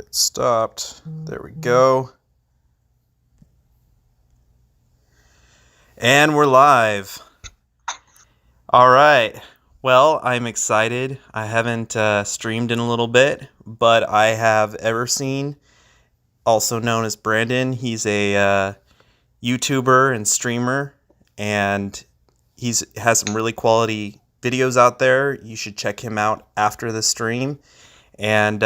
it stopped. There we go. And we're live. All right. Well, I'm excited. I haven't streamed in a little bit, but I have Everseen, also known as Brandon. He's a YouTuber and streamer, and he's has some really quality videos out there. You should check him out after the stream and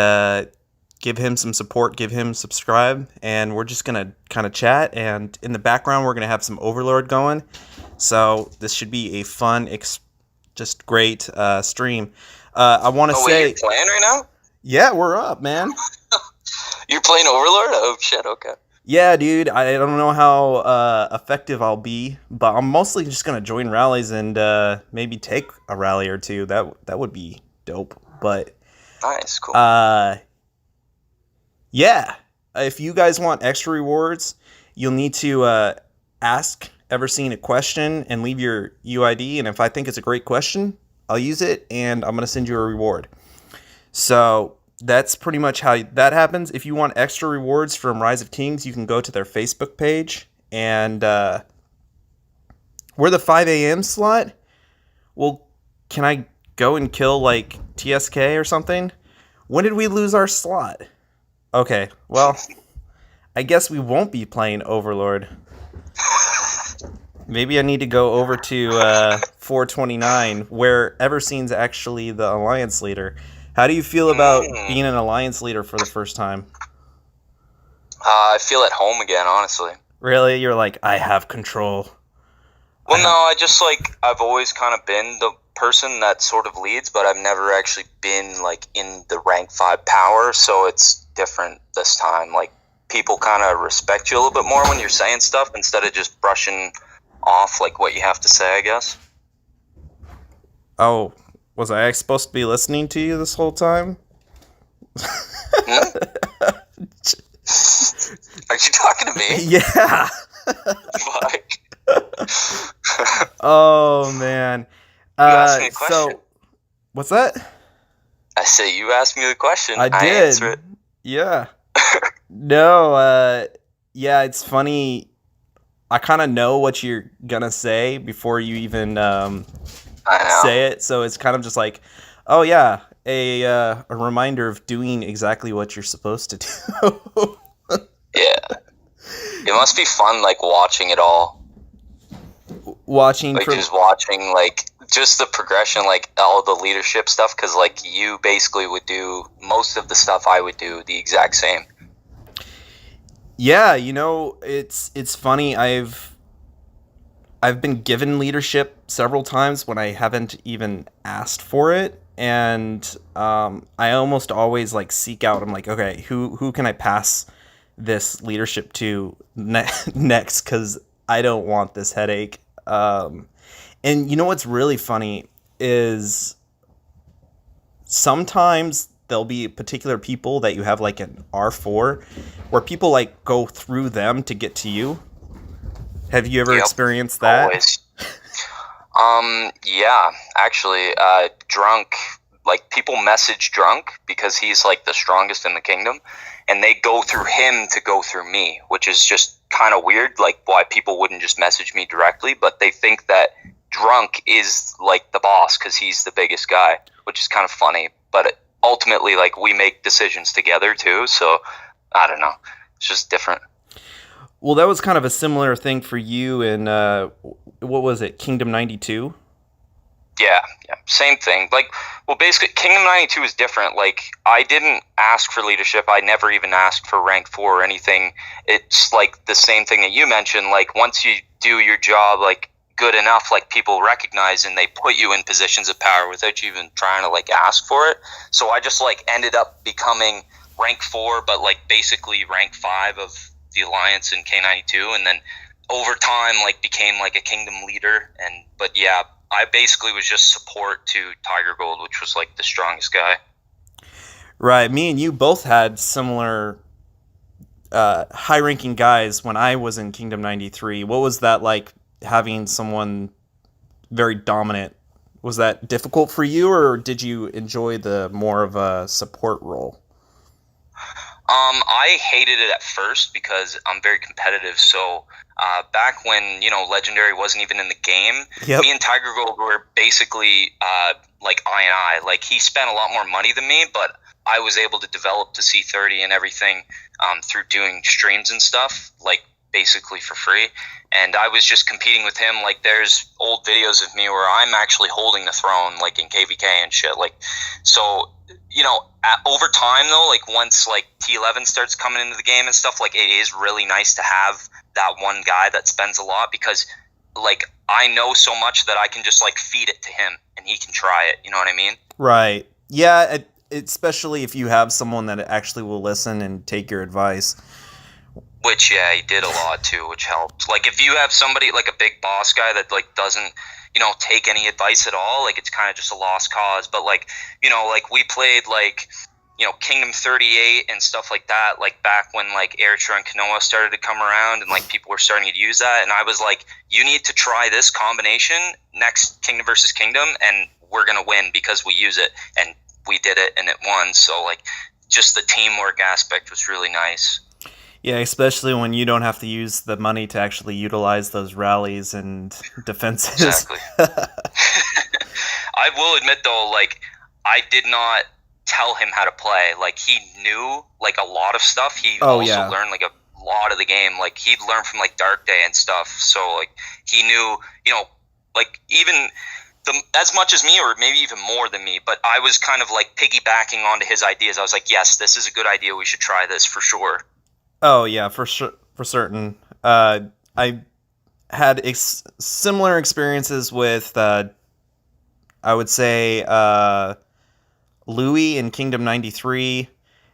give him some support, give him subscribe, and we're just gonna kind of chat. And in the background, we're gonna have some Overlord going. So this should be a fun, just great stream. I want to say, you're playing right now? Yeah, we're up, man. You're playing Overlord? Oh shit, okay. Yeah, dude. I don't know how effective I'll be, but I'm mostly just gonna join rallies and maybe take a rally or two. That would be dope. But nice, cool. Yeah. If you guys want extra rewards, you'll need to ask Everseen a question and leave your UID. And if I think it's a great question, I'll use it and I'm gonna send you a reward. So that's pretty much how that happens. If you want extra rewards from Rise of Kings, you can go to their Facebook page. And we're the 5 a.m. slot. Well, can I go and kill, like, TSK or something? When did we lose our slot? Okay, well, I guess we won't be playing Overlord. Maybe I need to go over to 429, where Everseen's actually the Alliance leader. How do you feel about being an Alliance leader for the first time? I feel at home again, honestly. Really? You're like, I have control. Well, no, I've always kind of been the person that sort of leads, but I've never actually been, like, in the rank 5 power, so it's different this time. Like, people kind of respect you a little bit more when you're saying stuff instead of just brushing off, like, what you have to say, I guess. Oh, was I supposed to be listening to you this whole time? Are you talking to me? Yeah. Fuck. Oh, man. You asked me a question. So, what's that? I say you asked me the question. I did. I answer it. Yeah. No, yeah, it's funny. I kind of know what you're gonna say before you even say it, so it's kind of just like, oh yeah, a reminder of doing exactly what you're supposed to do. Yeah. It must be fun, like, watching it all. Just watching, like, just the progression, like, all the leadership stuff, because, like, you basically would do most of the stuff I would do the exact same. Yeah, you know, it's funny. I've been given leadership several times when I haven't even asked for it, and I almost always, like, seek out. I'm like, okay, who can I pass this leadership to next? Because I don't want this headache. And you know what's really funny is sometimes there'll be particular people that you have, like, an R4 where people, like, go through them to get to you. Have you ever experienced that? Always. Yeah, actually, Drunk, like, people message Drunk because he's, like, the strongest in the kingdom, and they go through him to go through me, which is just kind of weird, like, why people wouldn't just message me directly, but they think that Drunk is, like, the boss because he's the biggest guy, which is kind of funny, but ultimately, like, we make decisions together too, so I don't know, it's just different. Well, that was kind of a similar thing for you in what was it, Kingdom 92? Yeah, same thing. Like, well, basically, Kingdom 92 is different. Like, I didn't ask for leadership. I never even asked for rank 4 or anything. It's, like, the same thing that you mentioned. Like, once you do your job, like, good enough, like, people recognize and they put you in positions of power without you even trying to, like, ask for it. So I just, like, ended up becoming rank 4, but, like, basically rank 5 of the Alliance in K92, and then over time, like, became, like, a kingdom leader. But yeah, I basically was just support to Tiger Gold, which was, like, the strongest guy. Right. Me and you both had similar high-ranking guys when I was in Kingdom 93. What was that like, having someone very dominant? Was that difficult for you, or did you enjoy the more of a support role? I hated it at first because I'm very competitive. So back when Legendary wasn't even in the game, Yep. me and Tiger Gold were basically like eye and eye. Like he spent a lot more money than me, but I was able to develop the C30 and everything through doing streams and stuff, like basically for free. And I was just competing with him. Like there's old videos of me where I'm actually holding the throne, like in KVK and shit. Like so over time though, like once like T11 starts coming into the game and stuff, like it is really nice to have that one guy that spends a lot, because like I know so much that I can just like feed it to him and he can try it. You know what I mean? Right. Yeah, especially if you have someone that actually will listen and take your advice. Which yeah, he did a lot too, which helped. Like if you have somebody like a big boss guy that like doesn't take any advice at all, like it's kind of just a lost cause. But like like we played like Kingdom 38 and stuff like that, like back when like Eritrea and Kanoa started to come around and like people were starting to use that, and I was like, you need to try this combination next Kingdom versus Kingdom and we're gonna win because we use it, and we did it and it won. So like just the teamwork aspect was really nice. Yeah, especially when you don't have to use the money to actually utilize those rallies and defenses. Exactly. I will admit though, like I did not tell him how to play. Like he knew like a lot of stuff. He Oh also yeah. learned like a lot of the game. Like he'd learned from like Dark Day and stuff. So like he knew, like even as much as me, or maybe even more than me. But I was kind of like piggybacking onto his ideas. I was like, yes, this is a good idea. We should try this for sure. Oh yeah, for sure, for certain. I had similar experiences with, I would say, Louis in Kingdom 93,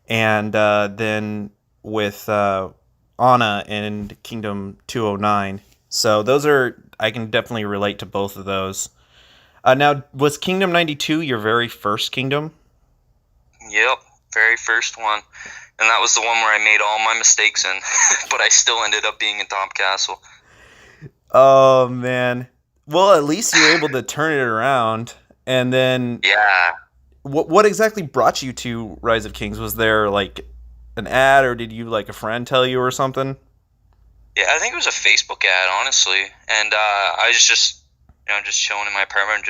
and then with Anna in Kingdom 209. So those are, I can definitely relate to both of those. Now, was Kingdom 92 your very first kingdom? Yep, very first one. And that was the one where I made all my mistakes in, but I still ended up being in Top Castle. Oh man. Well, at least you were able to turn it around. And then, Yeah. what exactly brought you to Rise of Kings? Was there like an ad, or did you like a friend tell you or something? Yeah, I think it was a Facebook ad, honestly. And I was just, just chilling in my apartment.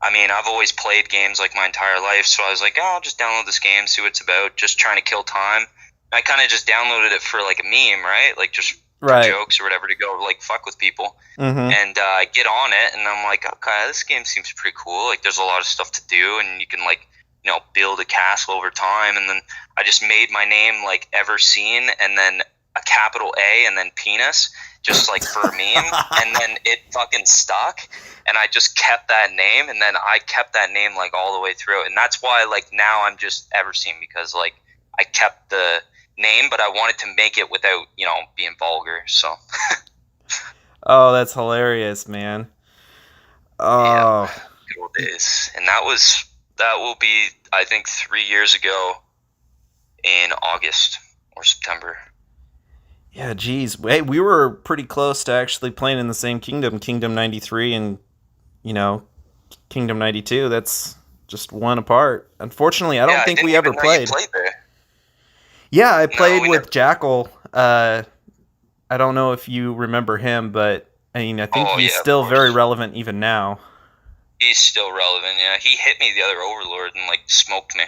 I mean, I've always played games like my entire life, so I was like, oh, I'll just download this game, see what it's about, just trying to kill time. And I kind of just downloaded it for like a meme, right? Like just for Right. jokes or whatever, to go like fuck with people. Mm-hmm. And I get on it, and I'm like, okay, this game seems pretty cool. Like there's a lot of stuff to do, and you can like build a castle over time. And then I just made my name like Ever Seen, and then a capital A, and then penis, just like for a meme. And then it fucking stuck, and I just kept that name, and then I kept that name like all the way through. And that's why like now I'm just Ever Seen, because like I kept the name, but I wanted to make it without being vulgar. So Oh, that's hilarious, man. yeah, Oh, good old days. And that will be, I think, 3 years ago in August or September. yeah, geez. Hey, we were pretty close to actually playing in the same kingdom, Kingdom 93 and, you know, Kingdom 92. That's just one apart. Unfortunately, I Yeah, don't I think didn't we ever even know you played. played there. Yeah, I No, played we never. with Jackal. I don't know if you remember him, but I mean, I think Oh he's yeah, of still very course. relevant even now. He's still relevant. Yeah, he hit me the other Overlord and like smoked me.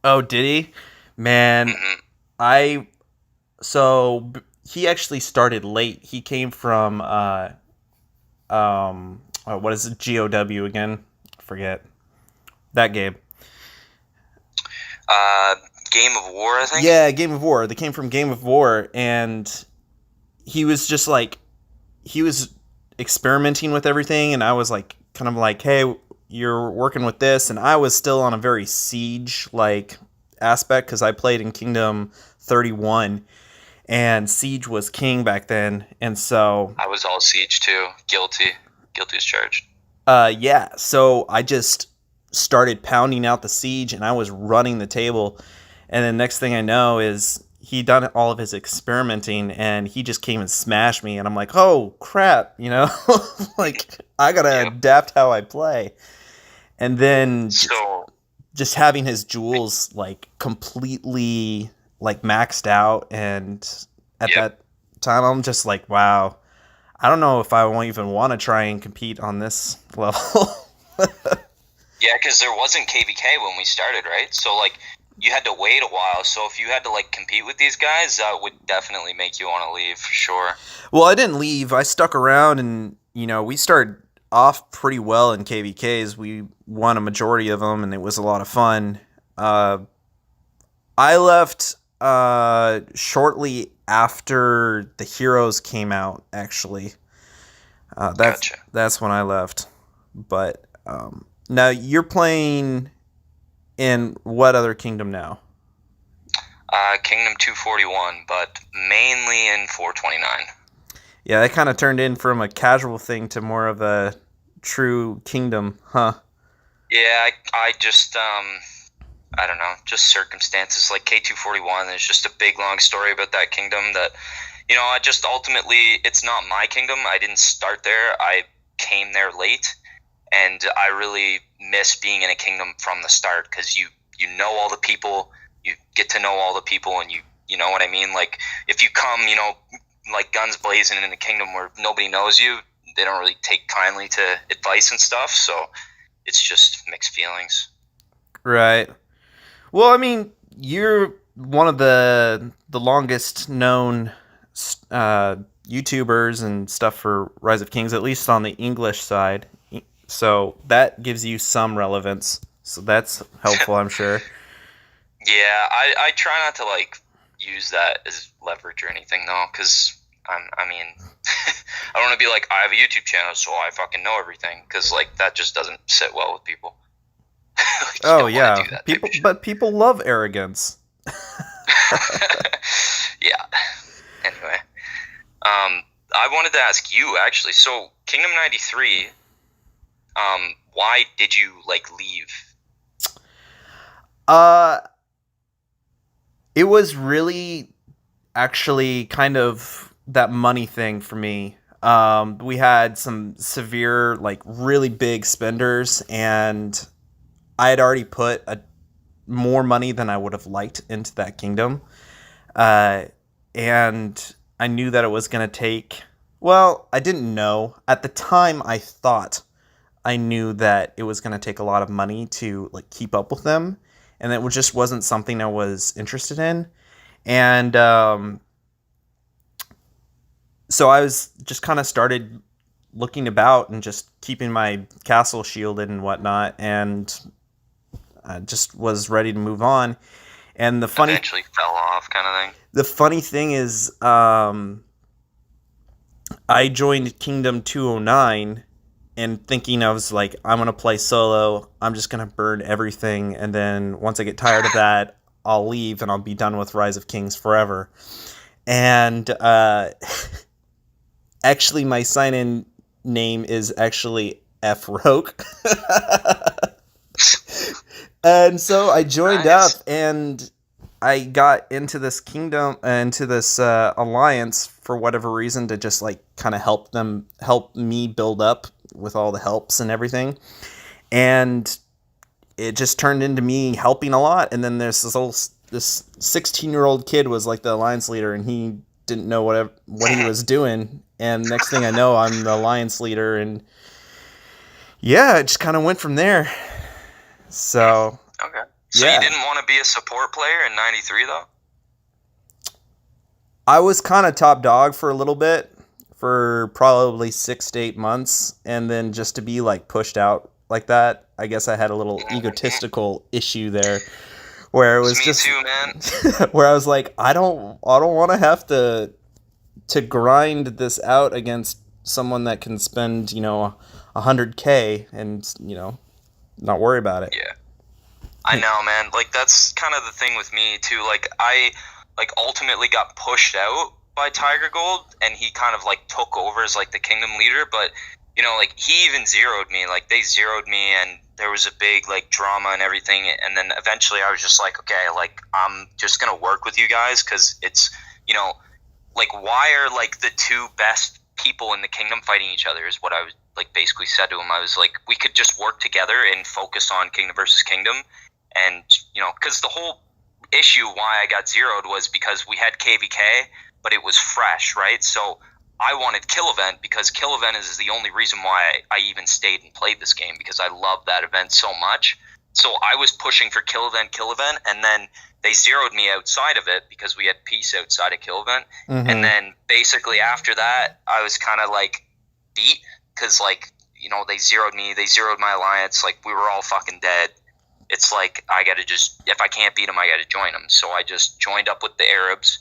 Oh, did he? Man, Hmm. I so he actually started late. He came from what is it? GOW again? Forget that game. Uh, Game of War, I think. Yeah, Game of War. They came from Game of War, and he was just like he was experimenting with everything, and I was like kind of like, hey, you're working with this, and I was still on a very siege like aspect because I played in Kingdom 31, and siege was king back then, and so I was all siege too. Guilty. Guilty as charged. yeah, so I just started pounding out the siege, and I was running the table, and then next thing I know is he done all of his experimenting, and he just came and smashed me, and I'm like, oh crap, like I gotta Yep. adapt how I play, and then So just having his jewels like completely like maxed out, and at Yep. that time I'm just like, wow, I don't know if I won't even want to try and compete on this level. Yeah, because there wasn't KVK when we started, right? So like you had to wait a while. So if you had to like compete with these guys, that would definitely make you want to leave for sure. Well, I didn't leave. I stuck around, and we started off pretty well in KVKs. We won a majority of them, and it was a lot of fun. Uh, I left shortly after the Heroes came out. Actually, that's Gotcha. that's when I left. But now you're playing in what other kingdom now? Kingdom 241, but mainly in 429. Yeah, that kind of turned in from a casual thing to more of a true kingdom, huh? Yeah, I just I don't know, just circumstances like K241. There's just a big long story about that kingdom that I just ultimately it's not my kingdom. I didn't start there. I came there late, and I really miss being in a kingdom from the start because you know all the people, you get to know all the people, and you know what I mean. Like if you come, like guns blazing in a kingdom where nobody knows you, they don't really take kindly to advice and stuff. So it's just mixed feelings. Right. Well, I mean, you're one of the longest known YouTubers and stuff for Rise of Kings, at least on the English side. So that gives you some relevance. So that's helpful, I'm sure. Yeah, I try not to like use that as leverage or anything though, because I mean, I don't want to be like I have a YouTube channel, so I fucking know everything, because like that just doesn't sit well with people. Like, you Oh don't want to yeah, do that type people, of shit. but people love arrogance. Yeah. Anyway, I wanted to ask you actually. So Kingdom 93, why did you like leave? Uh, it was really actually kind of that money thing for me. We had some severe, like really big spenders, and I had already put more money than I would have liked into that kingdom. Uh, and I knew that it was going to take. Well, I didn't know. At the time, I thought I knew that it was going to take a lot of money to like keep up with them, and that just wasn't something I was interested in. And so I was just kind of started looking about and just keeping my castle shielded and whatnot, and I just was ready to move on. And Eventually fell off, kind of thing. the funny thing is, I joined Kingdom 209 and thinking I was like, I'm gonna play solo. I'm just gonna burn everything, and then once I get tired of that, I'll leave and I'll be done with Rise of Kings forever. And actually, my sign-in name is actually F Roke. And so I joined Nice. up, and I got into this kingdom, into this alliance for whatever reason, to just like kind of help me build up with all the helps and everything. And it just turned into me helping a lot. And then there's this 16-year-old kid was like the alliance leader, and he didn't know what he was doing. And next thing I know, I'm the alliance leader, and yeah, it just kind of went from there. So Okay. So you yeah, didn't want to be a support player in 93 though? I was kind of top dog for a little bit, for probably 6 to 8 months, and then just to be like pushed out like that, I guess I had a little Mhm. egotistical issue there, where it It's was me just too, man. where I was like, I don't want to have to grind this out against someone that can spend 100K and not worry about it. Yeah. I know, man. Like that's kind of the thing with me too. Like I like ultimately got pushed out by Tiger Gold, and he kind of like took over as like the kingdom leader. But like he even zeroed me. Like they zeroed me, and there was a big like drama and everything. And then eventually, I was just like, okay, like I'm just gonna work with you guys because it's you know like why are like the two best people in the kingdom fighting each other is what I was like basically said to him. I was like, we could just work together and focus on kingdom versus kingdom, and because the whole issue why I got zeroed was because we had KVK, but it was fresh, right? So I wanted Kill Event because Kill Event is the only reason why I even stayed and played this game, because I love that event so much. So I was pushing for Kill Event, and then they zeroed me outside of it because we had peace outside of Kill Event. And then basically after that, I was kind of like beat because, like, you know, they zeroed me, they zeroed my alliance, like we were all fucking dead. It's like I got to just, if I can't beat them, I got to join them. So I just joined up with the Arabs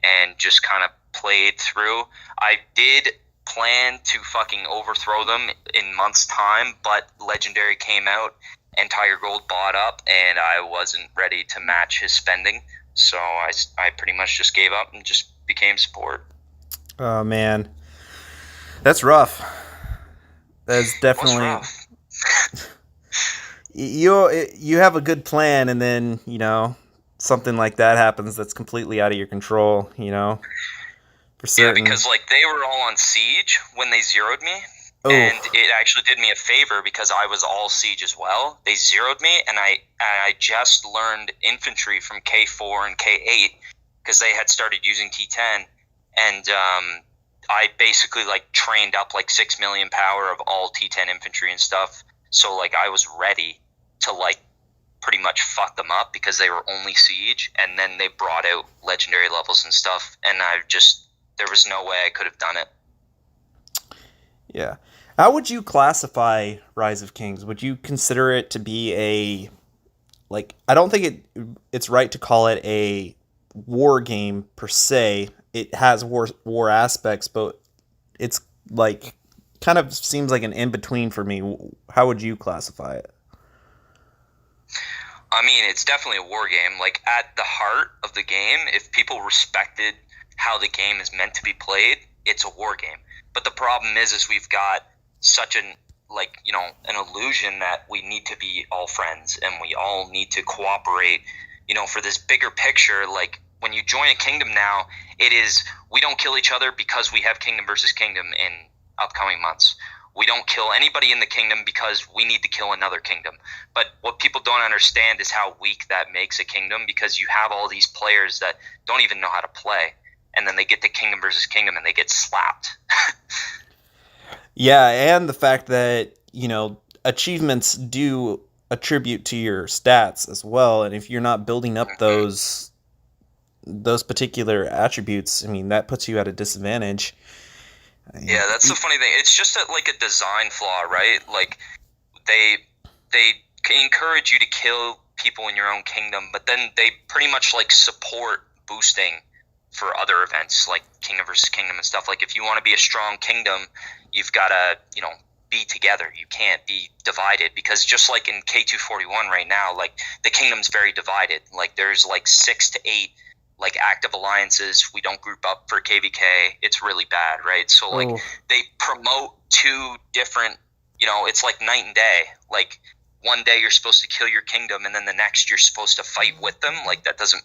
and just kind of played through. I did plan to fucking overthrow them in months' time, but Legendary came out and Tiger Gold bought up, and I wasn't ready to match his spending. So I pretty much just gave up and just became support. Oh, man. That's rough. That's definitely... What's rough? You have a good plan, and then, you know, something like that happens that's completely out of your control, you know, for certain. Yeah, because, like, they were all on siege when they zeroed me. Oh. And it actually did me a favor because I was all siege as well. They zeroed me, and I just learned infantry from K4 and K8 because they had started using T10, and I basically, like, trained up like 6 million power of all T10 infantry and stuff. So, like, I was ready to, like, pretty much fuck them up because they were only siege, and then they brought out legendary levels and stuff, and there was no way I could have done it. Yeah. How would you classify Rise of Kings? Would you consider it to be a, like, I don't think it's right to call it a war game per se. It has war aspects, but it's like kind of seems like an in-between for me. How would you classify it? I mean, it's definitely a war game. Like, at the heart of the game, if people respected how the game is meant to be played, it's a war game. But the problem is we've got such an illusion that we need to be all friends and we all need to cooperate, you know, for this bigger picture. Like, when you join a kingdom now, it is, we don't kill each other because we have kingdom versus kingdom in upcoming months. We don't kill anybody in the kingdom because we need to kill another kingdom. But what people don't understand is how weak that makes a kingdom, because you have all these players that don't even know how to play, and then they get to kingdom versus kingdom and they get slapped. Yeah, and the fact that, you know, achievements do attribute to your stats as well, and if you're not building up those particular attributes, I mean, that puts you at a disadvantage. Yeah, that's the funny thing. It's just like a design flaw, right? Like, they encourage you to kill people in your own kingdom, but then they pretty much, like, support boosting for other events like kingdom versus kingdom and stuff. Like, if you want to be a strong kingdom, you've got to, you know, be together. You can't be divided, because just like in K241 right now, like, the kingdom's very divided. Like, there's like 6 to 8 like active alliances. We don't group up for KVK. It's really bad, right? So, like, they promote two different, you know, it's like night and day. Like, one day you're supposed to kill your kingdom, and then the next you're supposed to fight with them. Like, that doesn't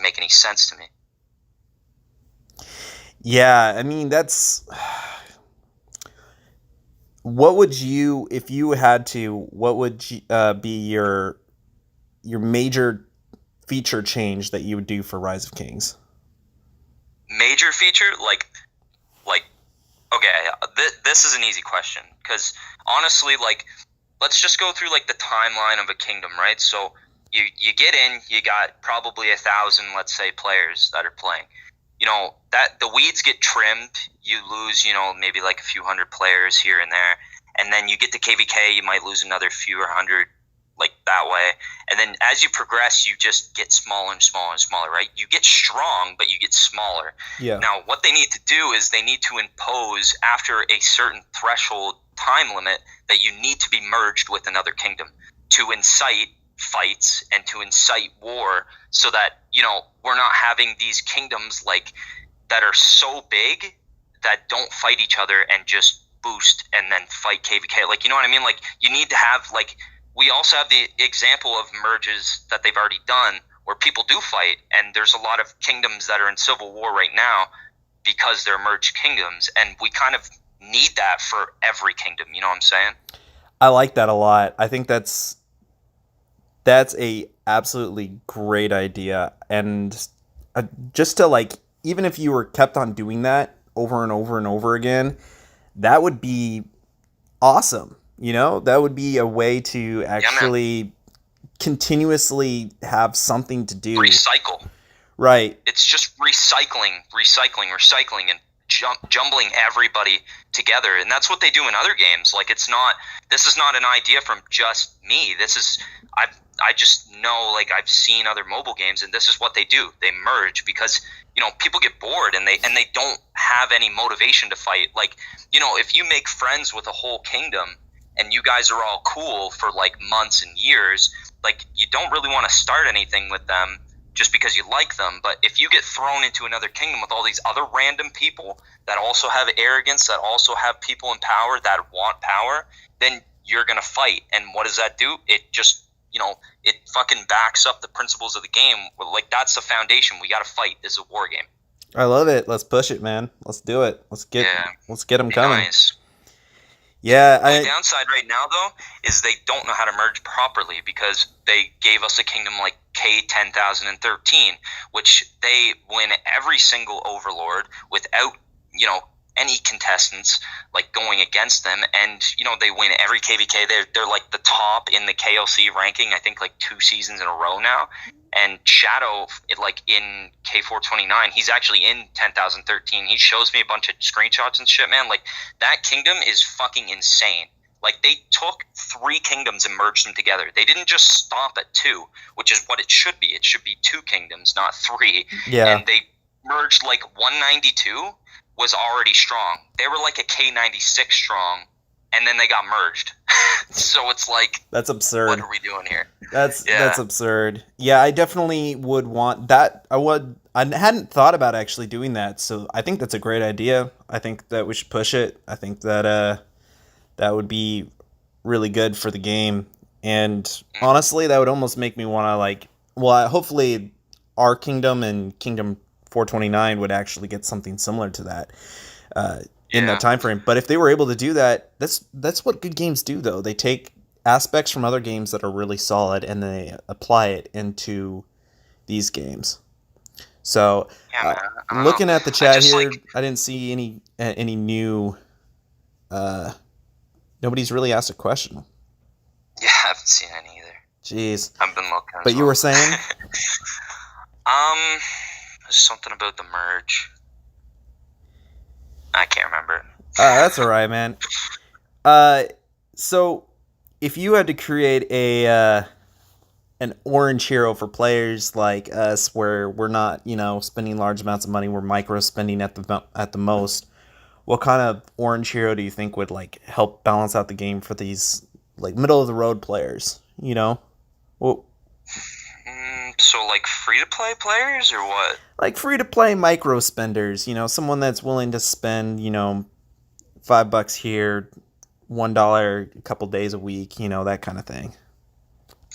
make any sense to me. Yeah, I mean, that's... What would you, if you had to, what would be your major feature change that you would do for Rise of Kings? Major feature? Like, okay, this is an easy question, because honestly, like, let's just go through, like, the timeline of a kingdom, right? So you get in, you got probably 1,000, let's say, players that are playing. You know, that the weeds get trimmed, you lose, you know, maybe like a few hundred players here and there, and then you get to KVK, you might lose another few or hundred, like, that way. And then as you progress, you just get smaller and smaller and smaller, right? You get strong, but you get smaller. Yeah. Now, what they need to do is they need to impose, after a certain threshold time limit, that you need to be merged with another kingdom to incite fights and to incite war, so that, you know, we're not having these kingdoms, like, that are so big that don't fight each other and just boost and then fight KVK. Like, you know what I mean? Like, you need to have, like, we also have the example of merges that they've already done where people do fight, and there's a lot of kingdoms that are in civil war right now because they're merged kingdoms, and we kind of need that for every kingdom. You know what I'm saying? I like that a lot. I think that's a absolutely great idea. And just to like, even if you were kept on doing that over and over and over again, that would be awesome. You know, that would be a way to Yeah, man. actually continuously have something to do. Recycle. Right. It's just recycling, and jumbling everybody together, and that's what they do in other games. Like, it's not. This is not an idea from just me. This is I just know, like, I've seen other mobile games, and this is what they do. They merge because people get bored, and they don't have any motivation to fight. Like, if you make friends with a whole kingdom and you guys are all cool for like months and years, like, you don't really want to start anything with them just because you like them. But if you get thrown into another kingdom with all these other random people that also have arrogance, that also have people in power that want power, then you're going to fight. And what does that do? It just, it fucking backs up the principles of the game. Like, that's the foundation. We got to fight. This is a war game. I love it. Let's push it, man. Let's do it. Let's get them coming. Nice. Yeah, The downside right now, though, is they don't know how to merge properly because they gave us a kingdom like K10,013, which they win every single overlord without, any contestants like going against them, and they win every KVK. They're like the top in the KLC ranking, I think, like 2 seasons in a row now. And Shadow, like in K429, he's actually in 10,013. He shows me a bunch of screenshots and shit, man. Like, that kingdom is fucking insane. Like, they took 3 kingdoms and merged them together. They didn't just stop at 2, which is what it should be. It should be 2 kingdoms, not 3. Yeah. And they merged, like, 192 was already strong. They were like a K96 strong, and then they got merged. So it's like, that's absurd. What are we doing here? That's absurd. Yeah, I definitely would want that. I hadn't thought about actually doing that, so I think that's a great idea. I think that we should push it. I think that that would be really good for the game. And honestly, that would almost make me want to, like, well, hopefully our kingdom and Kingdom 429 would actually get something similar to that in that time frame. But if they were able to do that, that's what good games do, though. They take aspects from other games that are really solid and they apply it into these games. So looking at the chat here, I didn't see any new nobody's really asked a question. Yeah, I haven't seen any either. Jeez. I've been looking. But you were saying? Something about the merge. I can't remember. That's all right, man. So if you had to create an orange hero for players like us, where we're not, spending large amounts of money, we're micro spending at the most, what kind of orange hero do you think would like help balance out the game for these like middle of the road players? Well, so like free to play players or what? Like free to play micro spenders, someone that's willing to spend, $5 here, $1 a couple days a week, that kind of thing.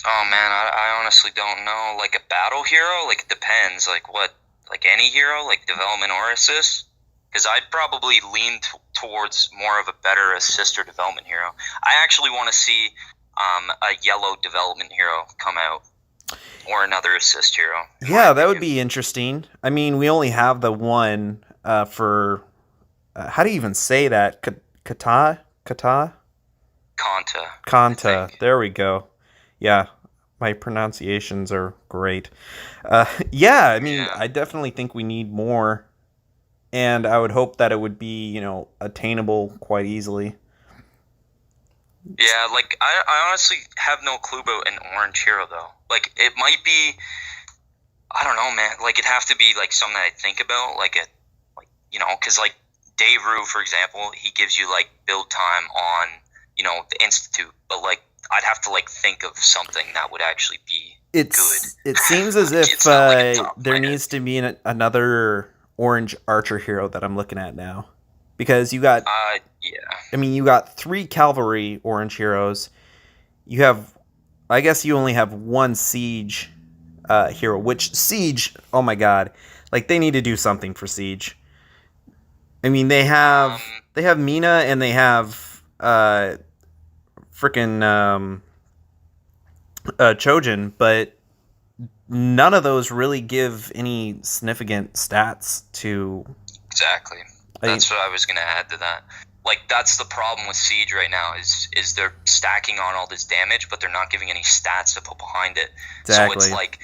Oh man, I honestly don't know. Like a battle hero, like it depends. Like what? Like any hero, like development or assist. Because I'd probably lean towards more of a better assist or development hero. I actually want to see a yellow development hero come out. Or another assist hero. Yeah, that would be interesting. I mean, we only have the one for... how do you even say that? Kata? Kanta. There we go. Yeah, my pronunciations are great. Yeah, I mean, I definitely think we need more. And I would hope that it would be, attainable quite easily. Yeah, like, I honestly have no clue about an orange hero, though. Like, it might be, I don't know, man. Like, it'd have to be, like, something that I think about, because, like, Daewoo, for example, he gives you, like, build time on, the Institute. But, like, I'd have to, like, think of something that would actually be good. It seems as if there needs to be another orange archer hero that I'm looking at now. Because you got... I mean, you got 3 cavalry orange heroes. You have... I guess you only have 1 siege hero, which siege... Oh my god. Like, they need to do something for siege. I mean, they have Mina and they have frickin' Chojin, but none of those really give any significant stats to. Exactly. I, That's what I was gonna add to that. Like that's the problem with Siege right now is they're stacking on all this damage, but they're not giving any stats to put behind it. So it's exactly. like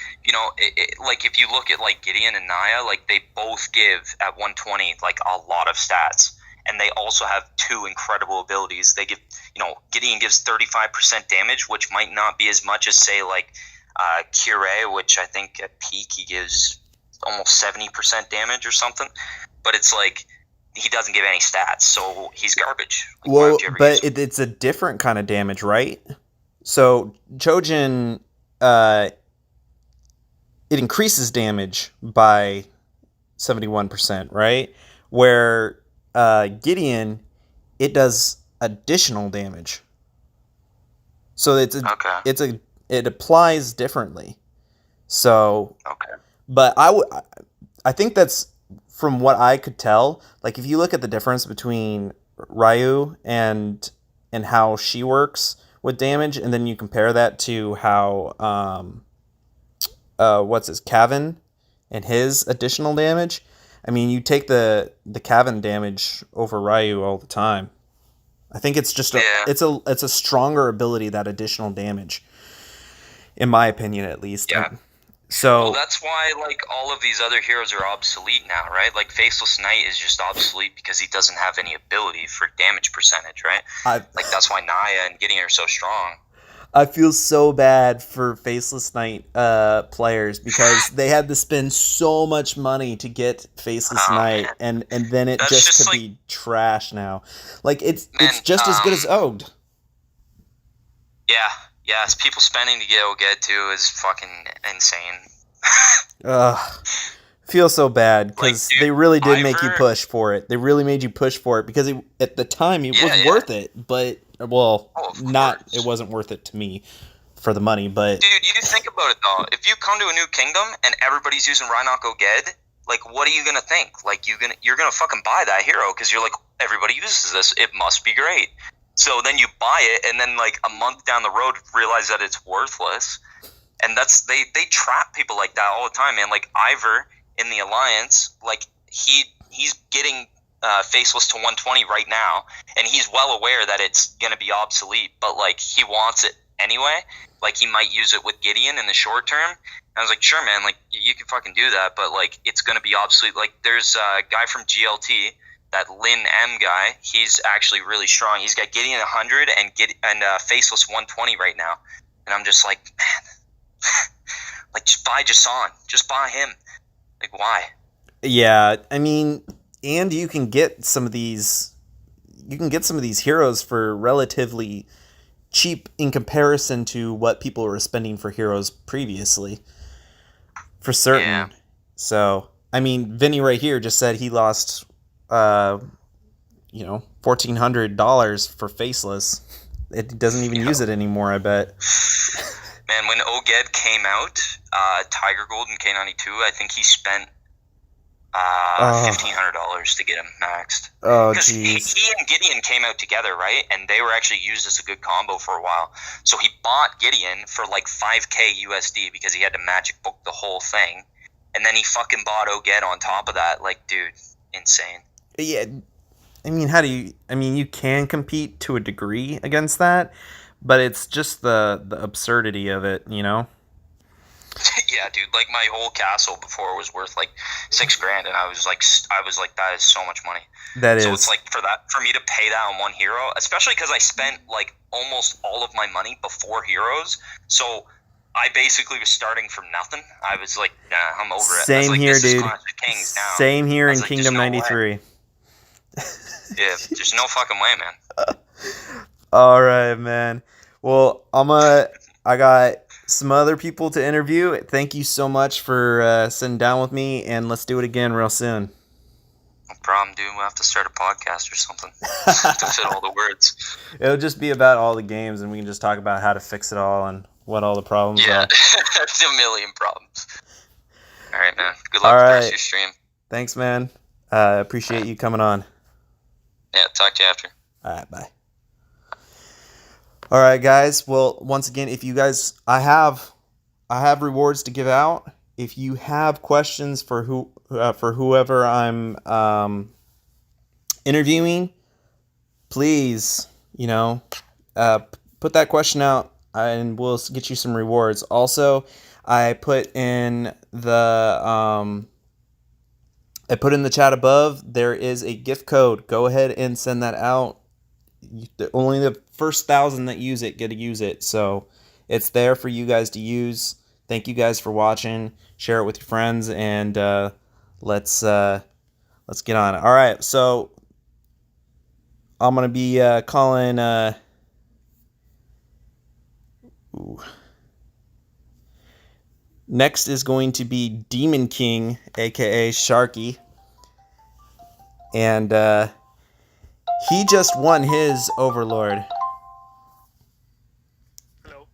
like if you look at like Gideon and Naya, like they both give at 120 like a lot of stats, and they also have two incredible abilities. They give Gideon gives 35% damage, which might not be as much as say like Kyrie, which I think at peak he gives almost 70% damage or something. But it's like he doesn't give any stats, so he's garbage. Like, why Well, would you ever use but him? it's a different kind of damage, right? So Chojin, uh, it increases damage by 71%, right? Where Gideon, it does additional damage. So Okay. it applies differently. So, Okay. but I think that's from what I could tell. Like if you look at the difference between Ryu and how she works with damage, and then you compare that to how what's his Cavan and his additional damage. I mean, you take the Cavan damage over Ryu all the time. I think it's just Yeah. it's a stronger ability, that additional damage, in my opinion at least. Yeah. Well, So that's why like all of these other heroes are obsolete now, right? Like Faceless Knight is just obsolete because he doesn't have any ability for damage percentage, right? I Like that's why Naya and Gideon are so strong. I feel so bad for Faceless Knight players because they had to spend so much money to get Faceless Oh Knight, man, and then it that's just just to like be trash now. Like man. it's just as good as Oged. Yeah, yeah. People spending to get Oged too is fucking insane. Ugh. Feel so bad Like, because dude, they really did make you Ivor. push for it. They really made you push for it because at the time it Yeah, was yeah. worth it, but well, Oh, of not it course. wasn't worth it to me for the money, but Dude, you think about it though. If you come to a new kingdom and everybody's using Rhinoc Oged, like, what are you gonna think? Like, you're gonna fucking buy that hero because you're like, everybody uses this. It must be great. So then you buy it, and then like a month down the road, realize that it's worthless. And that's they trap people like that all the time, man. Like Ivor in the Alliance, like he's getting faceless to 120 right now, and he's well aware that it's gonna be obsolete, but like he wants it anyway. Like he might use it with Gideon in the short term. And I was like, sure, man. Like you can fucking do that, but like it's gonna be obsolete. Like there's a guy from GLT, that Lin M guy. He's actually really strong. He's got Gideon 100 and faceless 120 right now, and I'm just like, man. Like just buy Jason. Just buy him. Like why? yeah, I mean, and you can get some of these heroes for relatively cheap in comparison to what people were spending for heroes previously, for Yeah. certain. So, I mean, Vinny right here just said he lost, uh, $1,400 for Faceless. It doesn't even use it anymore, I bet. Man, when Oged came out, Tiger Gold and K92, I think he spent Oh, $1,500 to get him maxed. oh, Because jeez. he and Gideon came out together, right? And they were actually used as a good combo for a while. So he bought Gideon for like 5K USD because he had to magic book the whole thing. And then he fucking bought Oged on top of that. Like, dude, insane. Yeah, I mean, how do you? I mean, you can compete to a degree against that, but it's just the absurdity of it, you know. Yeah, dude. Like my whole castle before was worth like $6,000, and I was like, that is so much money. That So it's is like for me to pay that on one hero, especially because I spent like almost all of my money before heroes. So I basically was starting from nothing. I was like, nah, I'm over it. I was same like, here, this is dude. Clash of Kings now. Same here I in was like, there's Kingdom no way. 93. Yeah, there's no fucking way, man. All right, man. Well, I got some other people to interview. Thank you so much for sitting down with me, and let's do it again real soon. No problem, dude. We'll have to start a podcast or something to fit all the words. It'll just be about all the games, and we can just talk about how to fix it all and what all the problems Yeah, are. it's a million problems. All right, man. Good All luck with the rest of right. your stream. Thanks, man. All Appreciate right. you coming on. Yeah, talk to you after. All right, bye. All right, guys. Well, once again, if you guys, I have I have rewards to give out. If you have questions for whoever I'm interviewing, please, uh, put that question out, and we'll get you some rewards. Also, I put in the chat above. There is a gift code. Go ahead and send that out. Only the first 1,000 that use it get to use it. So it's there for you guys to use. Thank you guys for watching. Share it with your friends, and let's get on it. All right, so I'm gonna be calling. Next is going to be Demon King, aka Sharky, and he just won his Overlord. Hello.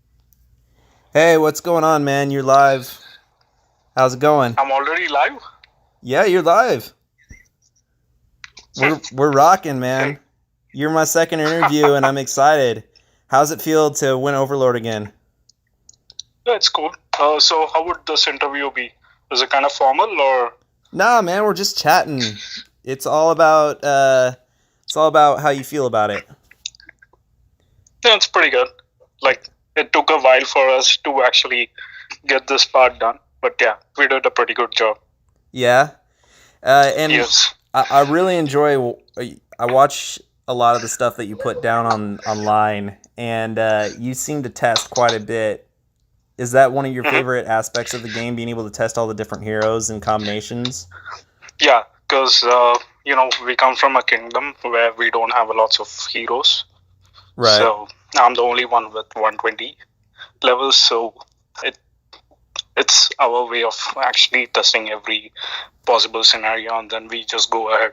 Hey, what's going on, man? You're live. How's it going? I'm already live. Yeah, you're live. We're rocking, man. Hey. You're my second interview, and I'm excited. How's it feel to win Overlord again? Yeah, it's cool. So how would this interview be? Is it kind of formal or? Nah, man, we're just chatting. It's all about how you feel about it. Yeah, it's pretty good. Like, it took a while for us to actually get this part done, but yeah, we did a pretty good job. Yeah. And Yes. I really enjoy. I watch a lot of the stuff that you put down online, and you seem to test quite a bit. Is that one of your favorite aspects of the game, being able to test all the different heroes and combinations? Yeah, because we come from a kingdom where we don't have lots of heroes. Right. So I'm the only one with 120 levels, so it's our way of actually testing every possible scenario, and then we just go ahead.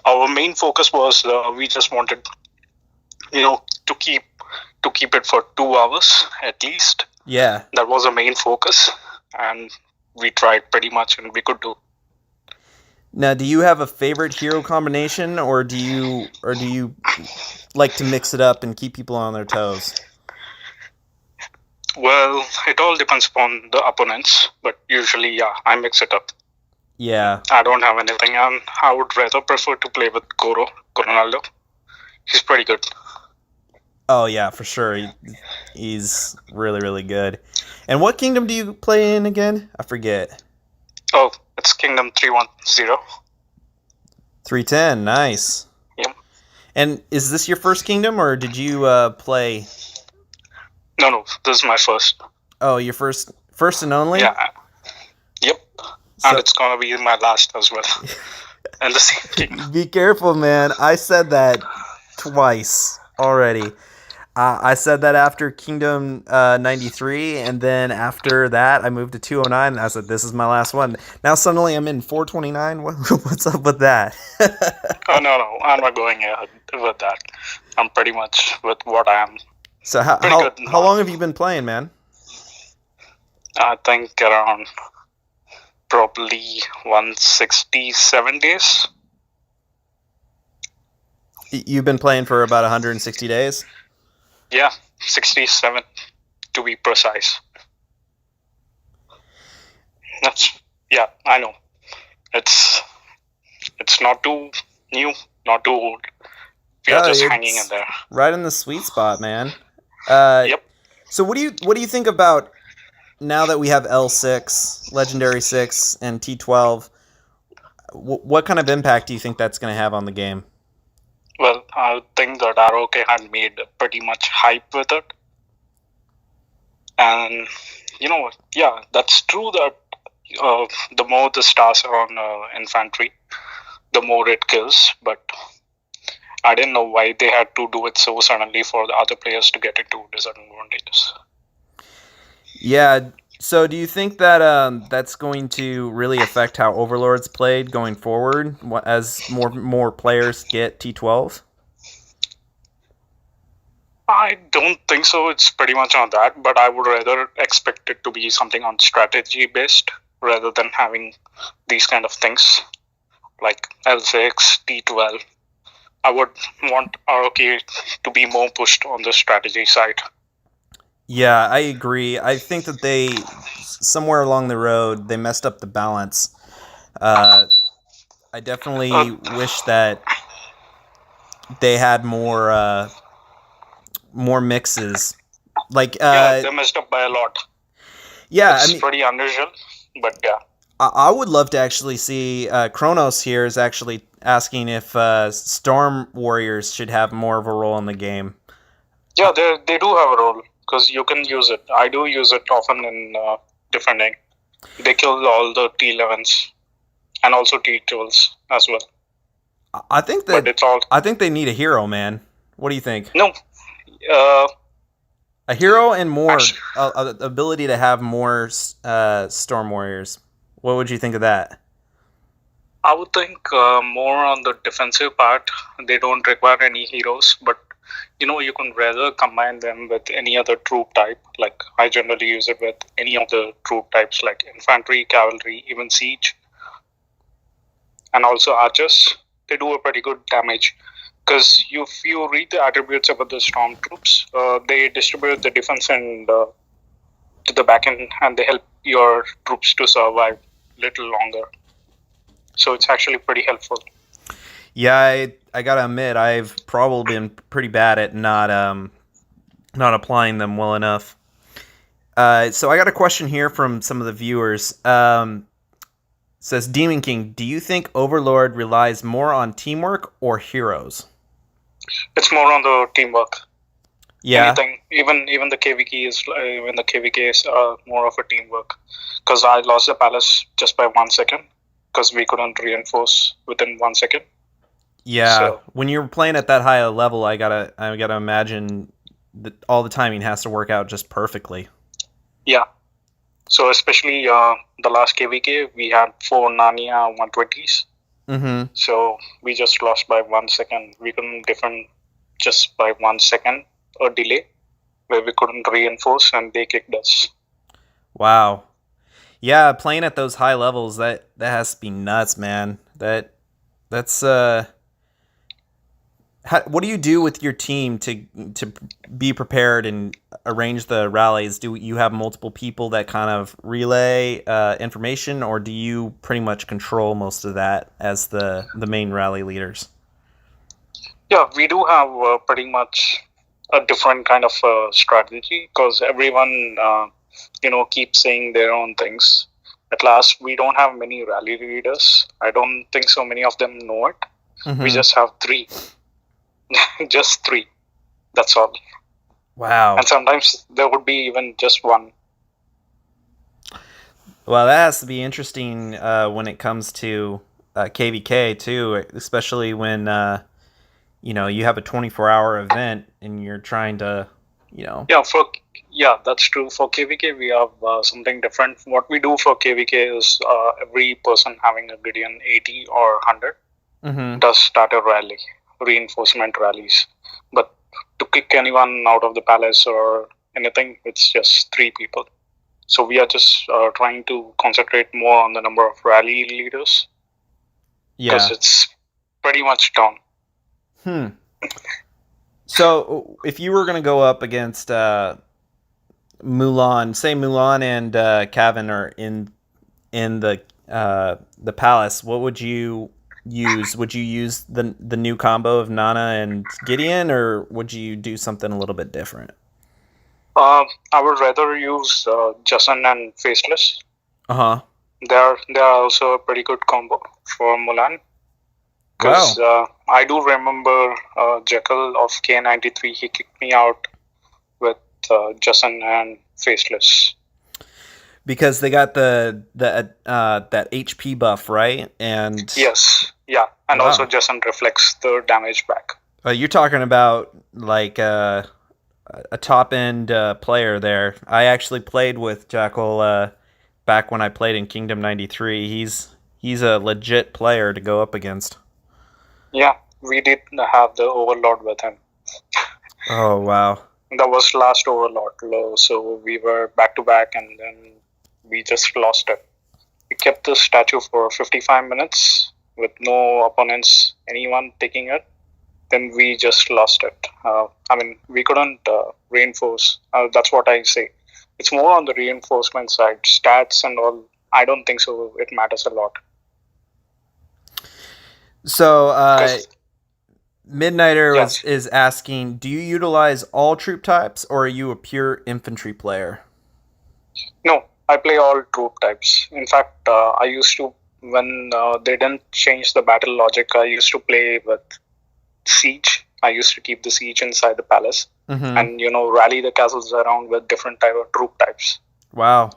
Our main focus was we just wanted, to keep it for 2 hours at least. Yeah. That was the main focus, and we tried pretty much, and we could do. Now, do you have a favorite hero combination, or do you like to mix it up and keep people on their toes? Well, it all depends upon the opponents, but usually, yeah, I mix it up. Yeah. I don't have anything, and I would rather prefer to play with Ronaldo. He's pretty good. Oh yeah, for sure. He's really, really good. And what kingdom do you play in again? I forget. Oh, it's Kingdom 310. 310, nice. Yep. And is this your first kingdom, or did you play? No, this is my first. Oh, your first and only? Yeah. Yep. And it's gonna be my last as well. And the same kingdom. Be careful, man. I said that twice already. I said that after Kingdom 93, and then after that, I moved to 209, and I said, this is my last one. Now suddenly I'm in 429? What's up with that? Oh, no, I'm not going ahead with that. I'm pretty much with what I am. So how long have you been playing, man? I think around probably 167 days. You've been playing for about 160 days? Yeah, 67 to be precise. Yeah, I know. It's not too new, not too old. We are just hanging in there. Right in the sweet spot, man. Yep. So what do you think about now that we have L6, Legendary 6, and T12? What kind of impact do you think that's going to have on the game? Well, I think that ROK had made pretty much hype with it. And, yeah, that's true that the more the stars are on infantry, the more it kills. But I didn't know why they had to do it so suddenly for the other players to get into disadvantages. Yeah. So do you think that that's going to really affect how Overlord's played going forward as more players get T12? I don't think so. It's pretty much on that, but I would rather expect it to be something on strategy based rather than having these kind of things like L6, T12. I would want ROK to be more pushed on the strategy side. Yeah, I agree. I think that they somewhere along the road they messed up the balance. Uh, I Uh, definitely wish that they had more mixes. Like, yeah, they messed up by a lot. yeah, I It's mean, pretty unusual, but yeah. I would love to actually see Kronos here is actually asking if Storm Warriors should have more of a role in the game. Yeah, they do have a role because you can use it. I do use it often in defending. They kill all the T11s and also T12s as well. I think But that it's all I think they need a hero, man. What do you think? no. Uh, A hero and more actually, ability to have more Storm Warriors. What would you think of that? I would think more on the defensive part. They don't require any heroes, but you can rather combine them with any other troop type. Like I generally use it with any of the troop types, like infantry, cavalry, even siege, and also archers. They do a pretty good damage because if you read the attributes about the stormtroops, they distribute the defense and to the back end, and they help your troops to survive little longer. So it's actually pretty helpful. Yeah, I gotta admit I've probably been pretty bad at not applying them well enough. So I got a question here from some of the viewers. Says Demon King, do you think Overlord relies more on teamwork or heroes? It's more on the teamwork. Yeah, Anything, even the KVK is even the KVK is more of a teamwork. Because I lost the palace just by 1 second because we couldn't reinforce within 1 second. yeah. So When you're playing at that high a level, I gotta imagine that all the timing has to work out just perfectly. yeah. So especially the last KVK, we had four Narnia 120s. Mm-hmm. So we just lost by 1 second. We couldn't defend just by 1 second a delay where we couldn't reinforce and they kicked us. Wow. Yeah, playing at those high levels that has to be nuts, man. That's what do you do with your team to be prepared and arrange the rallies? Do you have multiple people that kind of relay information, or do you pretty much control most of that as the main rally leaders? Yeah, we do have pretty much a different kind of strategy because everyone, keeps saying their own things. At last, we don't have many rally leaders. I don't think so many of them know it. We Mm-hmm. just have three, just three. That's all. Wow. And sometimes there would be even just one. Well, that has to be interesting when it comes to KVK too, especially when you have a 24-hour event and you're trying to, you know. Yeah, that's true. For KVK, we have something different. What we do for KVK is every person having a Gideon 80 or 100 Mm-hmm. does start a rally, reinforcement rallies. But to kick anyone out of the palace or anything, it's just three people. So we are just trying to concentrate more on the number of rally leaders because Yeah. it's pretty much down. Hmm. So if you were gonna go up against Mulan, say Mulan and Cavan are in the palace, what would you use? Would you use the new combo of Nana and Gideon, or would you do something a little bit different? I would rather use Jason and Faceless. Uh huh. They are also a pretty good combo for Mulan because Wow. I do remember Jekyll of K93. He kicked me out with Jason and Faceless. Because they got the that HP buff, right? And Yes, yeah, and also wow, Jason reflects the damage back. you're talking about like a top end player there. I actually played with Jackal back when I played in Kingdom 93. He's a legit player to go up against. Yeah, we did have the Overlord with him. Oh wow. That was last Overlord, so we were back to back, and then we just lost it. We kept the statue for 55 minutes with no opponents, anyone taking it. then we just lost it. We couldn't reinforce. That's what I say. It's more on the reinforcement side, stats and all. I don't think so. It matters a lot. So, Because Midnighter yes, is asking, do you utilize all troop types, or are you a pure infantry player? no, I play all troop types. In fact, I used to when they didn't change the battle logic. I used to play with siege. I used to keep the siege inside the palace, Mm-hmm. and rally the castles around with different type of troop types. Wow.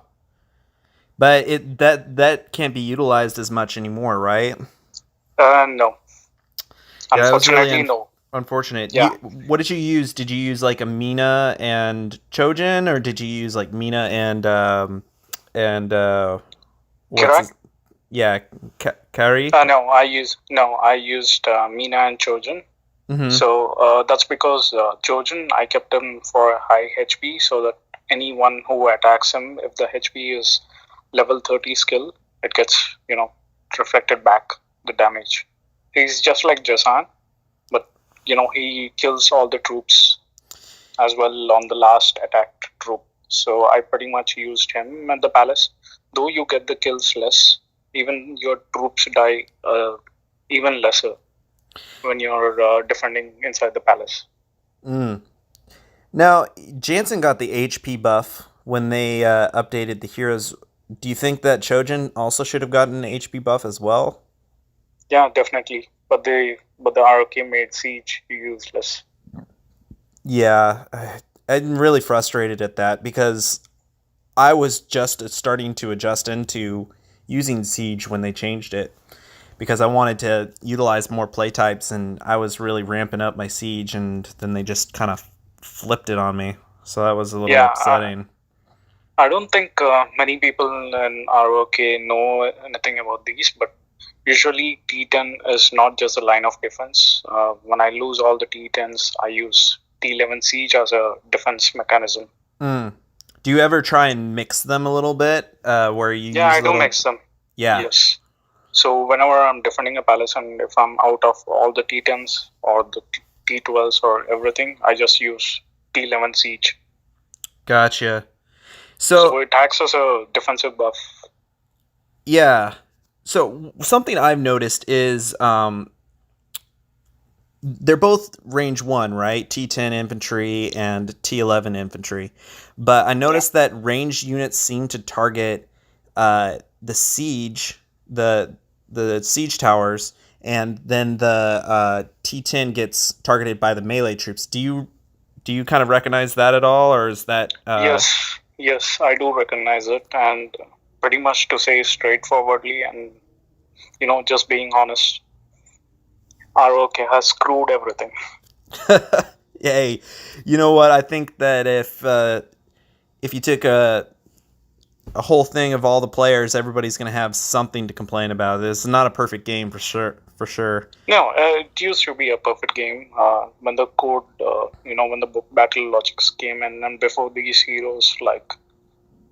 But that can't be utilized as much anymore, right? No, Yeah, that was really unfortunately, no. unfortunate. Yeah, What did you use? Did you use like a Mina and Chojin, or did you use like Mina and what's Kirak. his, yeah, Kari? No, I used Mina and Trojan. Mm-hmm. So that's because Trojan, I kept him for a high HP so that anyone who attacks him, if the HP is level 30 skill, it gets, reflected back the damage. He's just like Jasan, but, he kills all the troops as well on the last attacked troop. So I pretty much used him at the palace. Though you get the kills less, even your troops die even lesser when you're defending inside the palace. Mm. Now, Jansen got the HP buff when they updated the heroes. Do you think that Chojin also should have gotten an HP buff as well? Yeah, definitely. But the ROK made siege useless. Yeah, I'm really frustrated at that because I was just starting to adjust into using Siege when they changed it because I wanted to utilize more play types and I was really ramping up my Siege and then they just kind of flipped it on me. So that was a little Yeah, upsetting. I don't think many people in ROK know anything about these, but usually T10 is not just a line of defense. When I lose all the T10s, I use T11 siege as a defense mechanism. Mm. Do you ever try and mix them a little bit where you Yeah, use I do little. mix them. Yeah. Yes. So whenever I'm defending a palace and if I'm out of all the T10s or the T12s or everything, I just use T11 siege. Gotcha. So So, it acts as a defensive buff. yeah. So something I've noticed is they're both range 1, right? T10 infantry and T11 infantry. But I Yeah. noticed that ranged units seem to target the siege, the siege towers, and then the T10 gets targeted by the melee troops. Do you kind of recognize that at all, or is that Yes, I do recognize it, and pretty much to say straightforwardly and just being honest, ROK has screwed everything. Hey, you know what? I think that if you took a whole thing of all the players, everybody's going to have something to complain about. This is not a perfect game for sure. For sure. No, it used to be a perfect game when the code, when the battle logics came in, and before these heroes like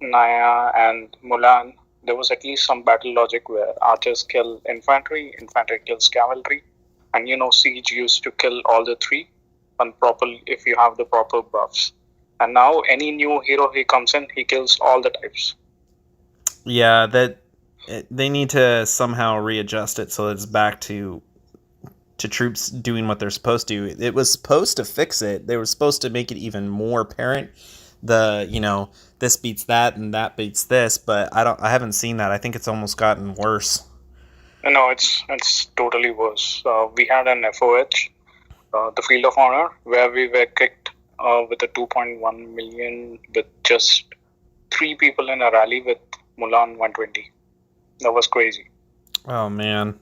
Naya and Mulan, there was at least some battle logic where archers kill infantry, infantry kills cavalry, and siege used to kill all the three, and proper if you have the proper buffs. And now any new hero he comes in, he kills all the types. Yeah, they need to somehow readjust it so it's back to troops doing what they're supposed to. It was supposed to fix it. They were supposed to make it even more apparent. This beats that and that beats this, but I haven't seen that. I think it's almost gotten worse. No, it's totally worse. We had an FOH, the Field of Honor, where we were kicked with a 2.1 million with just 3 people in a rally with Mulan 120. That was crazy. Oh man.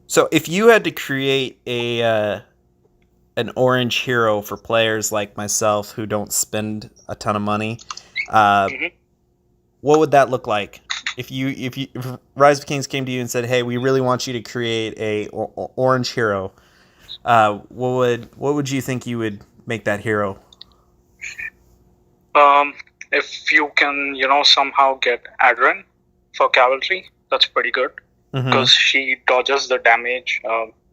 So if you had to create an orange hero for players like myself who don't spend a ton of money, Mhm. what would that look like? If Rise of Kings came to you and said, "Hey, we really want you to create a orange hero," what would you think you would make that hero? If you can, somehow get Adren for cavalry, that's pretty good Mm-hmm. because she dodges the damage.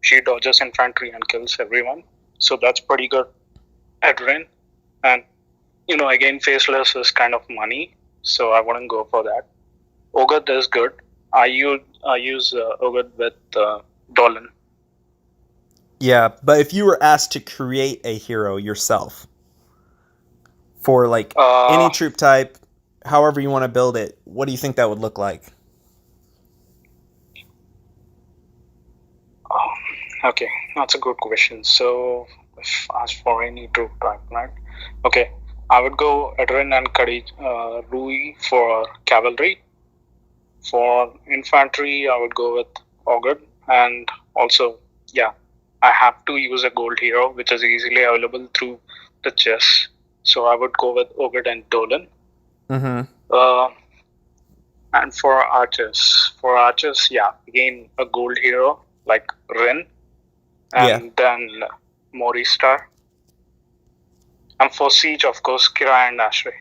She dodges infantry and kills everyone. So that's pretty good at Rin. And, again, Faceless is kind of money, so I wouldn't go for that. Ogre is good. I use Ogre with Dolan. Yeah, but if you were asked to create a hero yourself for like any troop type, however you want to build it, what do you think that would look like? Okay, that's a good question. So, if asked for any troop type, right? Okay, I would go Adrin and Rui for cavalry. For infantry, I would go with Ogre, and also, yeah, I have to use a gold hero, which is easily available through the chess. So I would go with Ogre and Dolan. Mm-hmm. And for archers, yeah, again a gold hero like Rin, and then Moristar. And for siege, of course, Kirai and Ashray.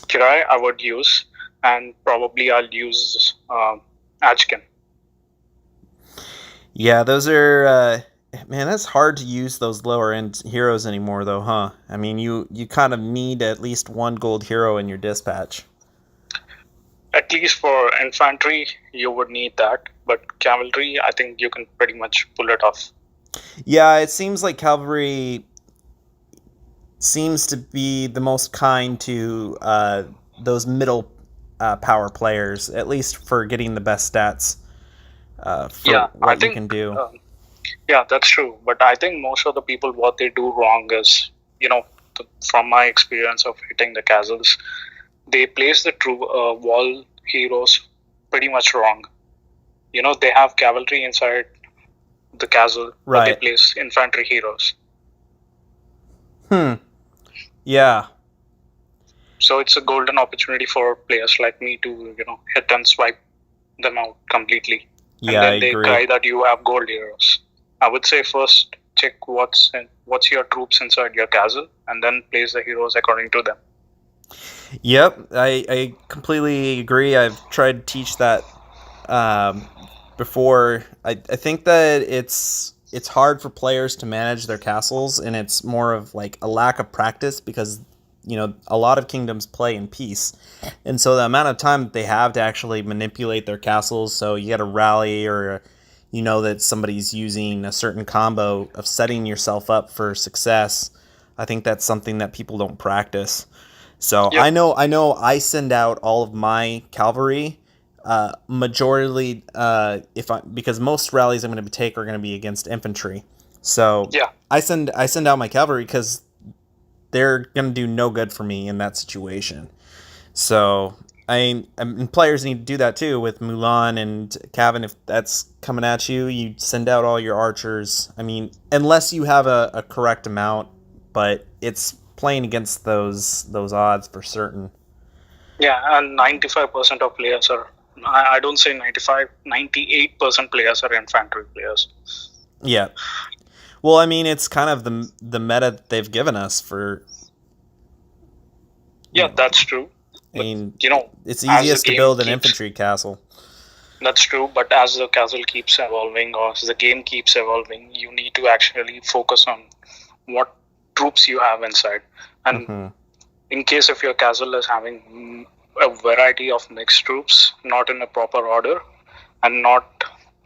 Kirai I would use, and probably I'll use Ajkin. Yeah, those are man, that's hard to use those lower end heroes anymore though, huh? I mean, you kind of need at least one gold hero in your dispatch. At least for infantry, you would need that, but cavalry, I think you can pretty much pull it off. Yeah, it seems like cavalry seems to be the most kind to those middle power players, at least for getting the best stats for what you can do. Yeah, that's true. But I think most of the people, what they do wrong is, from my experience of hitting the castles, they place the true wall heroes pretty much wrong. They have cavalry inside the castle, but they place infantry heroes. Yeah. So it's a golden opportunity for players like me to, hit and swipe them out completely. Yeah, and then they cry that you have gold heroes. I would say first check what's your troops inside your castle, and then place the heroes according to them. Yep, I completely agree. I've tried to teach that before. I think that it's hard for players to manage their castles, and it's more of like a lack of practice because a lot of kingdoms play in peace, and so the amount of time that they have to actually manipulate their castles, so you got to rally or that somebody's using a certain combo of setting yourself up for success. I think that's something that people don't practice. So yep. I know I send out all of my cavalry majority because most rallies I'm going to take are going to be against infantry. So yeah. I send out my cavalry because they're going to do no good for me in that situation. So and players need to do that too with Mulan and Cavan. If that's coming at you, you send out all your archers. I mean, unless you have a correct amount, but it's playing against those odds for certain. Yeah, and 95% of players are, I don't say 95, 98% players are infantry players. Yeah. Well, I mean, it's kind of the meta that they've given us for. Yeah, that's true. I mean, it's easiest to build an infantry castle. That's true, but as the castle keeps evolving or as the game keeps evolving, you need to actually focus on what troops you have inside. And in case if your castle is having a variety of mixed troops, not in a proper order, and not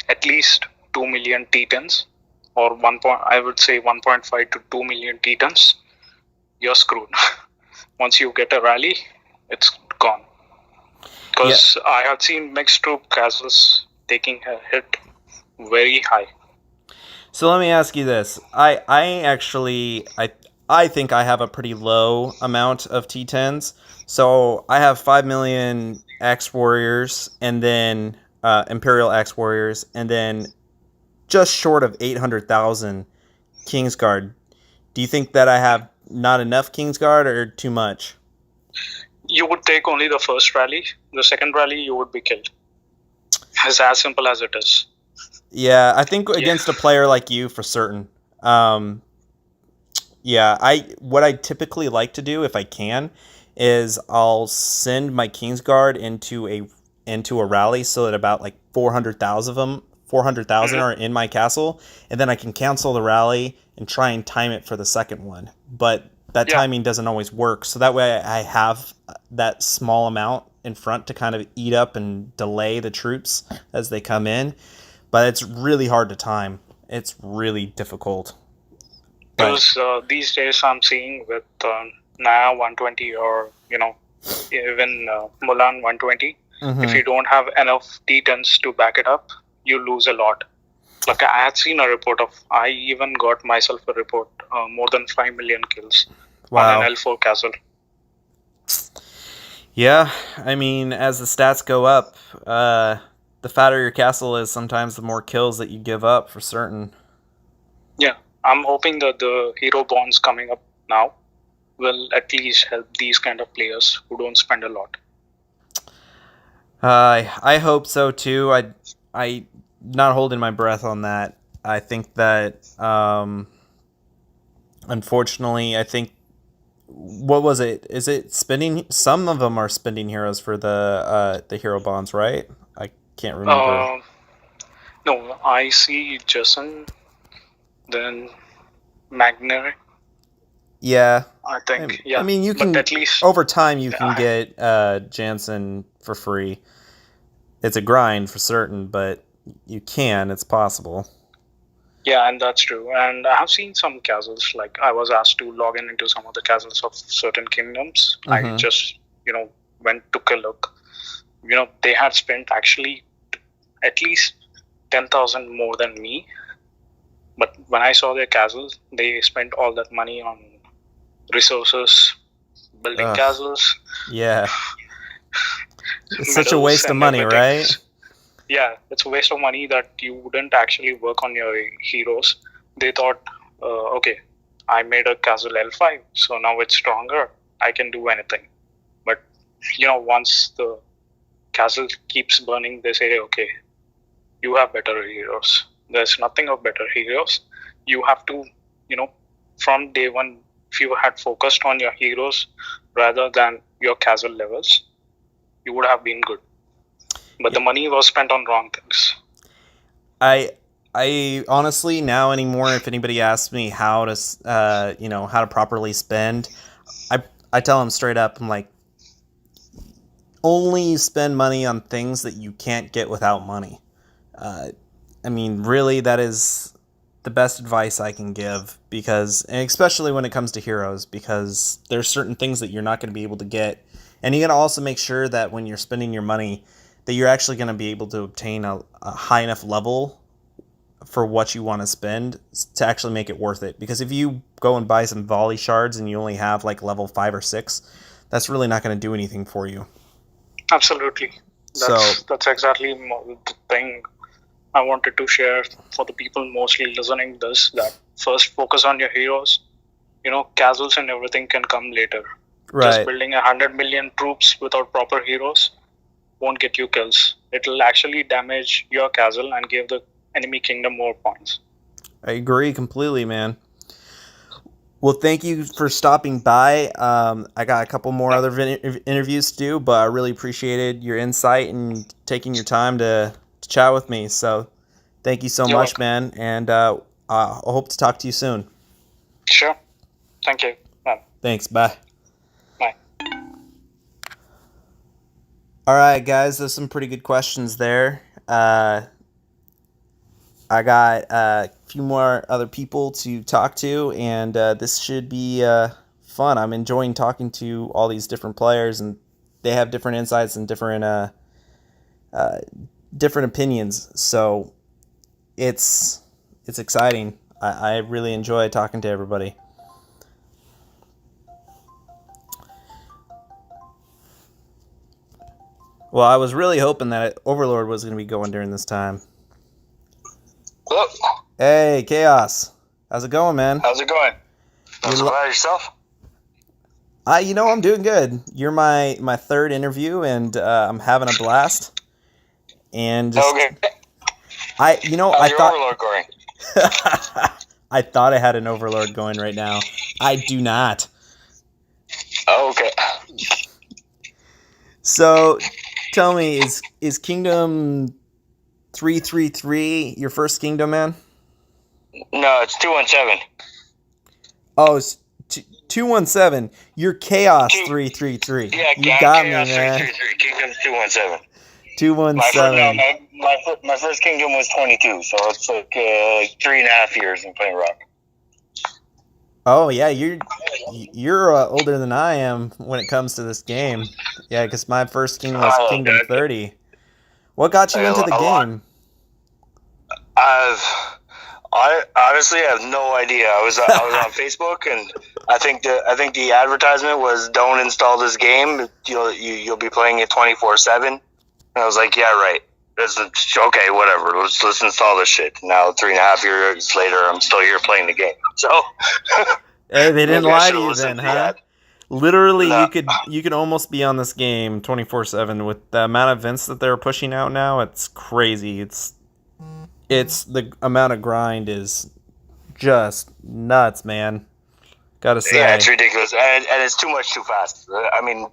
at least 2 million Titans, or I would say 1.5 to 2 million Titans, you're screwed. Once you get a rally, it's gone. Because I have seen mixed troop castles taking a hit very high. So let me ask you this. I think I have a pretty low amount of T10s. So I have 5 million X Warriors and then Imperial X Warriors and then just short of 800,000 Kingsguard. Do you think that I have not enough Kingsguard or too much? You would take only the first rally. The second rally, you would be killed. It's as simple as it is. Yeah, I think against a player like you, for certain. What I typically like to do, if I can, is I'll send my Kingsguard into a rally so that about like 400,000 400,000 are in my castle, and then I can cancel the rally and try and time it for the second one. But that Yeah. timing doesn't always work, so that way I have that small amount in front to kind of eat up and delay the troops as they come in. But it's really hard to time. It's really difficult. But Because these days I'm seeing with Naya 120 or even Mulan 120, if you don't have enough D10s to back it up, you lose a lot. Like I had seen a report I even got myself a report, more than 5 million kills wow. on an L4 castle. Yeah, I mean, as the stats go up, the fatter your castle is, sometimes the more kills that you give up for certain. Yeah, I'm hoping that the hero bonds coming up now will at least help these kind of players who don't spend a lot. I hope so too. I not holding my breath on that. I think that unfortunately, I think, what was it? Is it spending? Some of them are spending heroes for the hero bonds, right? I can't remember. No, I see Jason, then Magner. Yeah, I think. Yeah, I mean, you but can, at least over time you can get Jansen for free. It's a grind for certain, but you can. It's possible. Yeah, and that's true. And I have seen some castles. Like I was asked to log in into some of the castles of certain kingdoms. I just went, took a look. They had spent actually at least 10,000 more than me. But when I saw their castles, they spent all that money on resources, building castles. Yeah. It's such a waste of money, everything. right? Yeah, it's a waste of money that you wouldn't actually work on your heroes. They thought, okay, I made a castle L5, so now it's stronger. I can do anything. But, once the castle keeps burning, they say, okay, you have better heroes. There's nothing of better heroes. You have to, from day one, if you had focused on your heroes rather than your castle levels, you would have been good. But the money was spent on wrong things. I honestly, now anymore, if anybody asks me how to, how to properly spend, I tell them straight up, I'm like, only spend money on things that you can't get without money. I mean, really, that is the best advice I can give, and especially when it comes to heroes, because there's certain things that you're not going to be able to get, and you got to also make sure that when you're spending your money, that you're actually going to be able to obtain a high enough level for what you want to spend to actually make it worth it. Because if you go and buy some volley shards and you only have like level 5 or 6, that's really not going to do anything for you. Absolutely. That's exactly the thing I wanted to share for the people mostly listening this, that first focus on your heroes. Castles and everything can come later. Right. Just building 100 million troops without proper heroes won't get you kills. It'll actually damage your castle and give the enemy kingdom more points. I agree completely, man. Well, thank you for stopping by. I got a couple more other interviews to do, but I really appreciated your insight and taking your time to chat with me. So thank you so much, man. And I hope to talk to you soon. Sure. Thank you. Bye. Thanks. Bye. Bye. All right, guys. There's some pretty good questions there. I got a few more other people to talk to, and this should be fun. I'm enjoying talking to all these different players, and they have different insights and different opinions. So it's exciting. I really enjoy talking to everybody. Well, I was really hoping that Overlord was going to be going during this time. Hello. Hey, Chaos. How's it going, man? How's it going? Not so bad. Yourself? I'm doing good. You're my third interview, and I'm having a blast. And just, okay. How's I thought Overlord going? I thought I had an Overlord going right now. I do not. Oh, okay. So, tell me, is Kingdom 333 your first kingdom, man? No, it's 217. Oh, it's 217. You're Chaos Two- 333. Yeah, You got me, Chaos man. 333. Kingdom's 217. 217. My first kingdom was 22, so it's like 3.5 years in playing Rock. Oh yeah, you're older than I am when it comes to this game. Yeah, because my first kingdom was Oh, Kingdom okay. 30. What got you into the game? I honestly have no idea. I was on Facebook, and I think the advertisement was, "Don't install this game. You'll be playing it 24/7." And I was like, "Yeah, right. Okay, whatever. Let's install this shit." Now 3.5 years later, I'm still here playing the game. So Hey, they didn't maybe I lie to should've you listened then, to the huh? ad. Literally, No. you could almost be on this game 24/7 with the amount of events that they're pushing out now. It's crazy. It's the amount of grind is just nuts, man. Gotta say. Yeah, it's ridiculous, and it's too much too fast. I mean,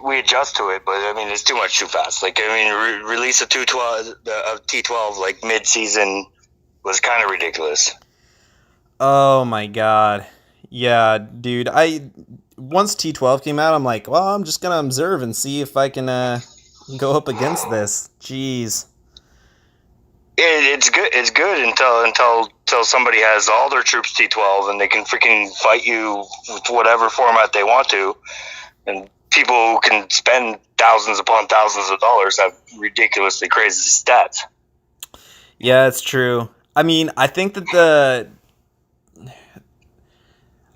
we adjust to it, but I mean, it's too much too fast. Like, I mean, release of T12 like mid-season was kind of ridiculous. Oh my god. Yeah, dude. Once T12 came out, I'm like, well, I'm just gonna observe and see if I can go up against this. Jeez. It's good. It's good until somebody has all their troops T12 and they can freaking fight you with whatever format they want to, and people who can spend thousands upon thousands of dollars have ridiculously crazy stats. Yeah, it's true. I mean, I think that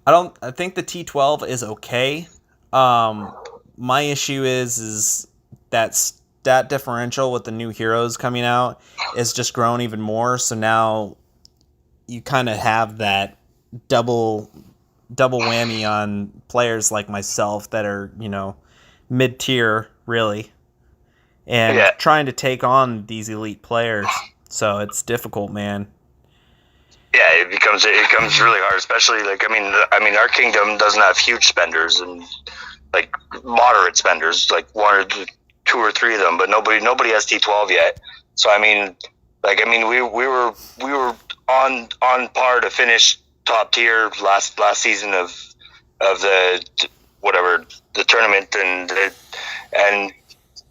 I think the T12 is okay. My issue is that stat differential with the new heroes coming out is just grown even more. So now you kind of have that double whammy on players like myself that are, mid tier really, and Yeah. trying to take on these elite players. So it's difficult, man. Yeah, it becomes really hard, especially like I mean our kingdom doesn't have huge spenders and like moderate spenders, like one or two or three of them, but nobody has T12 yet. So I mean, we were on par to finish top tier last season of the whatever the tournament, and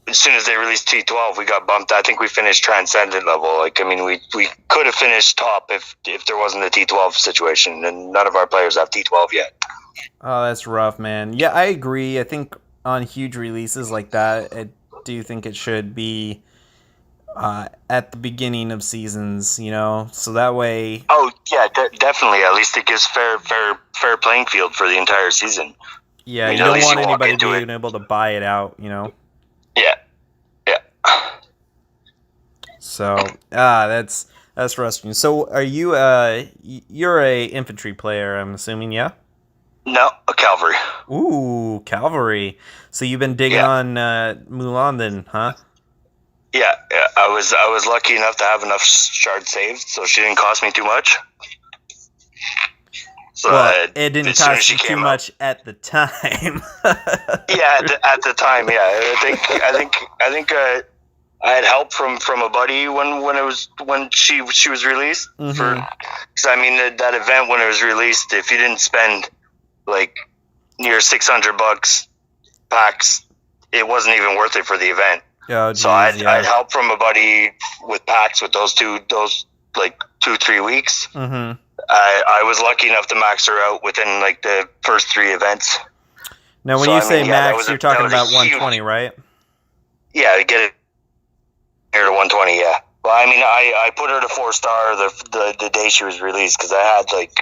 as soon as they released T12, we got bumped. I think we finished transcendent level. Like, I mean, we could have finished top if there wasn't a T12 situation, and none of our players have T12 yet. Oh, that's rough, man. Yeah, I agree. I think on huge releases like that, I do think it should be at the beginning of seasons, so that way. Oh yeah, definitely. At least it gives fair playing field for the entire season. Yeah, I mean, you at don't least want you walk anybody into being it. able to buy it out, Yeah. So that's frustrating. So are you you're a infantry player, I'm assuming, yeah? No, a cavalry. Ooh, cavalry. So you've been digging Yeah. on Mulan then, huh? Yeah, I was lucky enough to have enough shards saved, so she didn't cost me too much. So Well, it didn't as soon as cost she you too came much at the time. Yeah, at the time, yeah. I think I had help from a buddy when she was released. Mhm. Because I mean that event when it was released, if you didn't spend like near $600 packs, it wasn't even worth it for the event. Oh, So geez, yeah. I'd help from a buddy with packs with those like 2-3 weeks. Mm-hmm. I was lucky enough to max her out within like the first 3 events. Now, when So, you I say mean, yeah, that max, was you're that talking was a about huge- 120, right? Yeah, to get it near to 120. Yeah. Well, I mean, I put her to 4-star the day she was released because I had like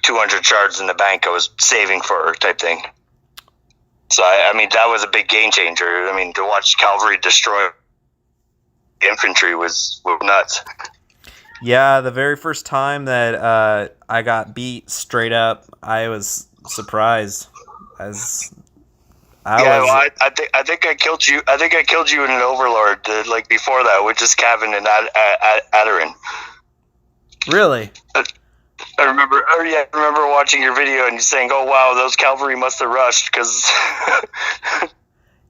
200 shards in the bank I was saving for her type thing. So I mean that was a big game changer. I mean to watch cavalry destroy infantry was nuts. Yeah, the very first time that I got beat straight up, I was surprised. I Yeah, was. well, I think I killed you. I think I killed you in an Overlord like before that with just Cavan and Adarin. Really? I remember watching your video and you saying, "Oh wow, those cavalry must have rushed," because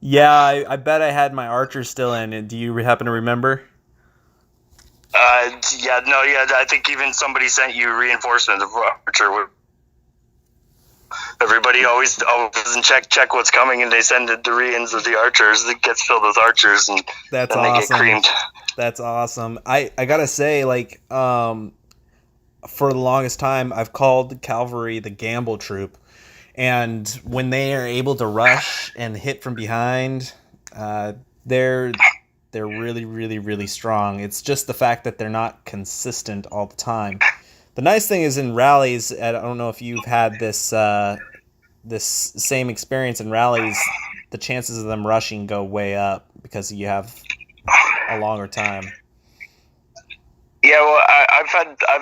Yeah, I bet I had my archer still in. Do you happen to remember? I think even somebody sent you reinforcements of Archer. Everybody always doesn't check what's coming, and they send the reins of the archers. It gets filled with archers, and That's then they get awesome. creamed. That's awesome. I gotta say, like, for the longest time, I've called cavalry the gamble troop, and when they are able to rush and hit from behind, they're really, really, really strong. It's just the fact that they're not consistent all the time. The nice thing is in rallies, I don't know if you've had this same experience in rallies, the chances of them rushing go way up because you have a longer time. Yeah, well, I've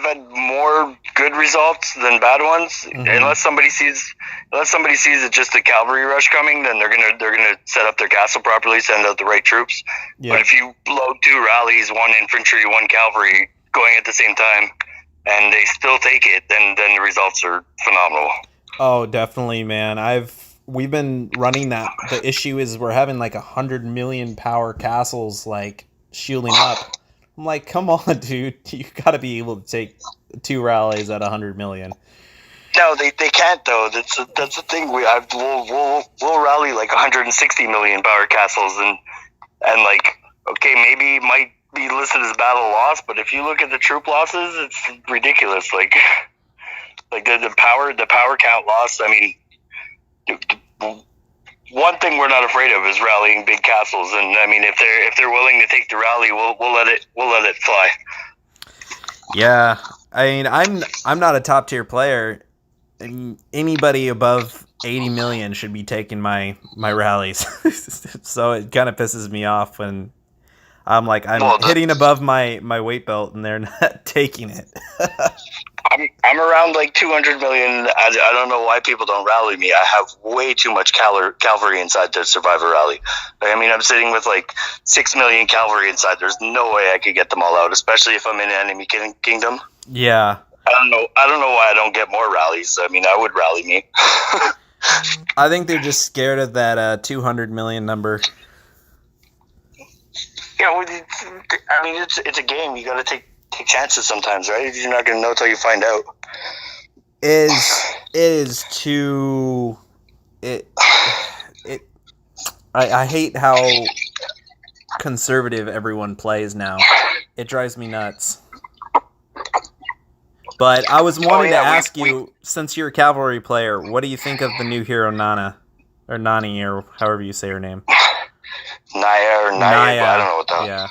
had more good results than bad ones. Mhm. Unless somebody sees it's just a cavalry rush coming, then they're gonna set up their castle properly, send out the right troops. Yeah. But if you load 2 rallies, 1 infantry, 1 cavalry, going at the same time, and they still take it, then the results are phenomenal. Oh, definitely, man. We've been running that. The issue is we're having like 100 million power castles like shielding up. I'm like, come on, dude. You got to be able to take 2 rallies at 100 million. No, they can't though. That's the thing. We'll rally like 160 million power castles, and like, okay, maybe it might be listed as battle loss, but if you look at the troop losses, it's ridiculous. Like the power count loss. I mean, one thing we're not afraid of is rallying big castles, and I mean, if they're willing to take the rally, we'll let it fly. Yeah, I mean, I'm not a top tier player. Anybody above 80 million should be taking my rallies. So it kind of pisses me off when I'm like, I'm hitting above my weight belt and they're not taking it. I'm around like 200 million. I don't know why people don't rally me. I have way too much cavalry inside the Survivor rally. I mean, I'm sitting with like 6 million cavalry inside. There's no way I could get them all out, especially if I'm in an enemy kingdom. Yeah. I don't know why I don't get more rallies. I mean, I would rally me. I think they're just scared of that 200 million number. Yeah, well, I mean, it's a game. You got to take chances sometimes, right? You're not going to know until you find out. It is too. I hate how conservative everyone plays now. It drives me nuts. But I was wanting to ask you, since you're a cavalry player, what do you think of the new hero Nana, or Nani, or however you say her name? Naya. I don't know what that. Yeah.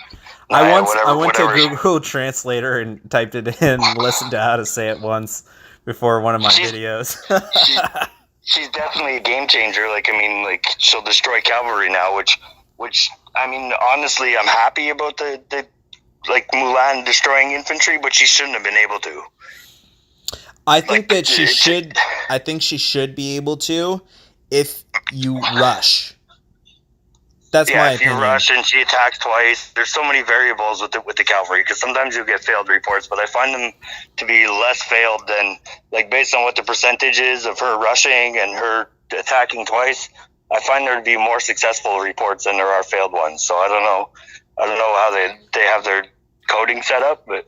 Naya, I went to Google Translator and typed it in and listened to how to say it once before one of my videos. She's definitely a game changer. Like, I mean, like, she'll destroy cavalry now, which I mean, honestly, I'm happy about the like Mulan destroying infantry, but she shouldn't have been able to. I think that she should. I think she should be able to, if you rush. That's my opinion. If you rush and she attacks twice, there's so many variables with the cavalry, because sometimes you'll get failed reports, but I find them to be less failed than, like, based on what the percentage is of her rushing and her attacking twice. I find there to be more successful reports than there are failed ones. So I don't know how they have their coding set up, but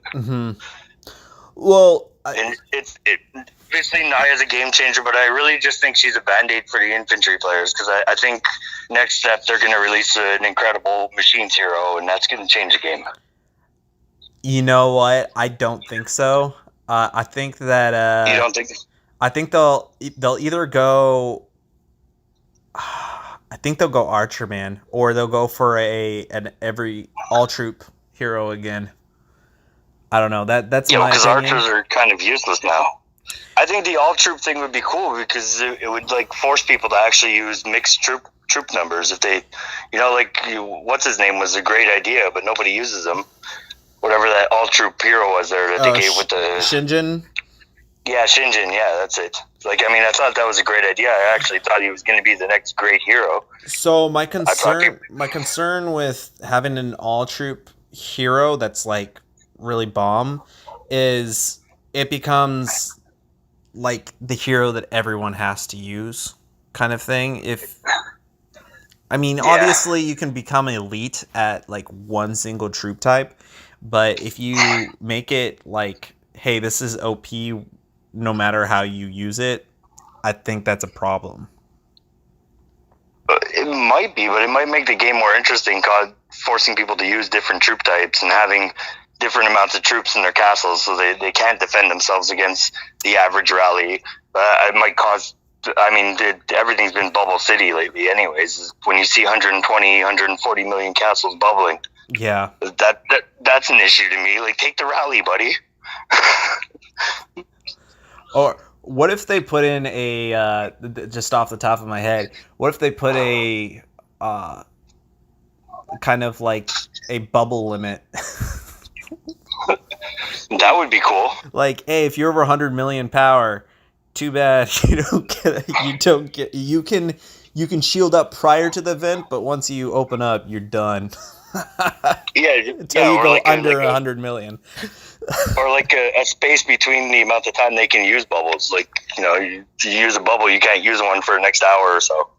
well. Obviously Naya's a game changer, but I really just think she's a band-aid for the infantry players, because I think next step they're going to release an incredible machines hero, and that's going to change the game. You know what? I don't think so. I think that you don't think? I think they'll either go. I think they'll go Archer Man, or they'll go for an every all troop hero again. I don't know. That's my opinion. Because archers are kind of useless now. I think the all troop thing would be cool, because it would like force people to actually use mixed troop numbers. If they, what's his name was a great idea, but nobody uses them. Whatever that all troop hero was there that they gave with the Shinjin. Yeah, Shinjin. Yeah, that's it. Like, I mean, I thought that was a great idea. I actually thought he was going to be the next great hero. So my concern with having an all troop hero that's like really bomb is it becomes like the hero that everyone has to use kind of thing. Obviously you can become elite at like one single troop type, But if you make it like, hey, this is OP no matter how you use it, I think that's a problem. It might be, but it might make the game more interesting, forcing people to use different troop types and having different amounts of troops in their castles so they can't defend themselves against the average rally. It might cause, I mean, everything's been bubble city lately anyways. When you see 120, 140 million castles bubbling, Yeah. that's an issue to me. Like, take the rally, buddy. Or what if they put in a just off the top of my head? What if they put a kind of like a bubble limit? That would be cool. Like, hey, if you're over 100 million power, too bad you don't get you can shield up prior to the event, but once you open up, you're done. Until you go under 100 million. Or like a space between the amount of time they can use bubbles. Like, you use a bubble, you can't use one for the next hour or so.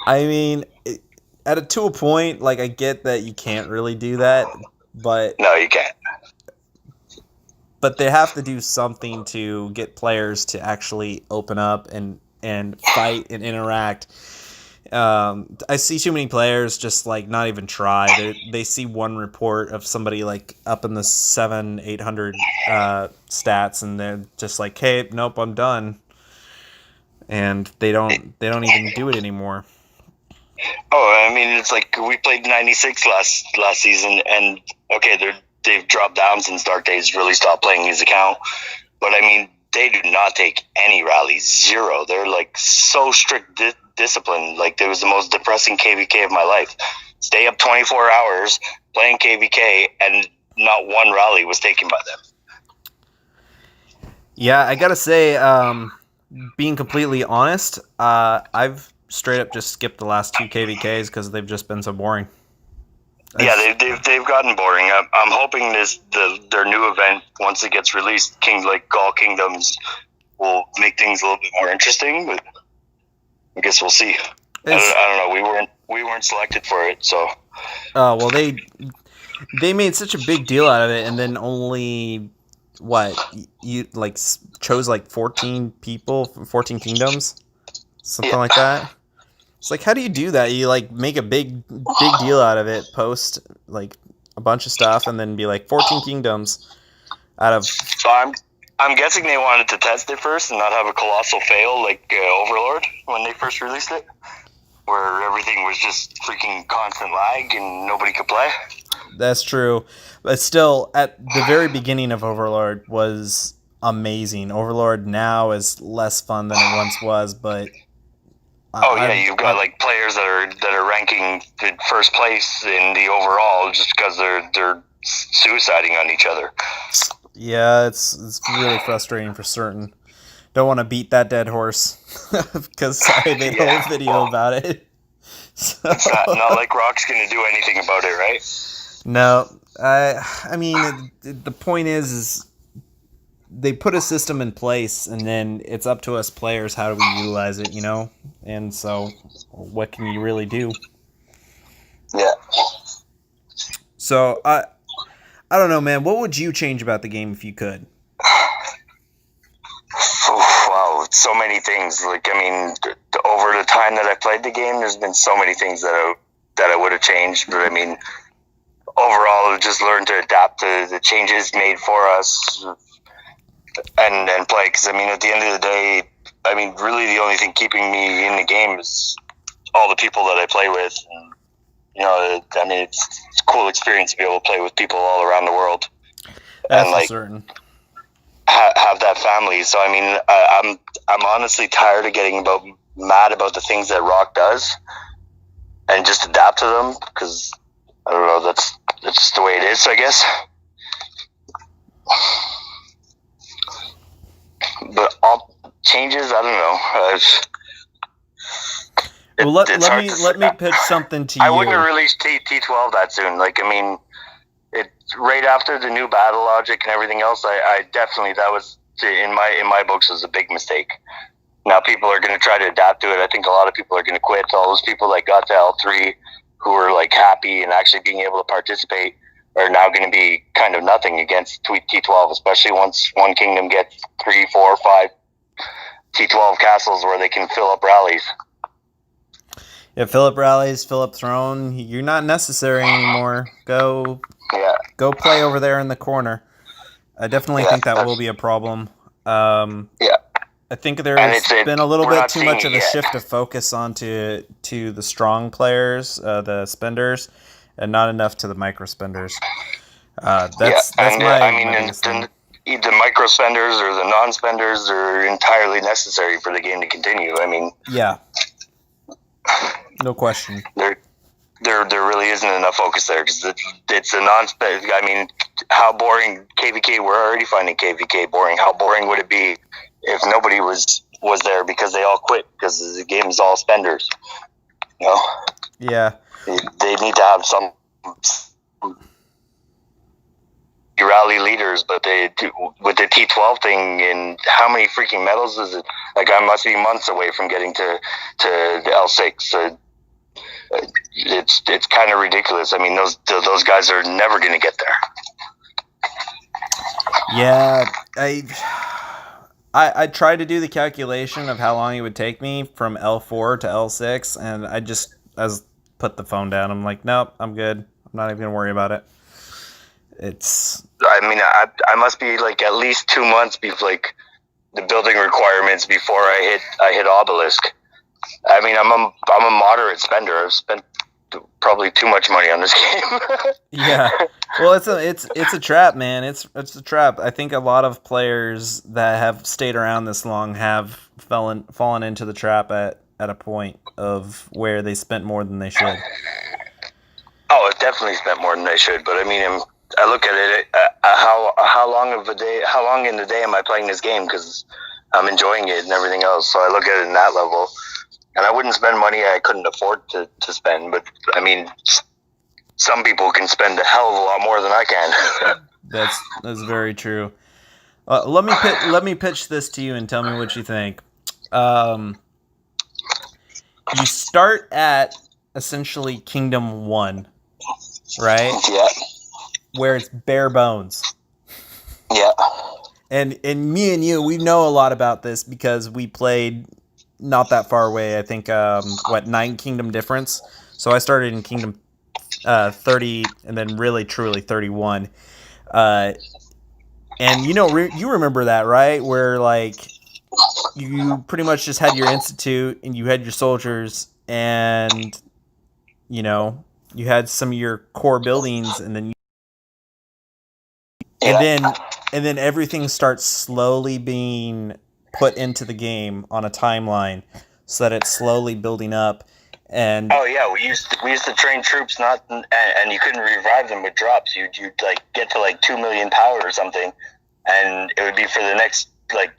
I mean, to a point, like, I get that you can't really do that, but no, you can't. But they have to do something to get players to actually open up and fight and interact. I see too many players just like not even try. They see one report of somebody like up in the 700-800 stats, and they're just like, "Hey, nope, I'm done," and they don't even do it anymore. Oh, I mean, it's like we played 96 last season, and okay, they've dropped down since Dark Days really stopped playing his account. But I mean, they do not take any rallies, zero. They're like so strict discipline. Like, it was the most depressing KVK of my life. Stay up 24 hours playing KVK, and not one rally was taken by them. Yeah, I gotta say, being completely honest, I've straight up just skipped the last 2 KVKs because they've just been so boring. Yeah, they've gotten boring. I'm hoping their new event, once it gets released, All Kingdoms, will make things a little bit more interesting. But I guess we'll see. I don't know. We weren't selected for it, so. Oh well, they made such a big deal out of it, and then only you like chose like 14 people, 14 kingdoms, something like that. It's like, how do you do that? You like make a big deal out of it, post like a bunch of stuff, and then be like 14 kingdoms out of. So I'm guessing they wanted to test it first and not have a colossal fail like Overlord when they first released it, where everything was just freaking constant lag and nobody could play. That's true, but still, at the very beginning of Overlord was amazing. Overlord now is less fun than it once was, but. You've got like players that are ranking in first place in the overall just because they're suiciding on each other. Yeah, it's really frustrating for certain. Don't want to beat that dead horse because I made a whole video about it. So. It's not like Rock's gonna do anything about it, right? No, I mean the point is they put a system in place, and then it's up to us players how do we utilize it, And so, what can you really do? Yeah. So I don't know, man. What would you change about the game if you could? Wow, so many things. Like, I mean, over the time that I played the game, there's been so many things that I would have changed. But I mean, overall, I've just learned to adapt to the changes made for us. And play, because I mean, at the end of the day, I mean, really the only thing keeping me in the game is all the people that I play with. And, I mean, it's a cool experience to be able to play with people all around the world. That's and like certain. Have that family. So I mean, I'm honestly tired of getting mad about the things that Rock does, and just adapt to them, because I don't know. That's just the way it is, I guess. But all changes, I don't know. Let me pitch something to you. I wouldn't have released T12 that soon. Like, I mean, it right after the new battle logic and everything else. I definitely, that was in my books, was a big mistake. Now people are going to try to adapt to it. I think a lot of people are going to quit. All those people that got to L3 who were like happy and actually being able to participate are now going to be kind of nothing against T12, especially once one kingdom gets 3, 4, 5 T12 castles where they can fill up rallies. Yeah, fill up rallies, fill up throne. You're not necessary anymore. Go play over there in the corner. I definitely think that will be a problem. I think there's been a little bit too much of a shift of focus onto the strong players, the spenders, and not enough to the micro spenders. That's my biggest thing. The micro spenders or the non spenders are entirely necessary for the game to continue. I mean, yeah, no question. There really isn't enough focus there because it's a non-spend. I mean, how boring KVK? We're already finding KVK boring. How boring would it be if nobody was there because they all quit because the game is all spenders? You know? Yeah. They need to have some rally leaders, but they with the T12 thing and how many freaking medals is it? Like I must be months away from getting to the L6. It's kind of ridiculous. I mean, those guys are never going to get there. Yeah, I tried to do the calculation of how long it would take me from L4 to L6, and I put the phone down. I'm like, nope, I'm good. I'm not even going to worry about it. I mean, I must be like at least 2 months before like the building requirements before I hit obelisk. I mean, I'm a moderate spender. I've spent probably too much money on this game. Yeah, well, it's a trap, man. It's a trap. I think a lot of players that have stayed around this long have fallen into the trap at a point of where they spent more than they should. Oh, I definitely spent more than they should. But I mean, I look at it. How long in the day am I playing this game? Because I'm enjoying it and everything else. So I look at it in that level. And I wouldn't spend money I couldn't afford to spend, but I mean, some people can spend a hell of a lot more than I can. That's very true. Let me pitch this to you and tell me what you think. You start at essentially Kingdom 1, right? Yeah. Where it's bare bones. Yeah. And me and you, we know a lot about this because we played not that far away. I think 9 kingdom difference. So I started in Kingdom 30 and then really truly 31. And you remember that, right? Where like you pretty much just had your institute and you had your soldiers and you had some of your core buildings and then and then everything starts slowly being put into the game on a timeline so that it's slowly building up. And we used to train troops and you couldn't revive them with drops. You'd like get to like 2 million power or something, and it would be for the next like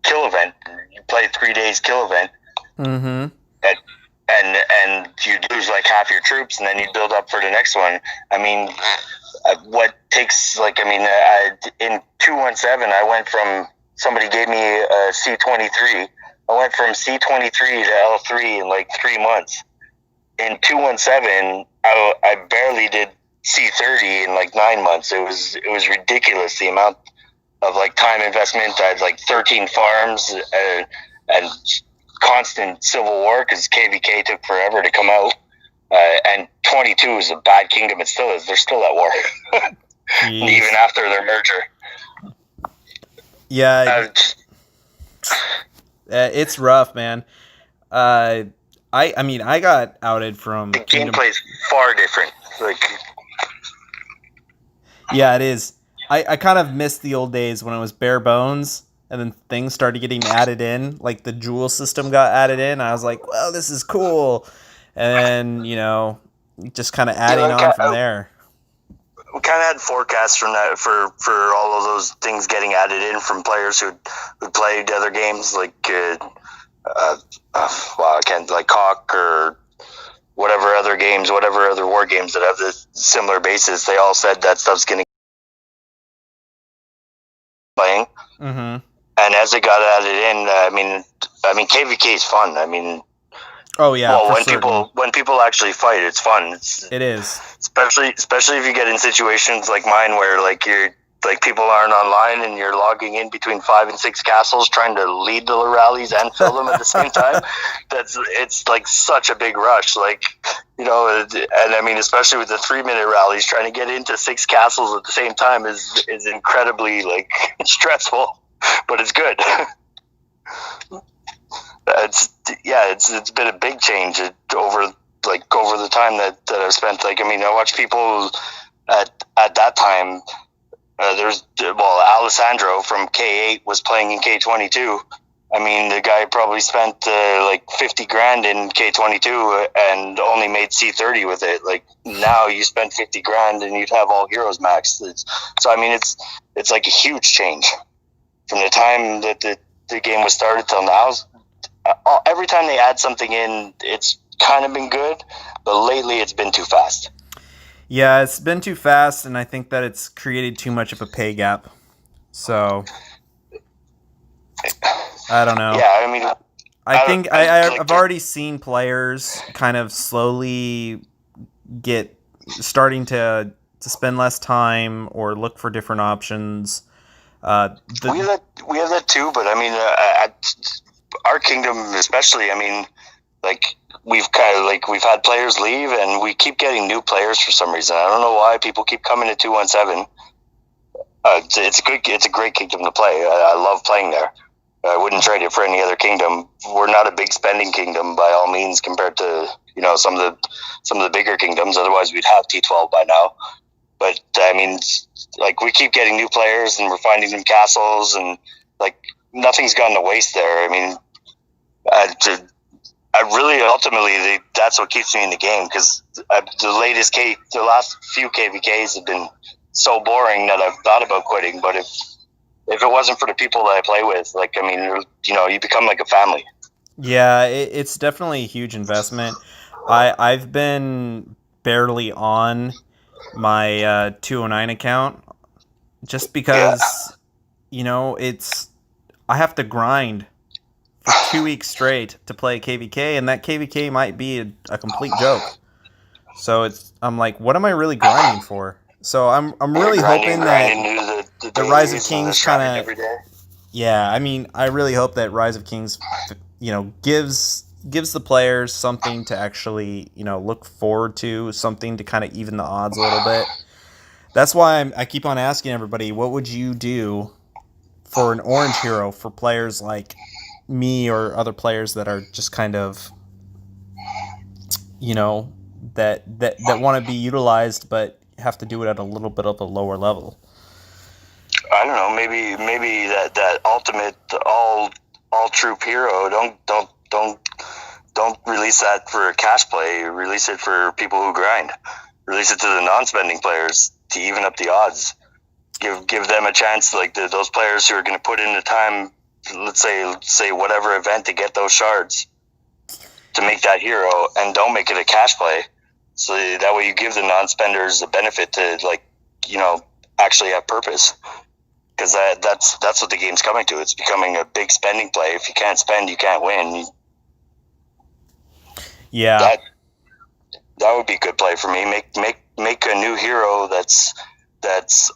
kill event. You play 3 days kill event, and you'd lose like half your troops, and then you'd build up for the next one. I mean, in 217, I went from somebody gave me a C23. I went from C23 to L3 in like 3 months. In 217, I barely did C30 in like 9 months. It was ridiculous the amount of like time investment. I had like 13 farms and constant civil war because KVK took forever to come out. And 22 is a bad kingdom. It still is. They're still at war, even after their merger. Yeah, it's rough, man. I mean, I got outed from the gameplay's far different. Like, yeah, it is. I kind of missed the old days when it was bare bones, and then things started getting added in. Like the jewel system got added in. I was like, well, this is cool, and then just kind of adding on from there. We kind of had forecasts from that for all of those things getting added in from players who played other games like I can't like Cock or whatever other war games that have this similar basis. They all said that stuff's going to playing, and as it got added in, I mean KVK is fun. I mean, Oh yeah, Well, for when certain. people actually fight, it's fun. It is. Especially if you get in situations like mine where like you're like people aren't online and you're logging in between 5 and 6 castles trying to lead the rallies and fill them at the same time. It's like such a big rush, like, you know. And I mean, especially with the 3-minute rallies, trying to get into 6 castles at the same time is incredibly like stressful, but it's good. It's been a big change over the time that I've spent. Like, I mean, I watch people at that time. Alessandro from K8 was playing in K22. I mean, the guy probably spent like 50 grand in K22 and only made C30 with it. Like, now you spend 50 grand and you'd have all heroes maxed. So I mean, it's like a huge change from the time that the game was started till now. Every time they add something in, it's kind of been good, but lately it's been too fast. Yeah, it's been too fast, and I think that it's created too much of a pay gap. So, I don't know. Yeah, I mean, I've already seen players kind of slowly starting to spend less time or look for different options. We have that too, but I mean, at our kingdom especially, I mean, like, we've had players leave and we keep getting new players for some reason. I don't know why people keep coming to 217. It's a great kingdom to play. I love playing there. I wouldn't trade it for any other kingdom. We're not a big spending kingdom by all means compared to, you know, some of the bigger kingdoms. Otherwise, we'd have T12 by now. But I mean, like, we keep getting new players and we're finding them castles, and like, nothing's gone to waste there. I mean, I really ultimately that's what keeps me in the game, because the last few KVKs have been so boring that I've thought about quitting. But if it wasn't for the people that I play with, like, I mean, you know, you become like a family. Yeah, it's definitely a huge investment. I've been barely on my 209 account just because, you know, I have to grind for 2 weeks straight to play KVK, and that KVK might be a complete joke. So I'm like, what am I really grinding for? So I'm really hoping that the Rise of Kings kind of, yeah, I mean, I really hope that Rise of Kings, you know, gives the players something to actually, you know, look forward to, something to kind of even the odds a little bit. That's why I keep on asking everybody, what would you do for an orange hero for players like me or other players that are just kind of, you know, that want to be utilized but have to do it at a little bit of a lower level? I don't know, maybe that ultimate all troop hero, don't release that for cash play. Release it for people who grind. Release it to the non-spending players to even up the odds. Give them a chance, like those players who are going to put in the time, let's say whatever event, to get those shards to make that hero, and don't make it a cash play. So that way you give the non-spenders the benefit to, like, you know, actually have purpose. Because that's what the game's coming to. It's becoming a big spending play. If you can't spend, you can't win. Yeah, that would be a good play for me. Make a new hero that's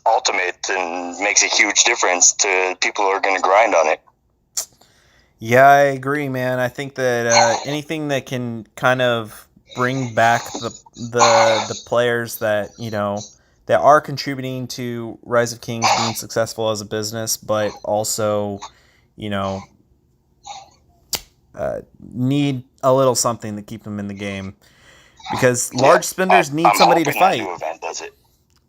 ultimate and makes a huge difference to people who are going to grind on it. Yeah, I agree, man. I think that anything that can kind of bring back the players that, you know, that are contributing to Rise of Kings being successful as a business, but also, you know, need a little something to keep them in the game, because large spenders need somebody to fight. Event does it.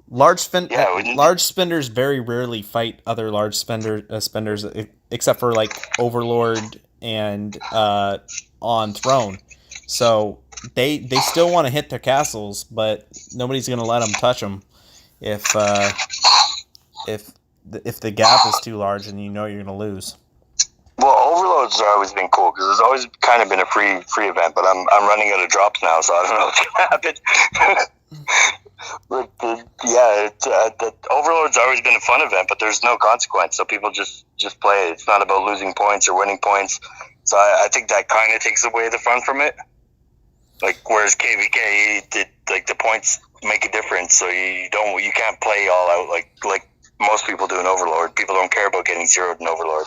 Large spenders very rarely fight other large spenders, except for like Overlord and on Throne. So they still want to hit their castles, but nobody's going to let them touch them if the gap is too large and you know you're going to lose. Well, Overloads have always been cool because it's always kind of been a free event, but I'm running out of drops now, so I don't know what's going to happen. But the Overload's always been a fun event, but there's no consequence, so people just play it. It's not about losing points or winning points, so I think that kind of takes away the fun from it. Like whereas KVK did like the points make a difference, so you can't play all out like most people do in Overlord. People don't care about getting zeroed in Overlord.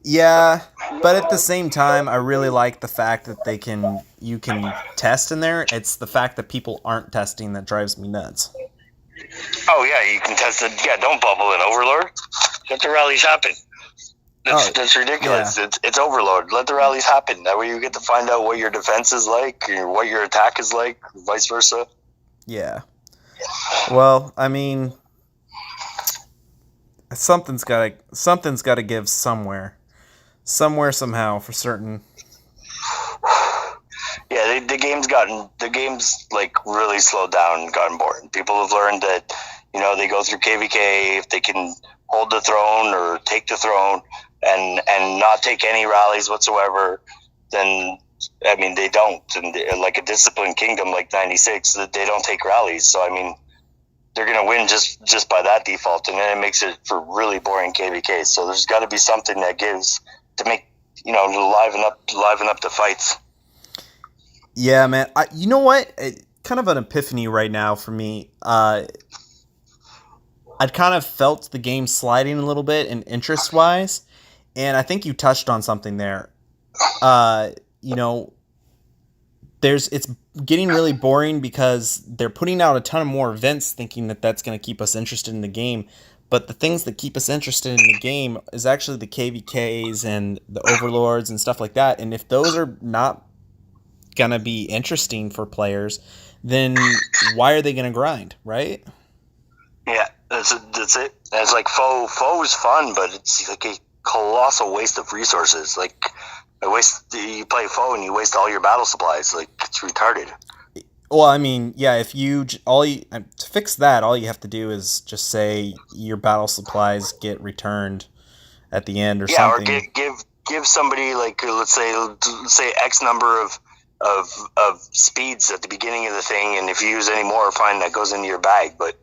Yeah, but at the same time, I really like the fact that you can test in there. It's the fact that people aren't testing that drives me nuts. Oh yeah, you can test it. Yeah, don't bubble in Overlord. Let the rallies happen. That's ridiculous. Yeah. It's Overlord. Let the rallies happen. That way you get to find out what your defense is like, or what your attack is like, vice versa. Yeah. Well, I mean, something's got to give somewhere, somehow, for certain. Yeah, the game's like really slowed down and gotten boring. People have learned that, they go through KVK if they can hold the throne or take the throne and not take any rallies whatsoever, then I mean they don't. And like a disciplined kingdom like 96, they don't take rallies. So I mean they're gonna win just by that default, and then it makes it for really boring KVK. So there's got to be something that gives to make to liven up the fights. Yeah, man. You know what? Kind of an epiphany right now for me. I'd kind of felt the game sliding a little bit in interest-wise, and I think you touched on something there. It's getting really boring because they're putting out a ton of more events thinking that that's going to keep us interested in the game. But the things that keep us interested in the game is actually the KVKs and the Overlords and stuff like that. And if those are not going to be interesting for players, then why are they going to grind, right? Yeah, that's it. And it's like foe is fun, but it's like a colossal waste of resources. Like you play foe and you waste all your battle supplies. Like it's retarded. Well, I mean, yeah. If to fix that, all you have to do is just say your battle supplies get returned at the end or something. Yeah, or give somebody like let's say X number of speeds at the beginning of the thing, and if you use any more, fine, that goes into your bag. But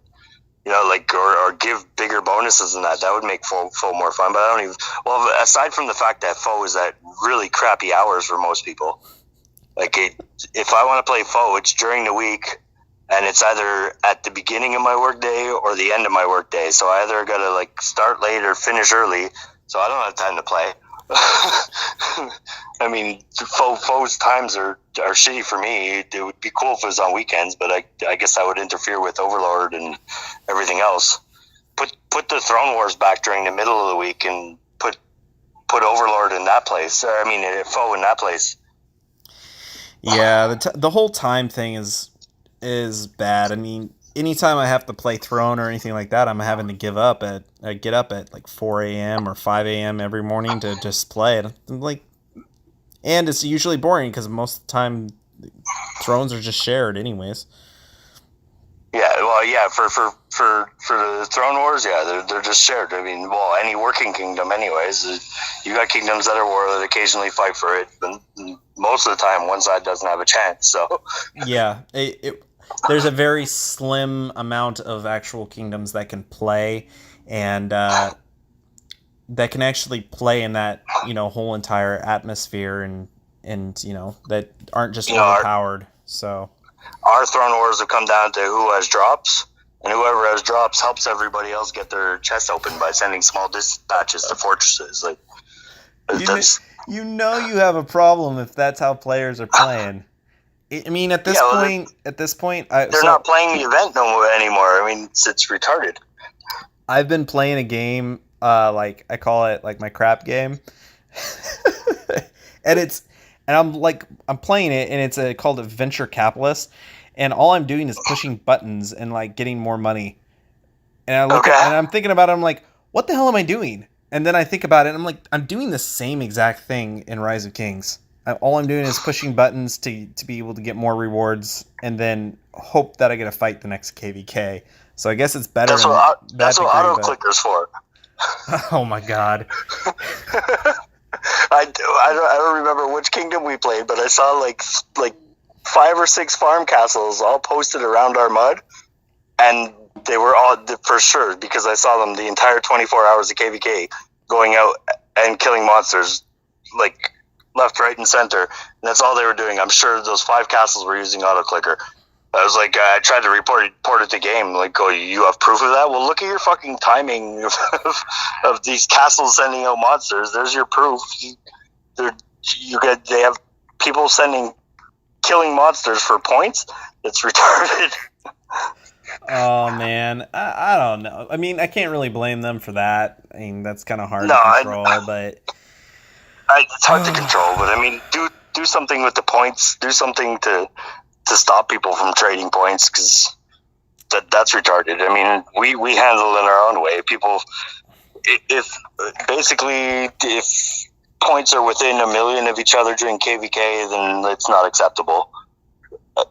or give bigger bonuses than that. That would make foe more fun. But I don't even. Well, aside from the fact that foe is at really crappy hours for most people. Like if I want to play foe, it's during the week, and it's either at the beginning of my workday or the end of my workday. So I either got to start late or finish early. So I don't have time to play. I mean, foe's times are shitty for me. It would be cool if it was on weekends, but I guess that would interfere with Overlord and everything else. Put the Throne Wars back during the middle of the week and put Overlord in that place. I mean, foe in that place. Yeah, the whole time thing is bad. I mean, anytime I have to play Throne or anything like that, I'm having to get up at 4 a.m. or 5 a.m. every morning to just play it. And it's usually boring because most of the time Thrones are just shared anyways. Yeah, well, yeah, for the Throne Wars, yeah, they're just shared. I mean, well, any working kingdom, anyways. You got kingdoms that are war that occasionally fight for it, but most of the time, one side doesn't have a chance. So yeah, there's a very slim amount of actual kingdoms that can play, and that can actually play in that whole entire atmosphere, and that aren't just overpowered. So. Our Throne Wars have come down to who has drops, and whoever has drops helps everybody else get their chest open by sending small dispatches to fortresses. You have a problem if that's how players are playing. I mean, at this point, they're not playing the event anymore. I mean, it's retarded. I've been playing a game, I call it my crap game, and I'm playing it, and it's called Venture Capitalist, and all I'm doing is pushing buttons and getting more money. And I look and I'm thinking about it. I'm like, what the hell am I doing? And then I think about it, and I'm like, I'm doing the same exact thing in Rise of Kings. All I'm doing is pushing buttons to be able to get more rewards, and then hope that I get a fight the next KVK. So I guess it's better. That's what auto clicker's for. Oh my god. I don't remember which kingdom we played, but I saw like 5 or 6 farm castles all posted around our mud, and they were all for sure because I saw them the entire 24 hours of KVK going out and killing monsters left, right, and center, and that's all they were doing. I'm sure those 5 castles were using auto clicker. I was like, I tried to report it to game. Like, oh, you have proof of that? Well, look at your fucking timing of these castles sending out monsters. There's your proof. They have people killing monsters for points. It's retarded. Oh man, I don't know. I mean, I can't really blame them for that. I mean, that's kind of hard No, to control, but it's hard to control. But I mean, do something with the points. Do something to stop people from trading points, because that's retarded. I mean, we handle it in our own way. People, if points are within a million of each other during KVK, then it's not acceptable.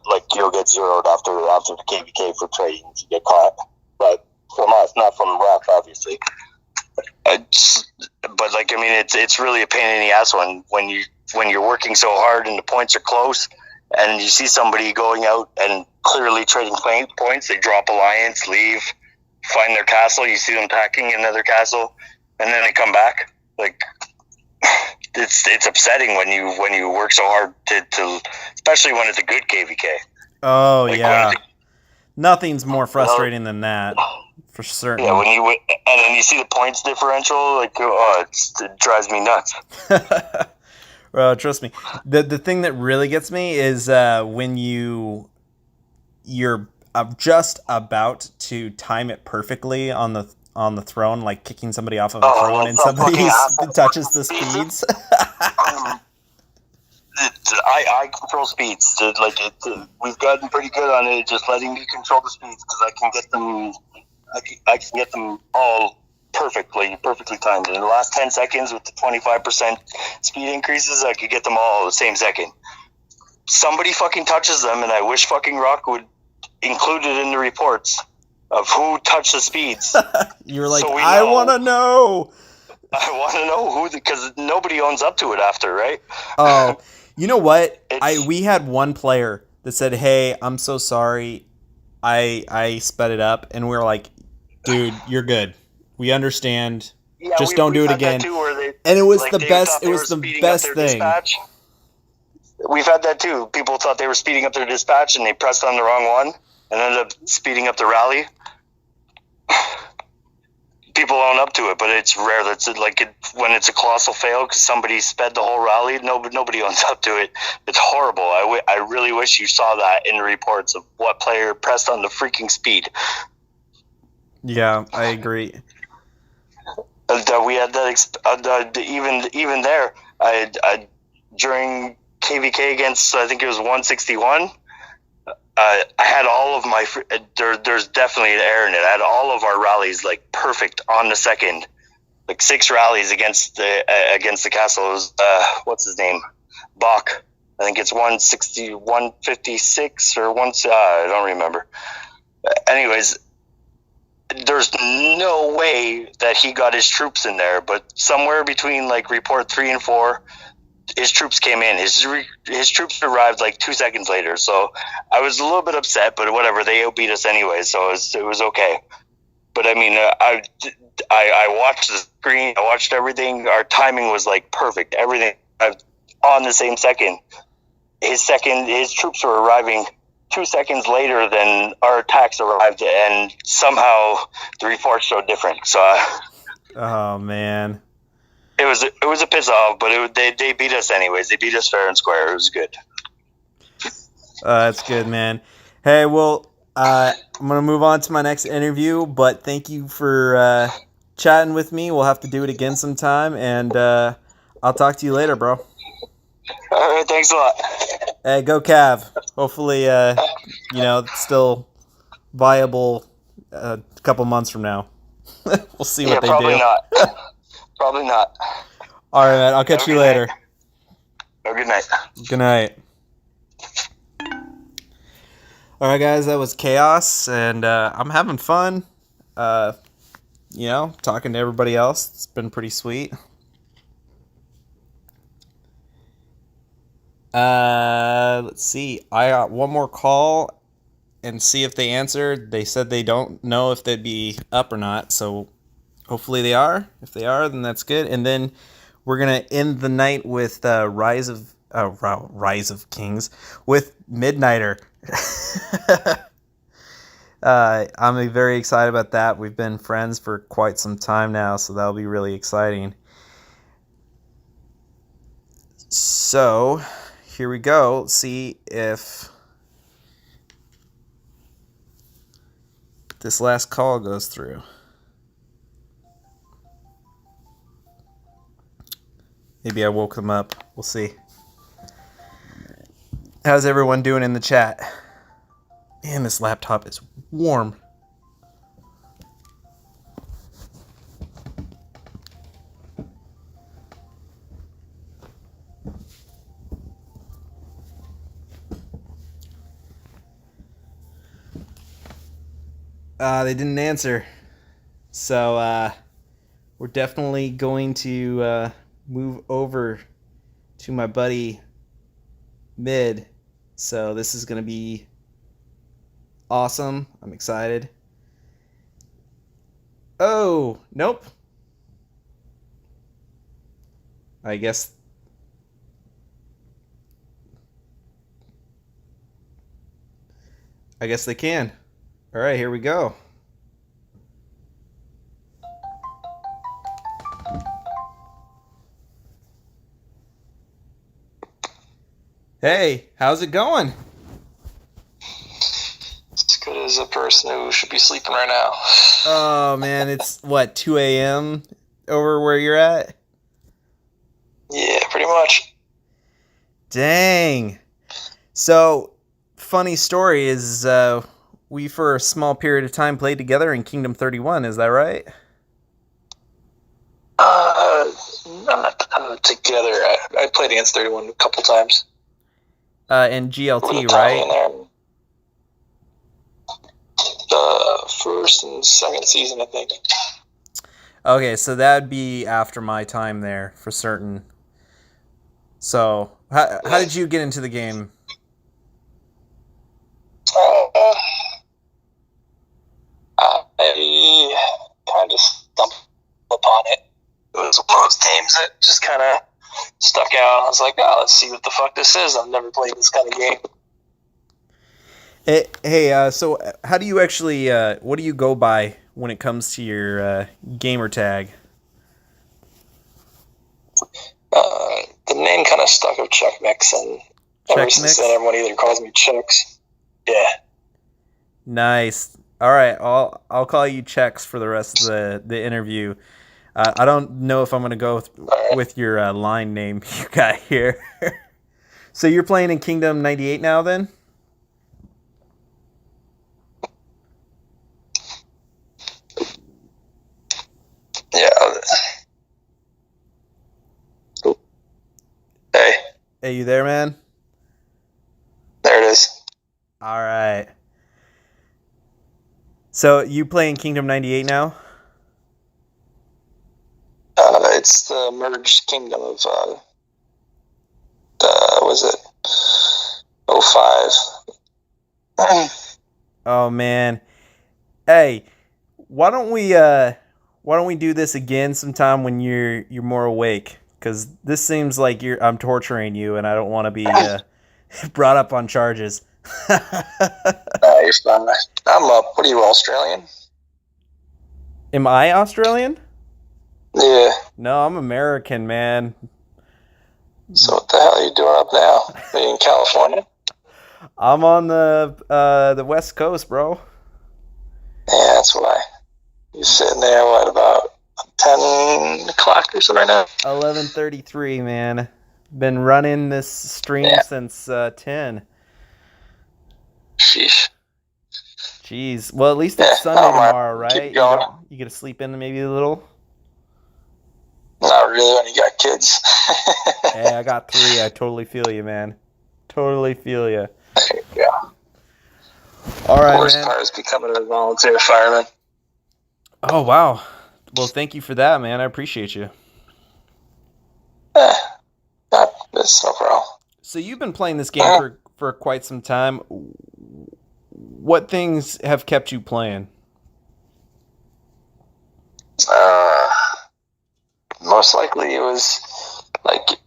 Like, you'll get zeroed after the KVK for trading if you get caught. But from us, not from ref, obviously. But like, I mean, it's really a pain in the ass when you're working so hard and the points are close, and you see somebody going out and clearly trading points. They drop alliance, leave, find their castle. You see them packing another castle, and then they come back. Like, it's upsetting when you work so hard to especially when it's a good KVK. oh Like, yeah, nothing's more frustrating than that, for certain. Yeah, and then you see the points differential, like, it drives me nuts. Well, trust me. The thing that really gets me is when you're just about to time it perfectly on the throne, like kicking somebody off of a throne, and somebody touches the speeds. I control speeds. We've gotten pretty good on it, just letting me control the speeds, because I can get them. I can get them all perfectly timed. In the last 10 seconds, with the 25% speed increases, I could get them all the same second. Somebody fucking touches them, and I wish fucking Rock would include it in the reports of who touched the speeds. You're like, so I want to know. I want to know who, because nobody owns up to it after, right? Oh, you know what? We had one player that said, "Hey, I'm so sorry. I sped it up," and we were like, "Dude, you're good. We understand. Yeah, just don't do it again." And it was the best. It was the best thing. Dispatch. We've had that too. People thought they were speeding up their dispatch, and they pressed on the wrong one, and ended up speeding up the rally. People own up to it, but it's rare. That's when it's a colossal fail because somebody sped the whole rally. Nobody owns up to it. It's horrible. I really wish you saw that in the reports of what player pressed on the freaking speed. Yeah, I agree. We had that even there. I during KVK against, I think it was 161. I had all of my there's definitely an error in it. I had all of our rallies like perfect on the second, like 6 rallies against the castle. It was what's his name, Bach. I think it's 160, 156 or I don't remember. Anyways, there's no way that he got his troops in there, but somewhere between like report 3 and 4, his troops came in. His troops arrived like 2 seconds later. So I was a little bit upset, but whatever. They outbeat us anyway, so it was okay. But I mean, I watched the screen. I watched everything. Our timing was like perfect. Everything on the same second. His troops were arriving 2 seconds later than our attacks arrived, and somehow the reports showed different. So. Oh man. It was a piss off, but they beat us anyways. They beat us fair and square. It was good. That's good, man. Hey, well, I'm going to move on to my next interview, but thank you for chatting with me. We'll have to do it again sometime, and I'll talk to you later, bro. All right, thanks a lot. Hey, go Cav. Hopefully, it's still viable a couple months from now. We'll see what they do. Probably not. Probably not. All right, man. I'll catch you later. Have a good night. Good night. All right, guys. That was Chaos, and I'm having fun. Talking to everybody else. It's been pretty sweet. Let's see. I got one more call and see if they answered. They said they don't know if they'd be up or not, so hopefully they are. If they are, then that's good. And then We're gonna end the night with Rise of Kings with Midnighter. I'm very excited about that. We've been friends for quite some time now, so that'll be really exciting. So, here we go. Let's see if this last call goes through. Maybe I woke them up. We'll see. How's everyone doing in the chat? Man, this laptop is warm. They didn't answer. So, we're definitely going to move over to my buddy Mid. So this is going to be awesome. I'm excited. Oh, nope. I guess they can. All right, here we go. Hey, how's it going? As good as a person who should be sleeping right now. Oh, man, it's, what, 2 a.m. over where you're at? Yeah, pretty much. Dang. So, funny story is we, for a small period of time, played together in Kingdom 31. Is that right? Not together. I played against 31 a couple times. In GLT, right? In there. The first and second season, I think. Okay, so that'd be after my time there, for certain. So, how did you get into the game? I kind of stumbled upon it. It was one of those games that just kind of stuck out. I was like, oh, let's see what the fuck this is. I've never played this kind of game. Hey, so how do you actually, what do you go by when it comes to your gamer tag? The name kind of stuck of Chuck Mix, and ever since then, everyone either calls me Chucks. Yeah. Nice. All right, I'll call you Chex for the rest of the interview. I don't know if I'm going to go with your line name you got here. So you're playing in Kingdom 98 now, then? Yeah. Hey. Hey, you there, man? There it is. All right. So you playing Kingdom 98 now? It's the merged kingdom of was it 05? Oh man. Hey, why don't we do this again sometime when you're more awake? Because this seems like I'm torturing you, and I don't want to be brought up on charges. You're fine. I'm up. What are you, Australian? Am I Australian? Yeah. No, I'm American, man. So what the hell are you doing up now? Are you in California? I'm on the West Coast, bro. Yeah, that's why. You're sitting there, what, about 10 o'clock or so right now? 11:33, man. Been running this stream since 10. Sheesh. Jeez. Well, at least it's Sunday tomorrow, right? You get to sleep in maybe a little? Not really when you got kids. Hey, I got 3. I totally feel you, man. Totally feel you. Yeah. All right, the worst man. part is becoming a volunteer fireman. Oh, wow. Well, thank you for that, man. I appreciate you. That's no problem. So you've been playing this game for quite some time. What things have kept you playing? Most likely it was Like,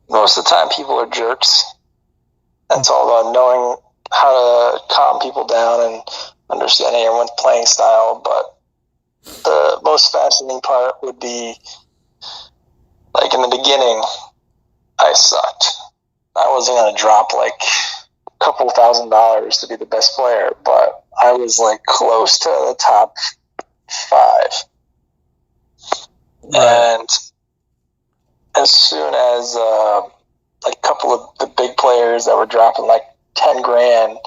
most of the time people are jerks. It's all about knowing how to calm people down and understanding everyone's playing style. But the most fascinating part would be, like, in the beginning, I sucked. I wasn't going to drop like a couple $1,000s to be the best player, but I was like close to the top 5. Right. And as soon as like a couple of the big players that were dropping like 10 grand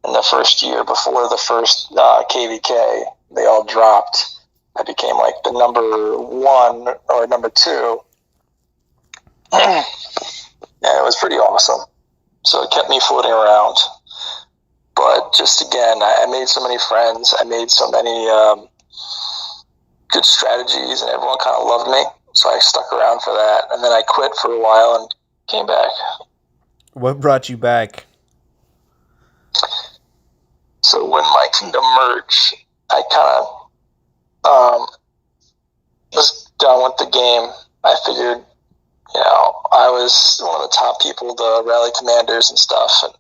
in the first year before the first KVK, they all dropped. I became like the number 1 or number 2. And it was pretty awesome. So it kept me floating around. But just again, I made so many friends. I made so many good strategies, and everyone kind of loved me. So I stuck around for that. And then I quit for a while and came back. What brought you back? So when my kingdom merged, I kind of was done with the game. I figured, I was one of the top people, the rally commanders and stuff, and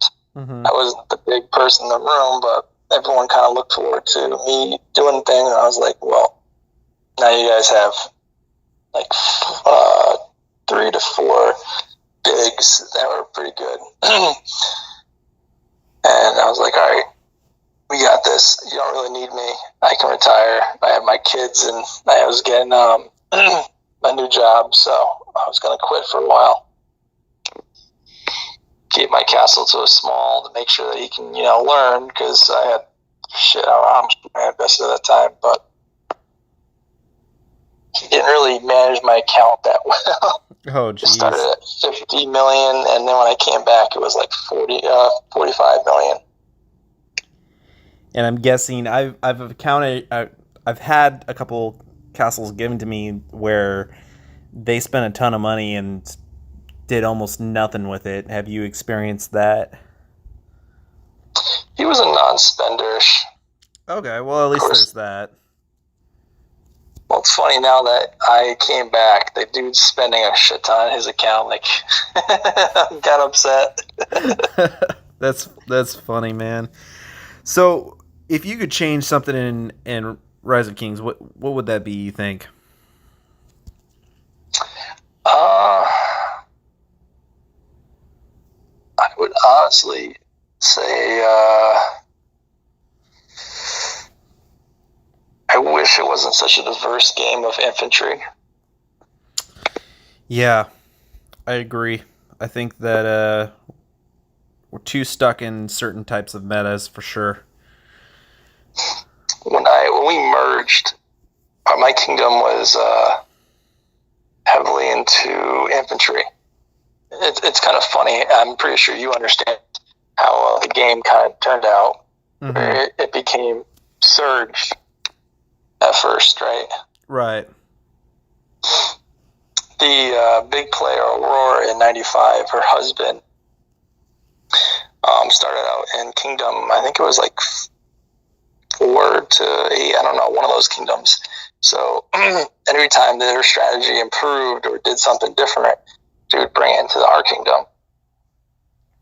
I wasn't the big person in the room, but everyone kind of looked forward to me doing things, and I was like, well, now you guys have like 3 to 4 bigs that were pretty good. And I was like, all right, we got this. You don't really need me. I can retire. I have my kids, and I was getting my new job, so I was going to quit for a while. Keep my castle to a small to make sure that he can, learn, because I had shit out of I invested at that time, but he didn't really manage my account that well. Oh, It started at 50 million, and then when I came back, it was like 45 million. And I'm guessing I've had a couple castles given to me where they spent a ton of money and did almost nothing with it. Have you experienced that? He was a non-spender. Okay, well, at least there's that. Well, it's funny now that I came back, the dude's spending a shit ton on his account. Like, I'm kind of upset. That's funny, man. So, if you could change something in Rise of Kings, what would that be, you think? I would honestly say I wish it wasn't such a diverse game of infantry. Yeah, I agree. I think that we're too stuck in certain types of metas for sure. When we merged, my kingdom was heavily into infantry. It's kind of funny. I'm pretty sure you understand how the game kind of turned out. Mm-hmm. It became surged at first, right? Right. The big player, Aurora, in 95, her husband, started out in kingdom, I think it was like 4 to 8, I don't know, one of those kingdoms. So every time that her strategy improved or did something different, she would bring it into our kingdom.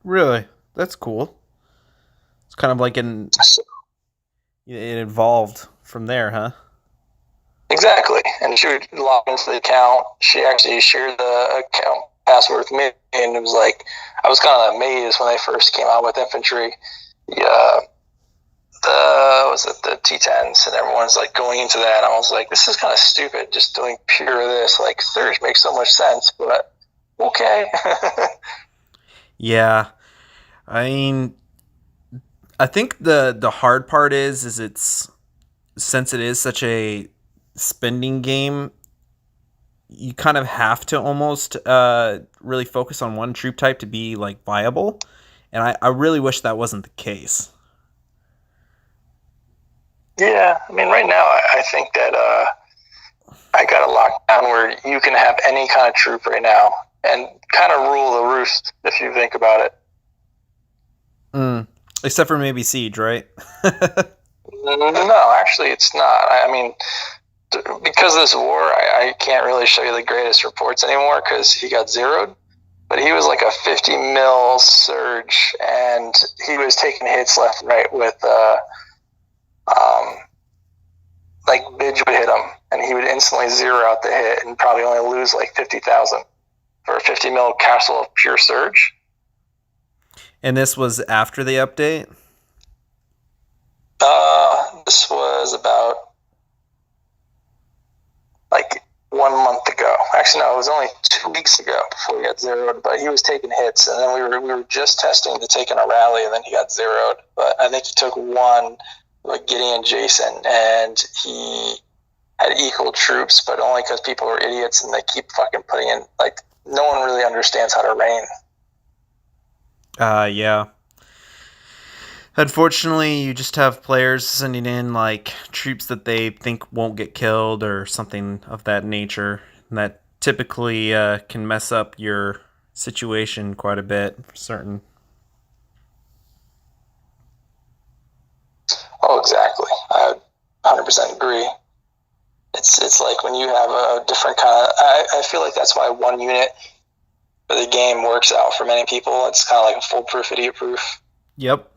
Really? That's cool. It's kind of like it evolved from there, huh? Exactly. And she would log into the account. She actually shared the account password with me, and it was like, I was kind of amazed when they first came out with infantry. The T10s, and everyone's like going into that. I was like, this is kind of stupid, just doing pure this. Like, Surge makes so much sense, but okay. Yeah. I mean, I think the hard part is it's, since it is such a spending game, you kind of have to almost really focus on one troop type to be like viable, and I really wish that wasn't the case. Yeah, I mean, right now I think that I got a lockdown where you can have any kind of troop right now and kind of rule the roost if you think about it. Except for maybe Siege, right? No, actually, it's not. I mean, because of this war, I can't really show you the greatest reports anymore because he got zeroed. But he was like a 50 mil surge, and he was taking hits left and right with like Bidge would hit him, and he would instantly zero out the hit and probably only lose like 50,000 for a 50 mil castle of pure surge. And this was after the update? This was about like 1 month ago. Actually, no, it was only 2 weeks ago before he got zeroed. But he was taking hits, and then we were just testing to take in a rally, and then he got zeroed. But I think he took one with Gideon Jason, and he had equal troops, but only because people were idiots and they keep fucking putting in, like, no one really understands how to rain. Yeah. Unfortunately, you just have players sending in, like, troops that they think won't get killed or something of that nature. And that typically can mess up your situation quite a bit, for certain. Oh, exactly. I 100% agree. It's like when you have a different kind of... I feel like that's why one unit for the game works out for many people. It's kind of like a foolproof, idiot-proof. Yep.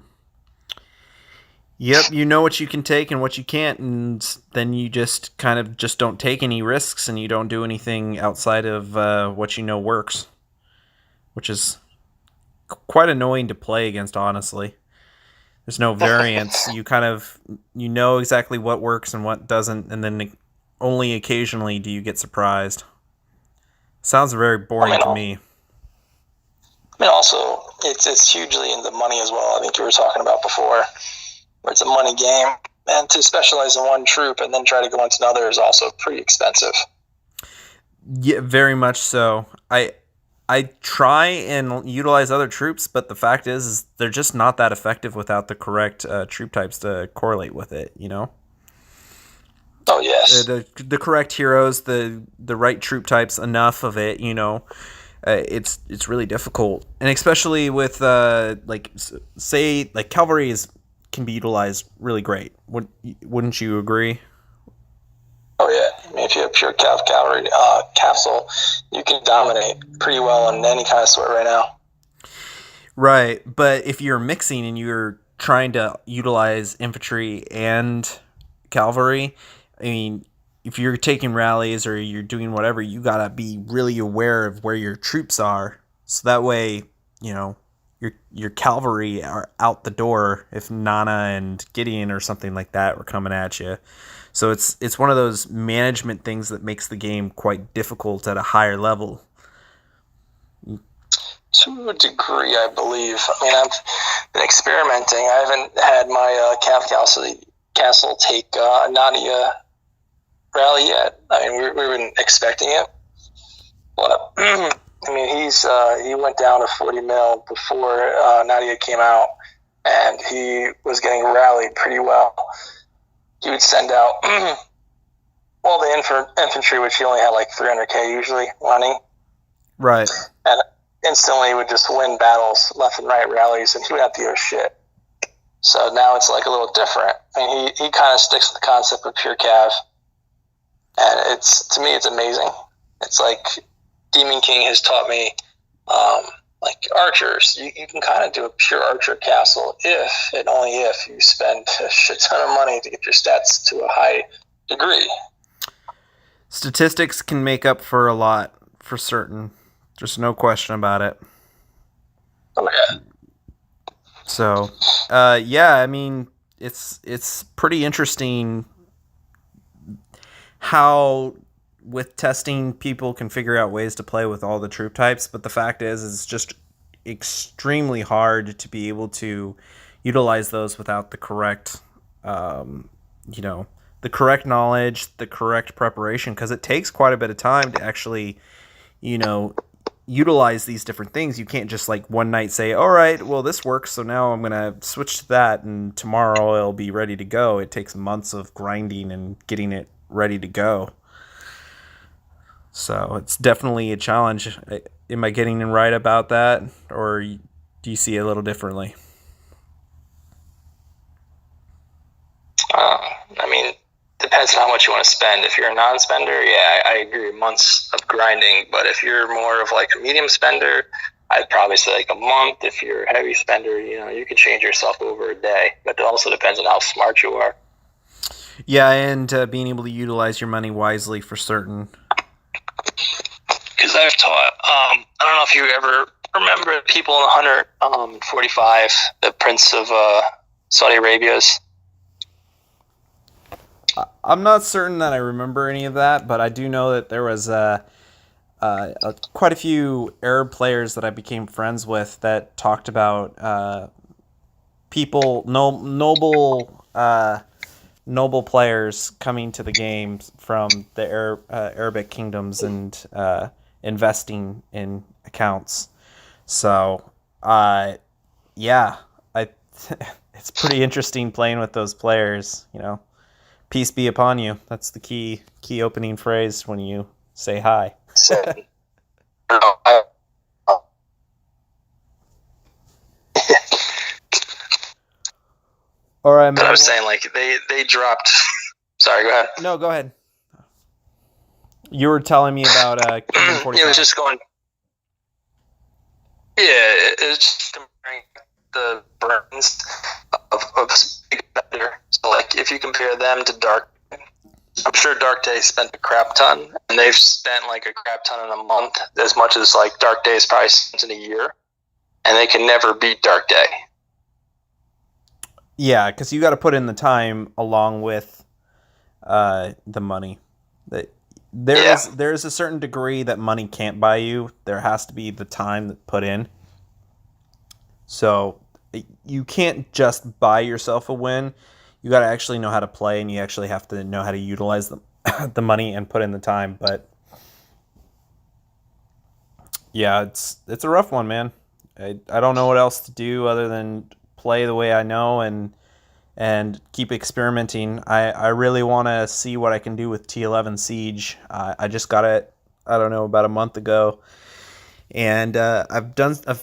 Yep, you know what you can take and what you can't, and then you just kind of just don't take any risks, and you don't do anything outside of what you know works, which is quite annoying to play against, honestly. There's no variance. You know exactly what works and what doesn't, and then only occasionally do you get surprised. Sounds very boring to me. I mean, also, it's hugely in the money as well. I think you were talking about before, where it's a money game, and to specialize in one troop and then try to go into another is also pretty expensive. Yeah, very much so. I try and utilize other troops, but the fact is they're just not that effective without the correct troop types to correlate with it, you know? Oh, yes. The correct heroes, the right troop types, enough of it, you know? It's really difficult. And especially with, say, like, cavalry can be utilized really great. Wouldn't you agree? Oh, yeah. I mean, if you have pure cavalry capsule, you can dominate pretty well in any kind of sort right now. Right, but if you're mixing and you're trying to utilize infantry and cavalry, I mean, if you're taking rallies or you're doing whatever, you gotta be really aware of where your troops are, so that way, you know, your cavalry are out the door if Nana and Gideon or something like that were coming at you. So it's one of those management things that makes the game quite difficult at a higher level. To a degree, I believe. I mean, I've been experimenting. I haven't had my castle take Nadia rally yet. I mean, we weren't expecting it. But, I mean, he went down to 40 mil before Nadia came out, and he was getting rallied pretty well. He would send out all the infantry, which he only had like 300k usually running. Right. And instantly he would just win battles, left and right rallies, and he would have to give a shit. So now it's like a little different. I mean, he kind of sticks to the concept of pure cav. And to me, it's amazing. It's like Demon King has taught me, like archers, you can kind of do a pure archer castle if, and only if, you spend a shit ton of money to get your stats to a high degree. Statistics can make up for a lot, for certain. There's no question about it. Oh, yeah. So, yeah, I mean, it's pretty interesting how with testing people can figure out ways to play with all the troop types, but the fact is it's just extremely hard to be able to utilize those without the correct the correct knowledge, the correct preparation, because it takes quite a bit of time to actually utilize these different things. You can't just like one night say, all right, well, this works, so now I'm gonna switch to that and tomorrow it'll be ready to go. It takes months of grinding and getting it ready to go. So it's definitely a challenge. Am I getting it right about that, or do you see it a little differently? I mean, depending depends on how much you want to spend. If you're a non-spender, yeah, I agree, months of grinding. But if you're more of like a medium spender, I'd probably say like a month. If you're a heavy spender, you can change yourself over a day. But it also depends on how smart you are. Yeah, and being able to utilize your money wisely for certain. Because I've taught, I don't know if you ever remember people in 145, the Prince of Saudi Arabia's. I'm not certain that I remember any of that, but I do know that there was quite a few Arab players that I became friends with that talked about people, noble players coming to the game from the Arabic kingdoms and investing in accounts. So, yeah, it's pretty interesting playing with those players. Peace be upon you. That's the key opening phrase when you say hi. All right, man. But I was saying, like, they dropped. Sorry, go ahead. No, go ahead. You were telling me about Kingdom 45. It was just going. Yeah, it's just comparing the burns of Big Bender. So, like, if you compare them to Dark, I'm sure Dark Day spent a crap ton, and they've spent like a crap ton in a month, as much as like Dark Day is probably spent in a year, and they can never beat Dark Day. Yeah, because you got to put in the time along with the money. There's a certain degree that money can't buy you. There has to be the time that put in. So you can't just buy yourself a win. You got to actually know how to play, and you actually have to know how to utilize the money and put in the time. But yeah, it's a rough one, man. I don't know what else to do other than play the way I know and keep experimenting. I really want to see what I can do with T11 Siege. I just got it, I don't know, about a month ago, and I've done a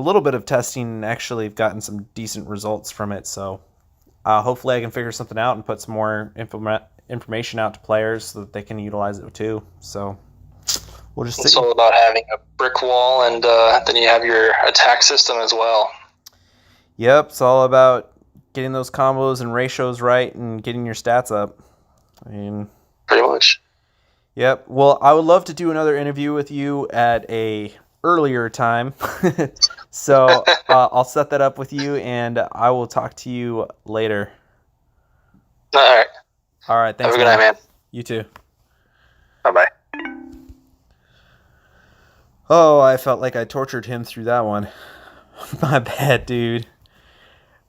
little bit of testing and actually gotten some decent results from it. So hopefully I can figure something out and put some more information out to players so that they can utilize it too. So we'll just see. It's all about having a brick wall, and then you have your attack system as well. Yep, it's all about getting those combos and ratios right and getting your stats up. I mean, pretty much. Yep. Well, I would love to do another interview with you at a earlier time. So I'll set that up with you, and I will talk to you later. All right. All right. Thanks. Have a good night, man. You too. Bye-bye. Oh, I felt like I tortured him through that one. My bad, dude.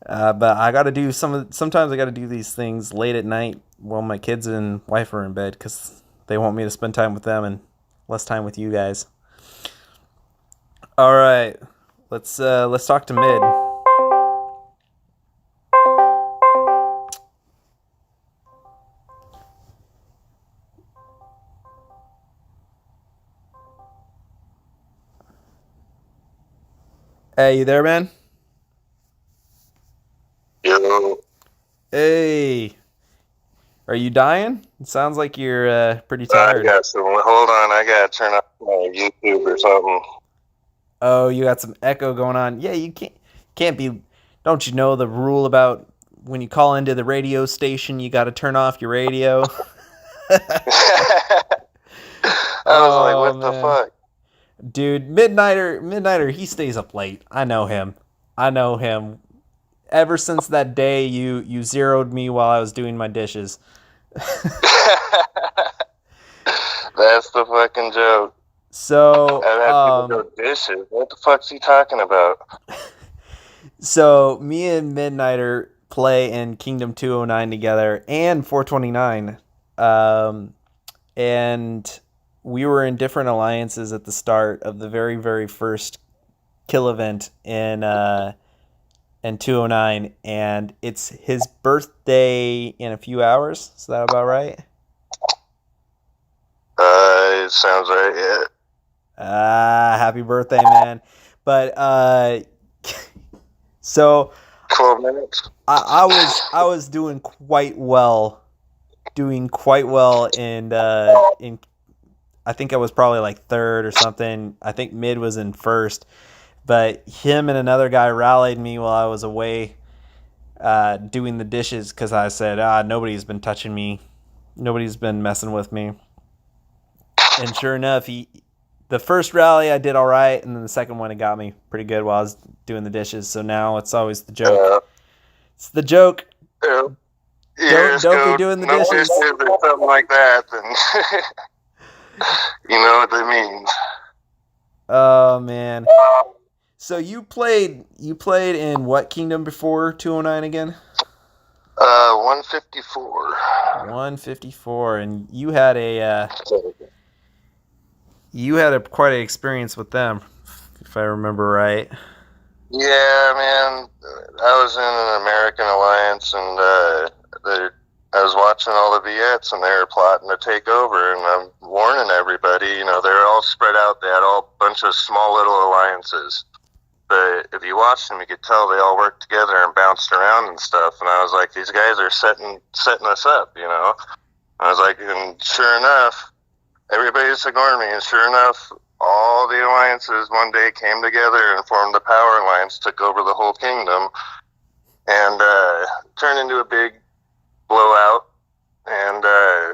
But I got to do sometimes I got to do these things late at night while my kids and wife are in bed because they want me to spend time with them and less time with you guys. All right, let's talk to Mid. Hey, you there, man? Yo. Hey, are you dying? It sounds like you're pretty tired. Hold on, I gotta turn off my YouTube or something. Oh, you got some echo going on. Yeah, you can't be. Don't you know the rule about when you call into the radio station, you got to turn off your radio? I was like, what the fuck? Dude, Midnighter, he stays up late. I know him. Ever since that day you zeroed me while I was doing my dishes. That's the fucking joke. So, I've had people go dishes. What the fuck's he talking about? So, me and Midnighter play in Kingdom 209 together and 429. And we were in different alliances at the start of the very, very first kill event in 209, and it's his birthday in a few hours. Is that about right? It sounds right, yeah. Happy birthday, man. But so 12 minutes. I was doing quite well doing quite well, and in I think I was probably like third or something. I think Mid was in first, but him and another guy rallied me while I was away doing the dishes because I said, nobody's been touching me, nobody's been messing with me, and sure enough, the first rally I did all right, and then the second one it got me pretty good while I was doing the dishes. So now it's always the joke. It's the joke. Don't be doing the dishes. Or something like that, then you know what that means. Oh man. So you played in what kingdom before 209 again? 154. 154, and you had quite an experience with them, if I remember right. Yeah, man. I was in an American alliance, and I was watching all the Viettes, and they were plotting to take over. And I'm warning everybody, you know, they're all spread out. They had all a bunch of small little alliances. But if you watched them, you could tell they all worked together and bounced around and stuff. And I was like, these guys are setting us up, you know. I was like, and sure enough, everybody just ignored me. And sure enough, all the alliances one day came together and formed the Power Alliance, took over the whole kingdom, and turned into a big blowout. And I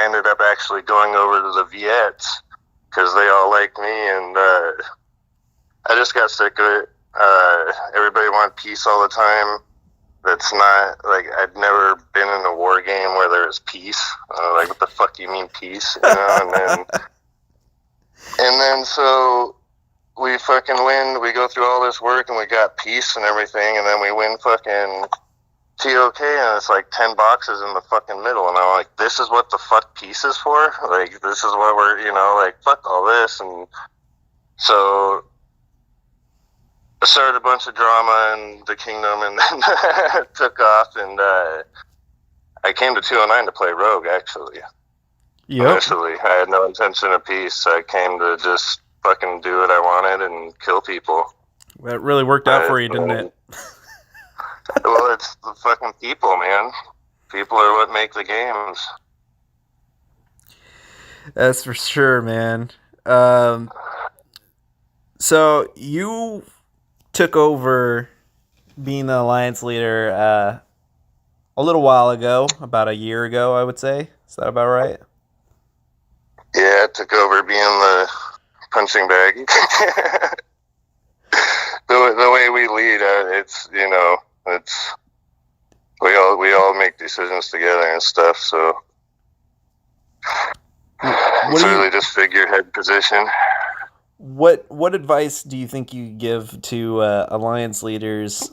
ended up actually going over to the Viettes because they all liked me, and I just got sick of it. Everybody wanted peace all the time. That's not, like, I'd never been in a war game where there was peace. Like, what the fuck do you mean peace? You know, and then so we fucking win. We go through all this work and we got peace and everything, and then we win fucking TOK, and it's like 10 boxes in the fucking middle, and I'm like, this is what the fuck peace is for? Like, this is what we're, you know, like, fuck all this. And so I started a bunch of drama in the kingdom, and then took off, and I came to 209 to play Rogue, actually. Yep. Initially, I had no intention of peace. I came to just fucking do what I wanted and kill people. That really worked out for you, didn't it? Well, it's the fucking people, man. People are what make the games. That's for sure, man. So you took over being the alliance leader a little while ago, about a year ago, I would say. Is that about right? Yeah, I took over being the punching bag. the way we lead, it's, you know, it's we all make decisions together and stuff. So it's really just figurehead position. What advice do you think you give to alliance leaders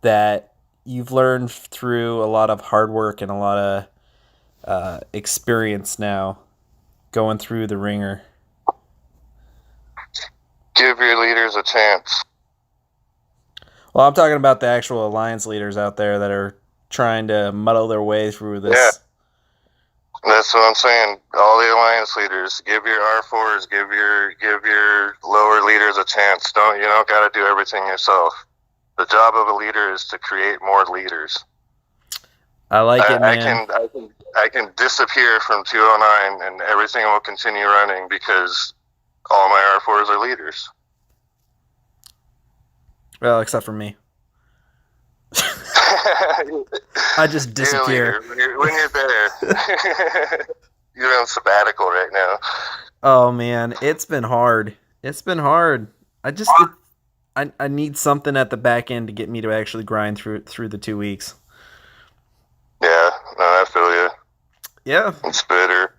that you've learned through a lot of hard work and a lot of experience now going through the ringer? Give your leaders a chance. Well, I'm talking about the actual alliance leaders out there that are trying to muddle their way through this. Yeah. That's what I'm saying. All the alliance leaders, give your R4s, give your lower leaders a chance. You don't got to do everything yourself. The job of a leader is to create more leaders. I like it, man. I can disappear from 209 and everything will continue running because all my R4s are leaders. Well, except for me. I just disappear. When you're there. You're on sabbatical right now. Oh, man. It's been hard. I need something at the back end to get me to actually grind through the 2 weeks. Yeah, no, I feel you. Yeah. It's bitter.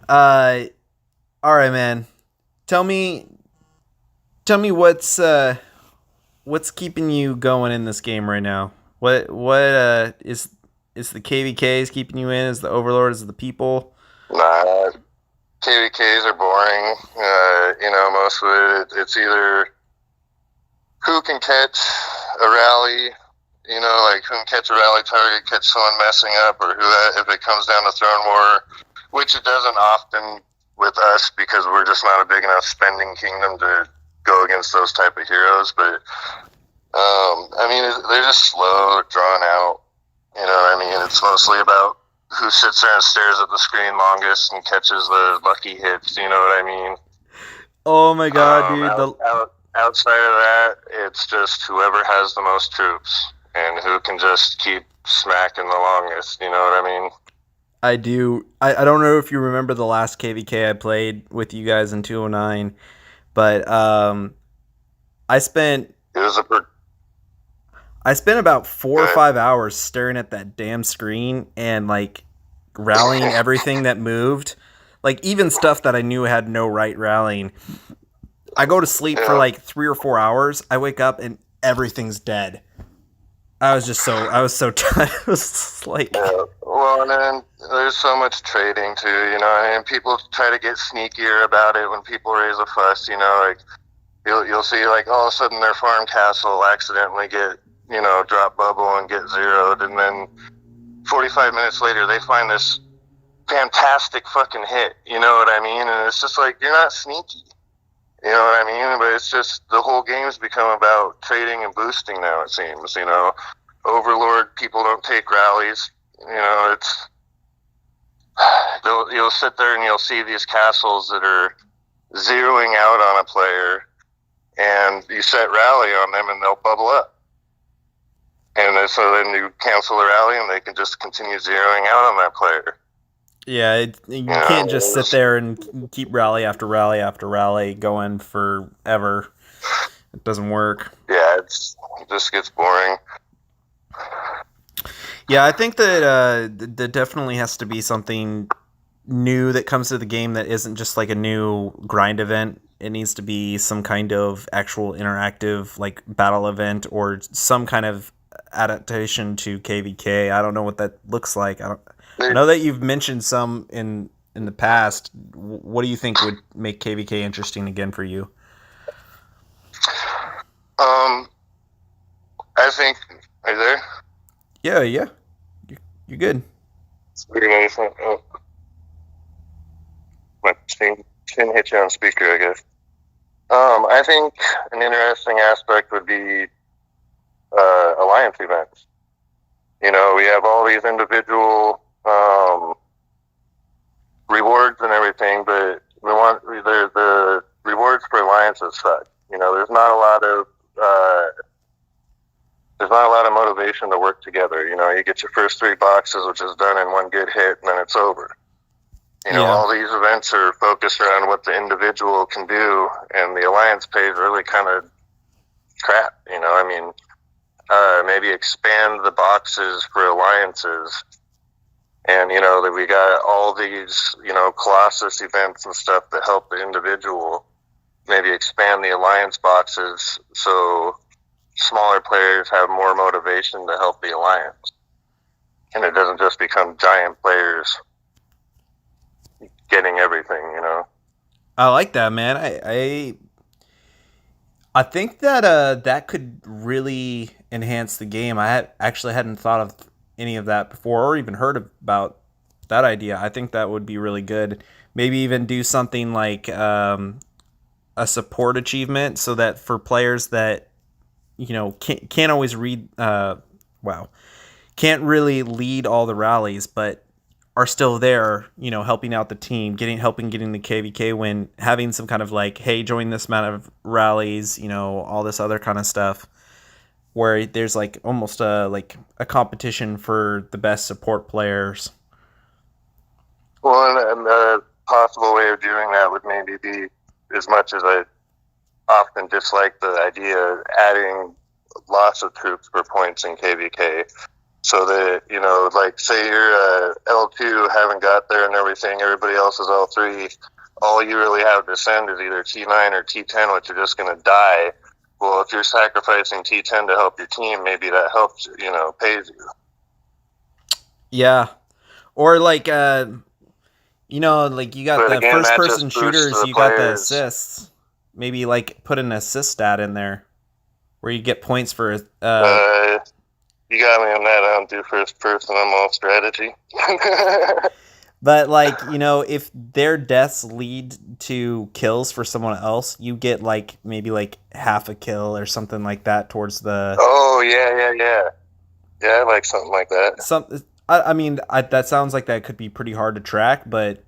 All right, man. Tell me what's keeping you going in this game right now? What is the KVKs keeping you in? Is the Overlord? Is the people? Nah, KVKs are boring. You know, most of it, it's either who can catch a rally, you know, like who can catch a rally target, catch someone messing up, or who, if it comes down to throne war, which it doesn't often with us because we're just not a big enough spending kingdom to go against those type of heroes. But I mean, they're just slow, drawn out. You know, I mean, it's mostly about who sits there and stares at the screen longest and catches the lucky hits. You know what I mean? Oh my god, dude! Outside of that, it's just whoever has the most troops and who can just keep smacking the longest. You know what I mean? I do. I don't know if you remember the last KVK I played with you guys in 209, but I spent It was a I spent about 4 or 5 hours staring at that damn screen and like rallying everything that moved, like even stuff that I knew had no right rallying. I go to sleep for like 3 or 4 hours. I wake up and everything's dead. I was so tired. I was like, well, and then there's so much trading too, you know, and people try to get sneakier about it when people raise a fuss, you know, like you'll see like all of a sudden their farm castle will accidentally get, you know, drop bubble and get zeroed, and then 45 minutes later they find this fantastic fucking hit, you know what I mean? And it's just like, you're not sneaky. You know what I mean? But it's just the whole game's become about trading and boosting now, it seems, you know. Overlord, people don't take rallies. You know, it's... You'll sit there and you'll see these castles that are zeroing out on a player, and you set rally on them and they'll bubble up. And so then you cancel the rally and they can just continue zeroing out on that player. yeah, you can't just sit there and keep rally after rally after rally going forever. It doesn't work. Yeah, it just gets boring. Yeah, I think that there definitely has to be something new that comes to the game that isn't just like a new grind event. It needs to be some kind of actual interactive like battle event or some kind of adaptation to KVK. I don't know what that looks like. I know that you've mentioned some in the past. What do you think would make KVK interesting again for you? I think... Are you there? Yeah. You're good. Oh. My screen hit you on speaker, I guess. I think an interesting aspect would be alliance events. You know, we have all these individual rewards and everything, but the rewards for alliances suck. You know, there's not a lot of motivation to work together. You know, you get your first 3 boxes, which is done in one good hit, and then it's over. You know, all these events are focused around what the individual can do, and the alliance pay is really kind of crap. You know, I mean, maybe expand the boxes for alliances. And, you know, that we got all these, you know, Colossus events and stuff that help the individual. Maybe expand the alliance boxes so smaller players have more motivation to help the alliance. And it doesn't just become giant players getting everything, you know. I like that, man. I think that that could really enhance the game. I actually hadn't thought of any of that before or even heard about that idea. I think that would be really good. Maybe even do something like a support achievement so that for players that, you know, can't always read, can't really lead all the rallies, but are still there, you know, helping out the team, helping getting the KVK win, having some kind of like, hey, join this amount of rallies, you know, all this other kind of stuff, where there's like almost a competition for the best support players. Well, and a possible way of doing that would maybe be, as much as I often dislike the idea of adding lots of troops for points in KVK, so that, you know, like say you're L2, haven't got there and everything, everybody else is L3, all you really have to send is either T9 or T10, which you're just going to die. Well, if you're sacrificing T10 to help your team, maybe that helps, you know, pays you. Yeah. Or like, you know, like you got the first-person shooters, you got the assists. Maybe like put an assist stat in there where you get points for... You got me on that. I don't do first person. I'm all strategy. But, like, you know, if their deaths lead to kills for someone else, you get, like, maybe, like, half a kill or something like that towards the... Oh, yeah. Yeah, I like something like that. I mean, that sounds like that could be pretty hard to track, but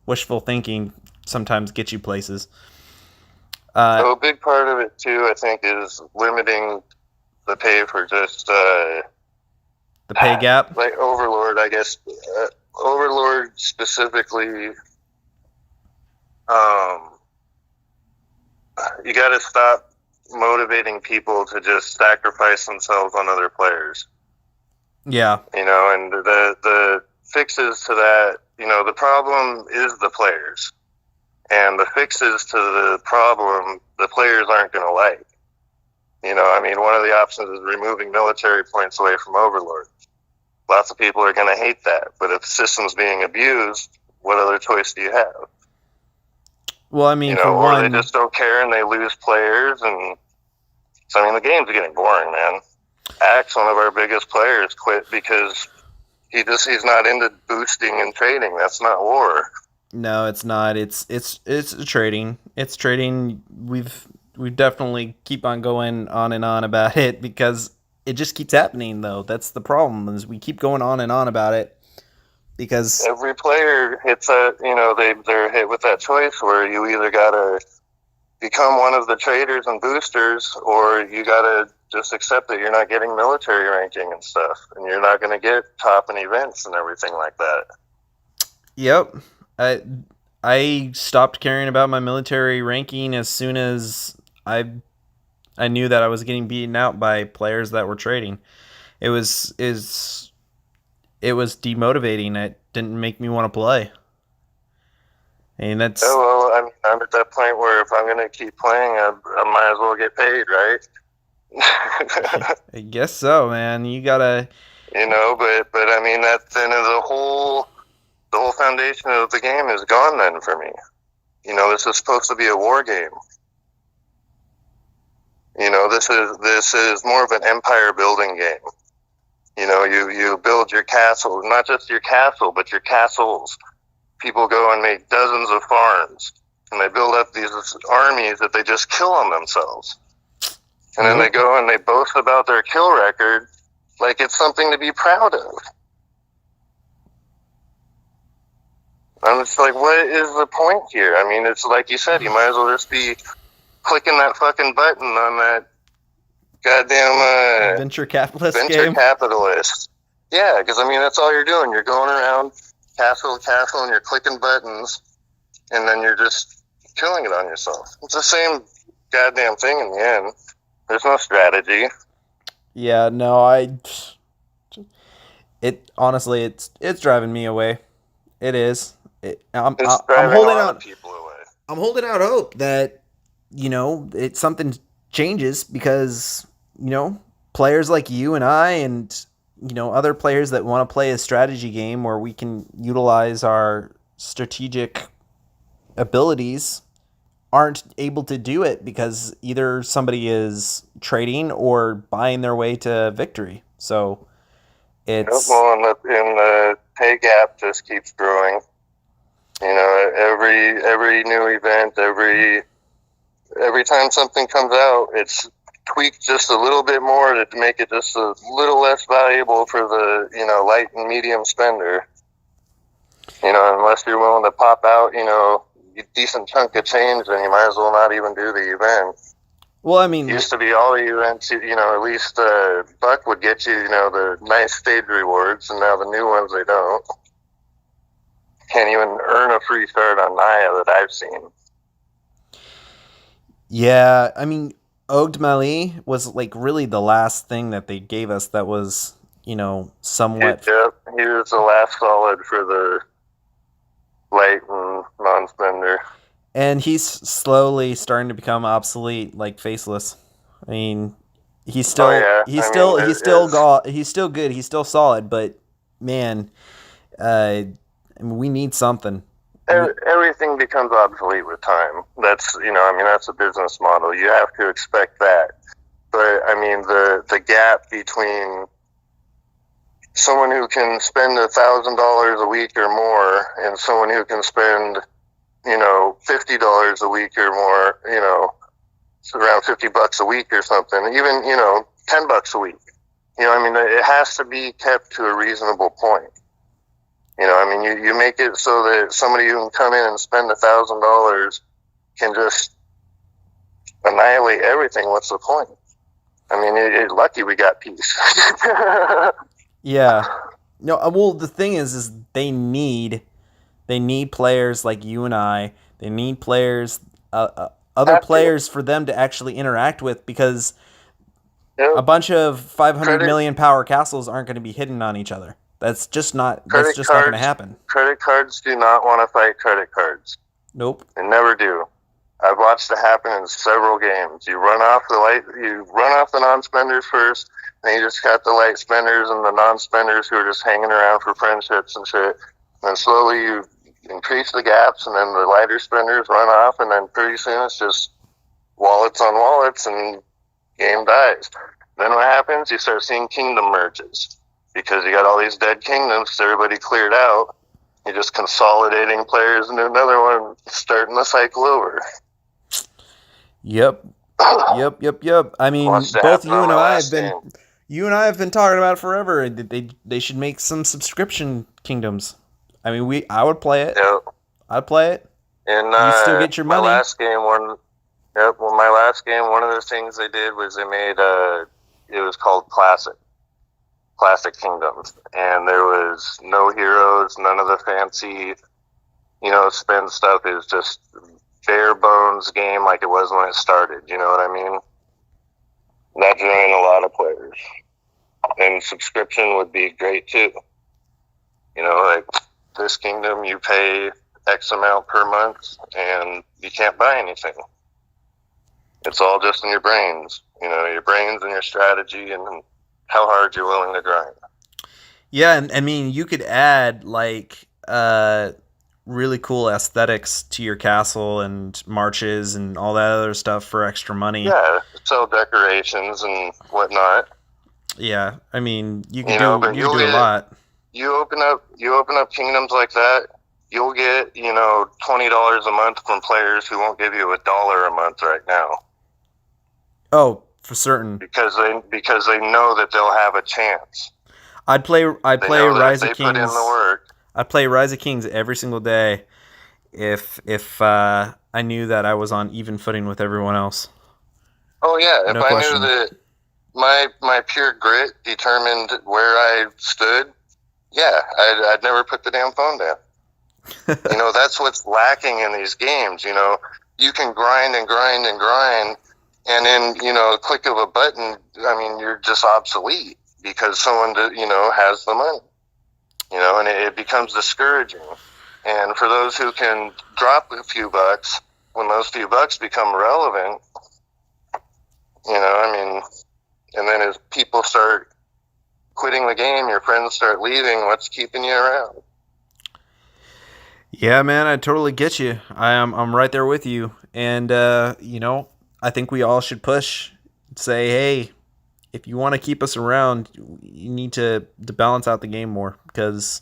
wishful thinking sometimes gets you places. So a big part of it too, I think, is limiting the pay for just The pay gap. like Overlord. I guess Overlord specifically. You got to stop motivating people to just sacrifice themselves on other players. Yeah. And the fixes to that, the problem is the players. And the fixes to the problem, the players aren't going to like. One of the options is removing military points away from Overlord. Lots of people are going to hate that. But if the system's being abused, what other choice do you have? Well, I mean, for or one, they just don't care and they lose players. And so, the game's getting boring, man. Axe, one of our biggest players, quit because he's not into boosting and trading. That's not war. No, it's not. It's trading. It's trading. We definitely keep on going on and on about it because it just keeps happening. Though that's the problem is we keep going on and on about it because every player hits a they're hit with that choice where you either gotta become one of the traders and boosters or you gotta just accept that you're not getting military ranking and stuff and you're not gonna get top in events and everything like that. Yep. I stopped caring about my military ranking as soon as I knew that I was getting beaten out by players that were trading. It was demotivating. It didn't make me want to play. And that's I'm at that point where if I'm gonna keep playing, I might as well get paid, right? I guess so, man. You gotta but that's then the whole foundation of the game is gone then for me. This is supposed to be a war game. This is more of an empire building game. You build your castle, not just your castle, but your castles. People go and make dozens of farms, and they build up these armies that they just kill on themselves. And then they go and they boast about their kill record like it's something to be proud of. I'm just like, what is the point here? It's like you said, you might as well just be clicking that fucking button on that goddamn venture capitalist game. Yeah, because that's all you're doing. You're going around castle to castle and you're clicking buttons and then you're just killing it on yourself. It's the same goddamn thing in the end. There's no strategy. Yeah, no, honestly, it's driving me away. It is. I'm holding out people away. I'm holding out hope that something changes because players like you and I and other players that want to play a strategy game where we can utilize our strategic abilities aren't able to do it because either somebody is trading or buying their way to victory. So it's and the pay gap just keeps growing. Every new event, every time something comes out, it's tweaked just a little bit more to make it just a little less valuable for the light and medium spender. Unless you're willing to pop out a decent chunk of change, then you might as well not even do the event. Well, it used to be all the events, at least Buck would get you, the nice stage rewards, and now the new ones they don't. Can't even earn a free start on Naya that I've seen. Yeah, Ogd Mali was like really the last thing that they gave us that was, somewhat. Yep, he was the last solid for the light and non-spender. And he's slowly starting to become obsolete, like Faceless. He's still he's still good, he's still solid, but man, we need something. Everything becomes obsolete with time. That's that's a business model. You have to expect that. But the gap between someone who can spend $1,000 a week or more and someone who can spend $50 a week or more, it's around $50 a week or something, even $10 a week. You know, I mean, it has to be kept to a reasonable point. You know, I mean, you make it so that somebody who can come in and spend $1,000 can just annihilate everything. What's the point? I mean, lucky we got peace. Yeah. No, well, the thing is they need players like you and I. They need players, other players for them to actually interact with, because a bunch of 500 million power castles aren't going to be hitting on each other. That's just not not going to happen. Credit cards do not want to fight credit cards. Nope. They never do. I've watched it happen in several games. You run off the non-spenders first, and you just got the light spenders and the non-spenders who are just hanging around for friendships and shit. And then slowly you increase the gaps, and then the lighter spenders run off, and then pretty soon it's just wallets on wallets, and game dies. Then what happens? You start seeing kingdom merges, because you got all these dead kingdoms, so everybody cleared out. You're just consolidating players into another one, starting the cycle over. Yep. I mean, both you and I have been talking about it forever. They should make some subscription kingdoms. I mean, I would play it. Yep. I'd play it. And you still get your money. My last game, one of the things they did was they made it was called Classic Kingdoms, and there was no heroes, none of the fancy, spin stuff. It was just bare bones game like it was when it started. You know what I mean? That drew in a lot of players, and subscription would be great too. Like this kingdom, you pay X amount per month, and you can't buy anything. It's all just in your brains. Your brains and your strategy and how hard you're willing to grind. Yeah, and I mean, you could add like really cool aesthetics to your castle and marches and all that other stuff for extra money. Yeah, sell decorations and whatnot. Yeah, I mean, you can do a lot. You open up kingdoms like that, you'll get $20 a month from players who won't give you $1 a month right now. Oh, for certain. Because they know that they'll have a chance. I'd play Rise of Kings. Put in the work. I'd play Rise of Kings every single day if I knew that I was on even footing with everyone else. Oh yeah, No if question. I knew that my pure grit determined where I stood, yeah, I'd never put the damn phone down. That's what's lacking in these games. You can grind and grind and grind, and then a click of a button, I mean, you're just obsolete because someone has the money. And it becomes discouraging. And for those who can drop a few bucks, when those few bucks become relevant, and then as people start quitting the game, your friends start leaving, what's keeping you around? Yeah, man, I totally get you. I'm right there with you. And, I think we all should push, say, hey, if you want to keep us around, you need to balance out the game more, because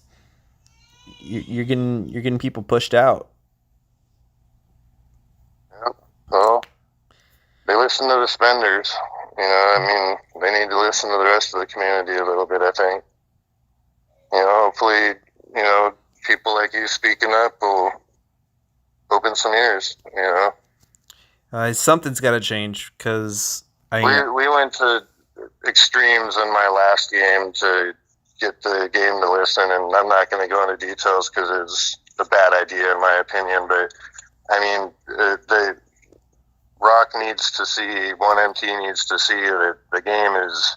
you're getting people pushed out. Yeah. Well, they listen to the spenders. They need to listen to the rest of the community a little bit, I think. Hopefully, people like you speaking up will open some ears, Something's got to change, because we went to extremes in my last game to get the game to listen, and I'm not going to go into details because it's a bad idea in my opinion, but the Rock needs to see, 1MT needs to see that the game is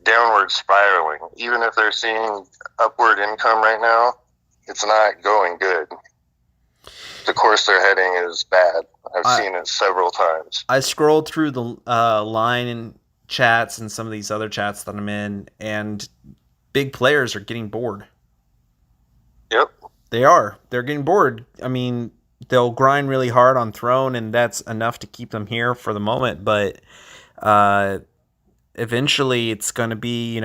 downward spiraling. Even if they're seeing upward income right now, it's not going good. The course they're heading is bad. I've seen it several times. I scrolled through the line and chats and some of these other chats that I'm in, and big players are getting bored. Yep. They are. They're getting bored. I mean, they'll grind really hard on Throne, and that's enough to keep them here for the moment, but eventually it's going to be,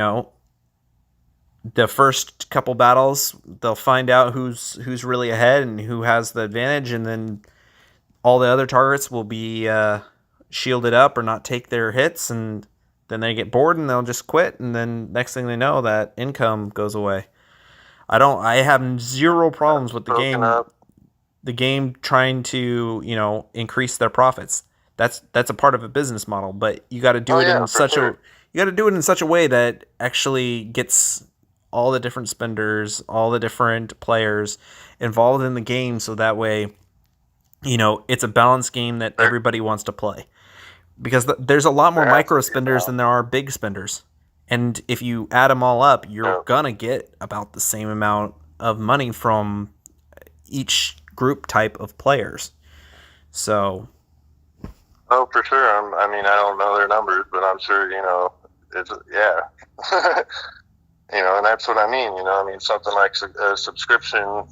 the first couple battles, they'll find out who's really ahead and who has the advantage, and then all the other targets will be shielded up or not take their hits, and then they get bored and they'll just quit, and then next thing they know, that income goes away. I have zero problems with Broken up. the game trying to, increase their profits. That's a part of a business model, but you got to do you got to do it in such a way that actually gets all the different spenders, all the different players involved in the game, so that way, it's a balanced game that everybody wants to play. Because there's a lot more micro spenders than there are big spenders. And if you add them all up, you're going to get about the same amount of money from each group type of players. So. Oh, for sure. I don't know their numbers, but I'm sure, it's, yeah. And that's what I mean. Something like a subscription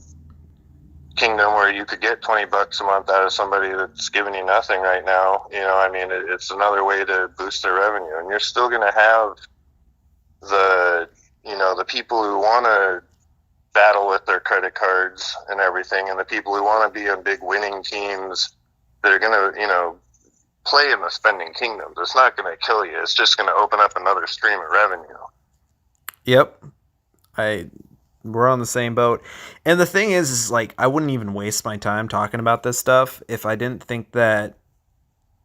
kingdom where you could get $20 a month out of somebody that's giving you nothing right now. It's another way to boost their revenue, and you're still going to have the people who want to battle with their credit cards and everything, and the people who want to be on big winning teams that are going to, play in the spending kingdoms. It's not going to kill you. It's just going to open up another stream of revenue. Yep. We're on the same boat. And the thing is like, I wouldn't even waste my time talking about this stuff if I didn't think that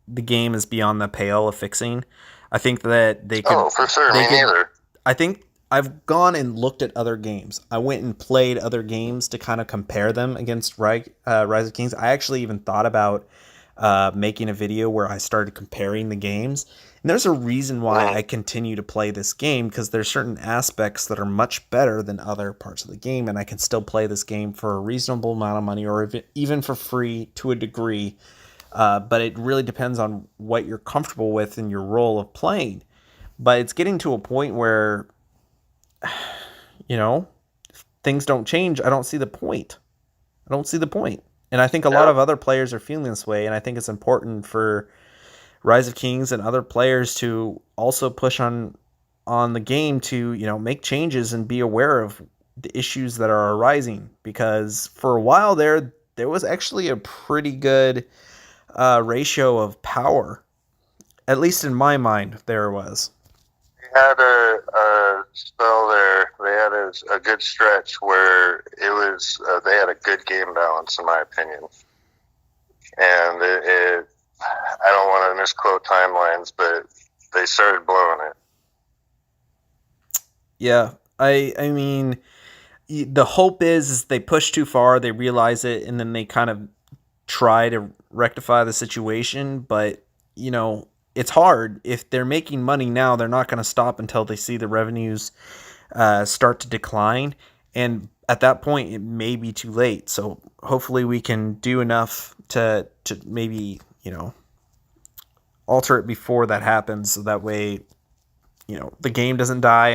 the game is beyond the pale of fixing. I think that they could... Oh, for sure. Me neither. I think I've gone and looked at other games. I went and played other games to kind of compare them against Rise of Kings. I actually even thought about making a video where I started comparing the games. And there's a reason why I continue to play this game, because there's certain aspects that are much better than other parts of the game, and I can still play this game for a reasonable amount of money, or even for free to a degree. But it really depends on what you're comfortable with in your role of playing. But it's getting to a point where, things don't change. I don't see the point. And I think a lot of other players are feeling this way, and I think it's important for Rise of Kings and other players to also push on the game to, make changes and be aware of the issues that are arising. Because for a while there was actually a pretty good ratio of power. At least in my mind, there was. They had a spell there. They had a good stretch where it was. They had a good game balance, in my opinion. And I don't want to misquote timelines, but they started blowing it. Yeah, I mean, the hope is they push too far, they realize it, and then they kind of try to rectify the situation. But, it's hard. If they're making money now, they're not going to stop until they see the revenues start to decline. And at that point, it may be too late. So hopefully we can do enough to maybe, alter it before that happens. So that way, the game doesn't die,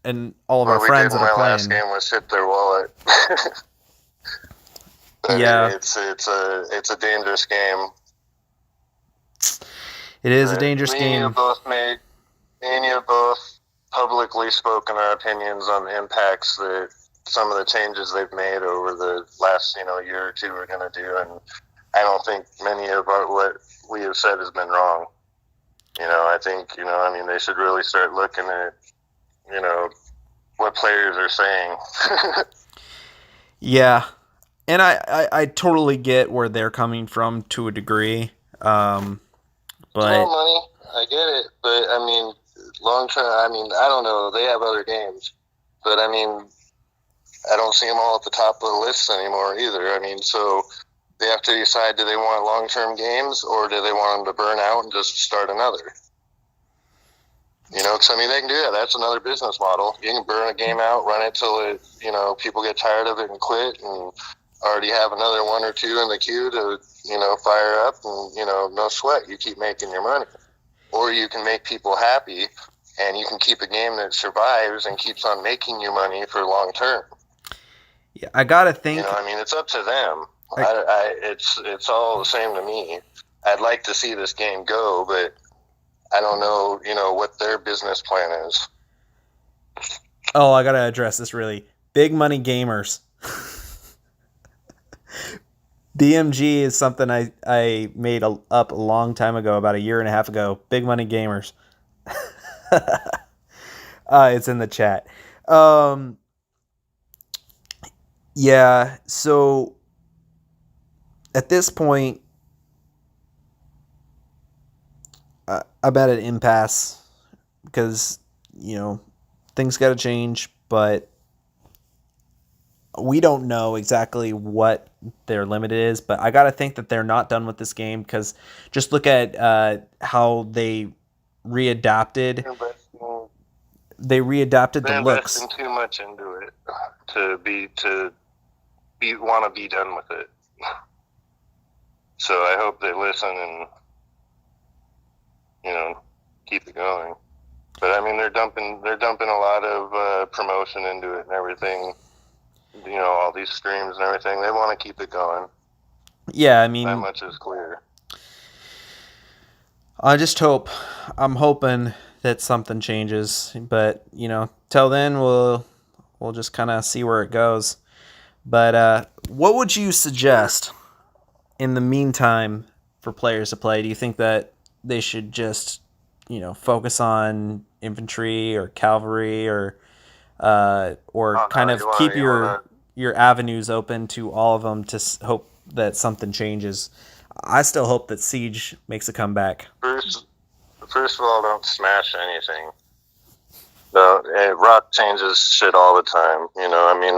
and all of our friends that are playing. My last game was hit their wallet. It's a dangerous game. It is a dangerous game. Me and you have both publicly spoken our opinions on the impacts that some of the changes they've made over the last year or two are going to do, and I don't think many of what we have said has been wrong. I think they should really start looking at what players are saying. Yeah, and I totally get where they're coming from to a degree. But more money, I get it, but long term, I don't know. They have other games, but I don't see them all at the top of the list anymore either. So they have to decide: do they want long-term games, or do they want them to burn out and just start another? Because they can do that. That's another business model. You can burn a game out, run it till it, people get tired of it and quit, and already have another one or two in the queue to, fire up, and no sweat. You keep making your money, or you can make people happy, and you can keep a game that survives and keeps on making you money for long term. Yeah, I gotta think. It's up to them. It's all the same to me. I'd like to see this game go, but I don't know, what their business plan is. Oh, I gotta address this really. Big money gamers. BMG is something I made up a long time ago, about a year and a half ago. Big money gamers. It's in the chat. Yeah, so at this point, I'm at an impasse because, things got to change, but we don't know exactly what their limit is. But I got to think that they're not done with this game because just look at how they readapted. They readapted the They're looks. investing too much into it to want to be done with it. So I hope they listen and keep it going. But I mean, they're dumping a lot of promotion into it and everything. All these streams and everything. They want to keep it going. Yeah, I mean, that much is clear. I'm hoping that something changes, but till then we'll just kind of see where it goes. But what would you suggest in the meantime for players to play? Do you think that they should just focus on infantry or cavalry or kind of keep your avenues open to all of them to hope that something changes? I still hope that Siege makes a comeback. First of all, don't smash anything. No, Rock changes shit all the time. I mean,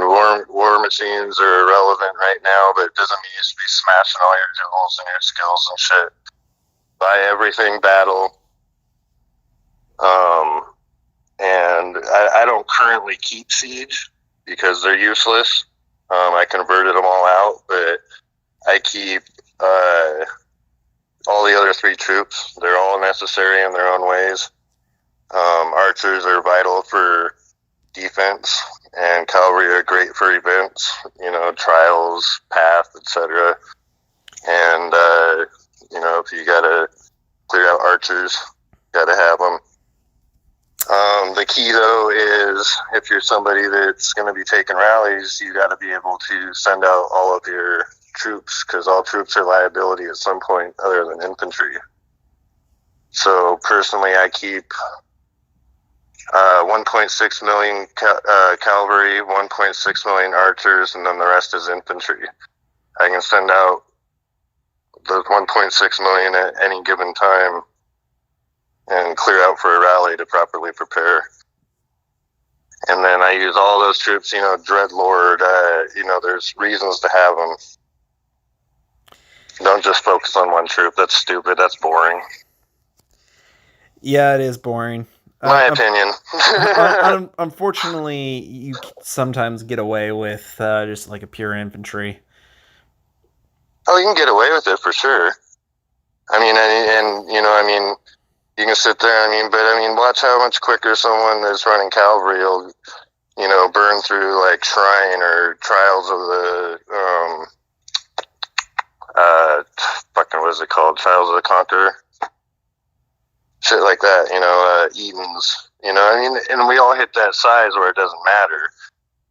war machines are irrelevant right now, but it doesn't mean you should be smashing all your tools and your skills and shit. Buy everything battle. And I don't currently keep Siege because they're useless. I converted them all out, but I keep all the other 3 troops. They're all necessary in their own ways. Archers are vital for defense, and cavalry are great for events, trials, path, etc. And, if you gotta clear out archers, gotta have them. The key, though, is if you're somebody that's going to be taking rallies, you got to be able to send out all of your troops, because all troops are liability at some point other than infantry. So personally, I keep 1.6 million cavalry, 1.6 million archers, and then the rest is infantry. I can send out the 1.6 million at any given time and clear out for a rally to properly prepare. And then I use all those troops, Dreadlord, there's reasons to have them. Don't just focus on one troop. That's stupid. That's boring. Yeah, it is boring. My opinion. Unfortunately, you sometimes get away with just like a pure infantry. Oh, you can get away with it for sure. I mean, you can sit there, but watch how much quicker someone that's running cavalry will, burn through like Shrine or Trials of the, what is it called? Trials of the Conqueror. Shit like that, Edens, and we all hit that size where it doesn't matter.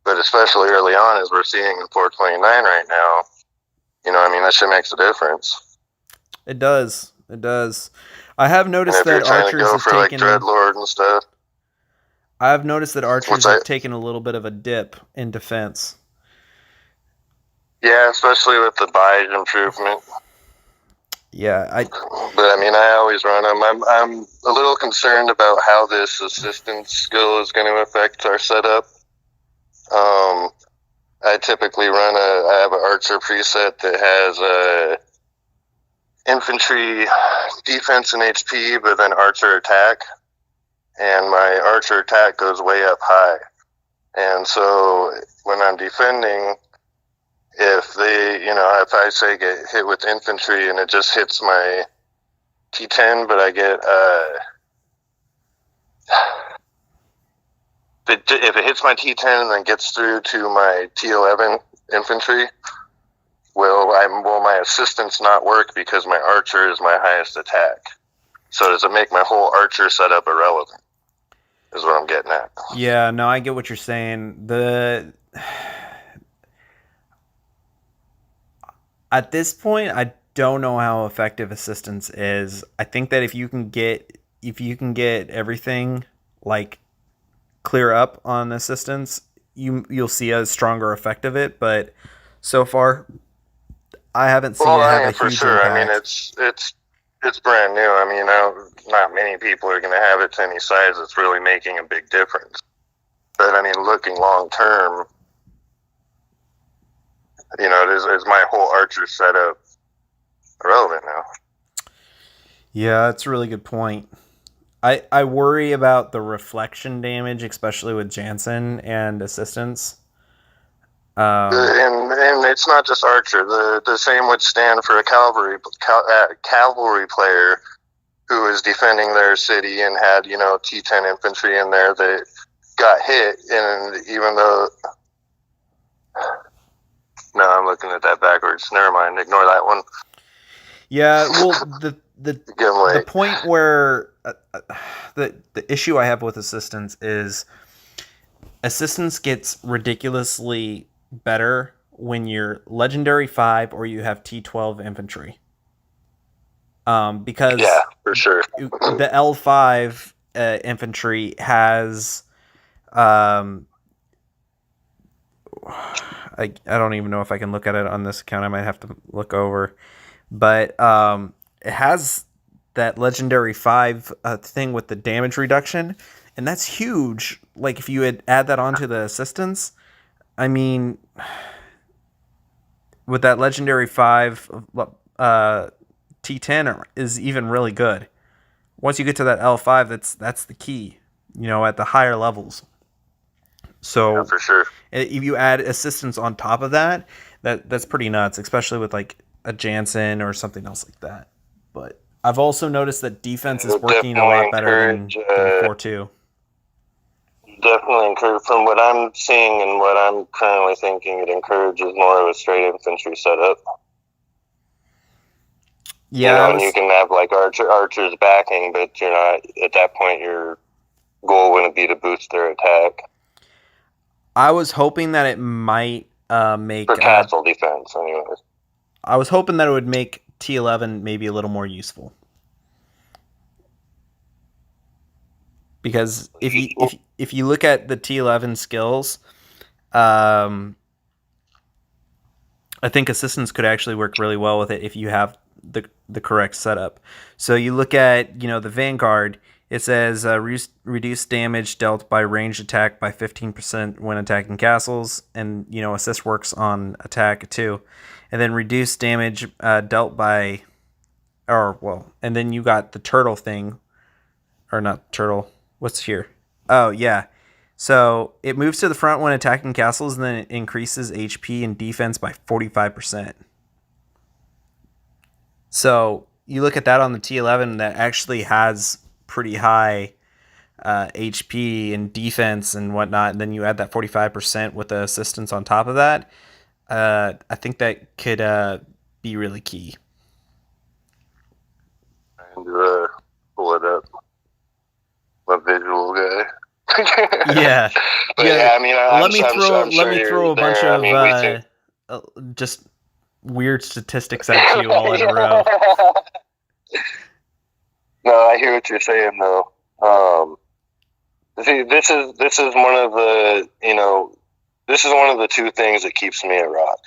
But especially early on, as we're seeing in 429 right now, that shit makes a difference. It does. It does. I have noticed that archers have taken Dreadlord and stuff. I've noticed that archers have taken a little bit of a dip in defense. Yeah, especially with the Bide improvement. Yeah, But I always run them. I'm a little concerned about how this assistance skill is going to affect our setup. I typically I have an archer preset that has infantry defense and HP, but then archer attack. And my archer attack goes way up high. And so when I'm defending, if if I say get hit with infantry and it just hits my T10, but I get if it hits my T10 and then gets through to my T11 infantry, will my assistance not work because my archer is my highest attack? So does it make my whole archer setup irrelevant? Is what I'm getting at. Yeah, no, I get what you're saying. At this point, I don't know how effective assistance is. I think that if you can get if you can get everything like clear up on assistance, you'll see a stronger effect of it. But so far, I haven't seen it have a for huge sure. impact. I mean, it's brand new. I mean, not many people are going to have it to any size that's really making a big difference. But I mean, looking long term, is my whole archer setup irrelevant now? Yeah, that's a really good point. I worry about the reflection damage, especially with Jansen and assistance. And it's not just archer. The same would stand for a cavalry player who was defending their city and had T10 infantry in there that got hit, and even though no, I'm looking at that backwards. Never mind. Ignore that one. Yeah, well, the point where the issue I have with assistance is assistance gets ridiculously better when you're legendary 5 or you have T12 infantry. Because yeah, for sure, the L5 infantry has I don't even know if I can look at it on this account. I might have to look over, but it has that legendary 5 thing with the damage reduction, and that's huge. Like if you had add that onto the assistance, I mean, with that legendary 5, T10 is even really good. Once you get to that L5, that's the key, at the higher levels. So yeah, for sure. If you add assistance on top of that's pretty nuts, especially with like a Jansen or something else like that. But I've also noticed that defense is working a lot better than before too. Definitely encourage, from what I'm seeing and what I'm currently thinking, it encourages more of a straight infantry setup. Yeah, and you can have like archers backing, but you're not at that point. Your goal wouldn't be to boost their attack. I was hoping that it might make for castle defense, anyways. I was hoping that it would make T11 maybe a little more useful. Because if you look at the T11 skills, I think assistance could actually work really well with it if you have the correct setup. So you look at the Vanguard. It says reduce damage dealt by ranged attack by 15% when attacking castles, and assist works on attack too, and then reduce damage dealt by, and then you got the turtle thing, or not turtle. What's here? Oh yeah, so it moves to the front when attacking castles, and then it increases HP and defense by 45%. So you look at that on the T11, that actually has pretty high HP and defense and whatnot, and then you add that 45% with the assistance on top of that. I think that could be really key. And pull it up. I'm a visual guy. Yeah, but yeah. I mean, let me throw a bunch of just weird statistics at you all in a row. No, I hear what you're saying though. See, this is one of the this is one of the two things that keeps me at Rock.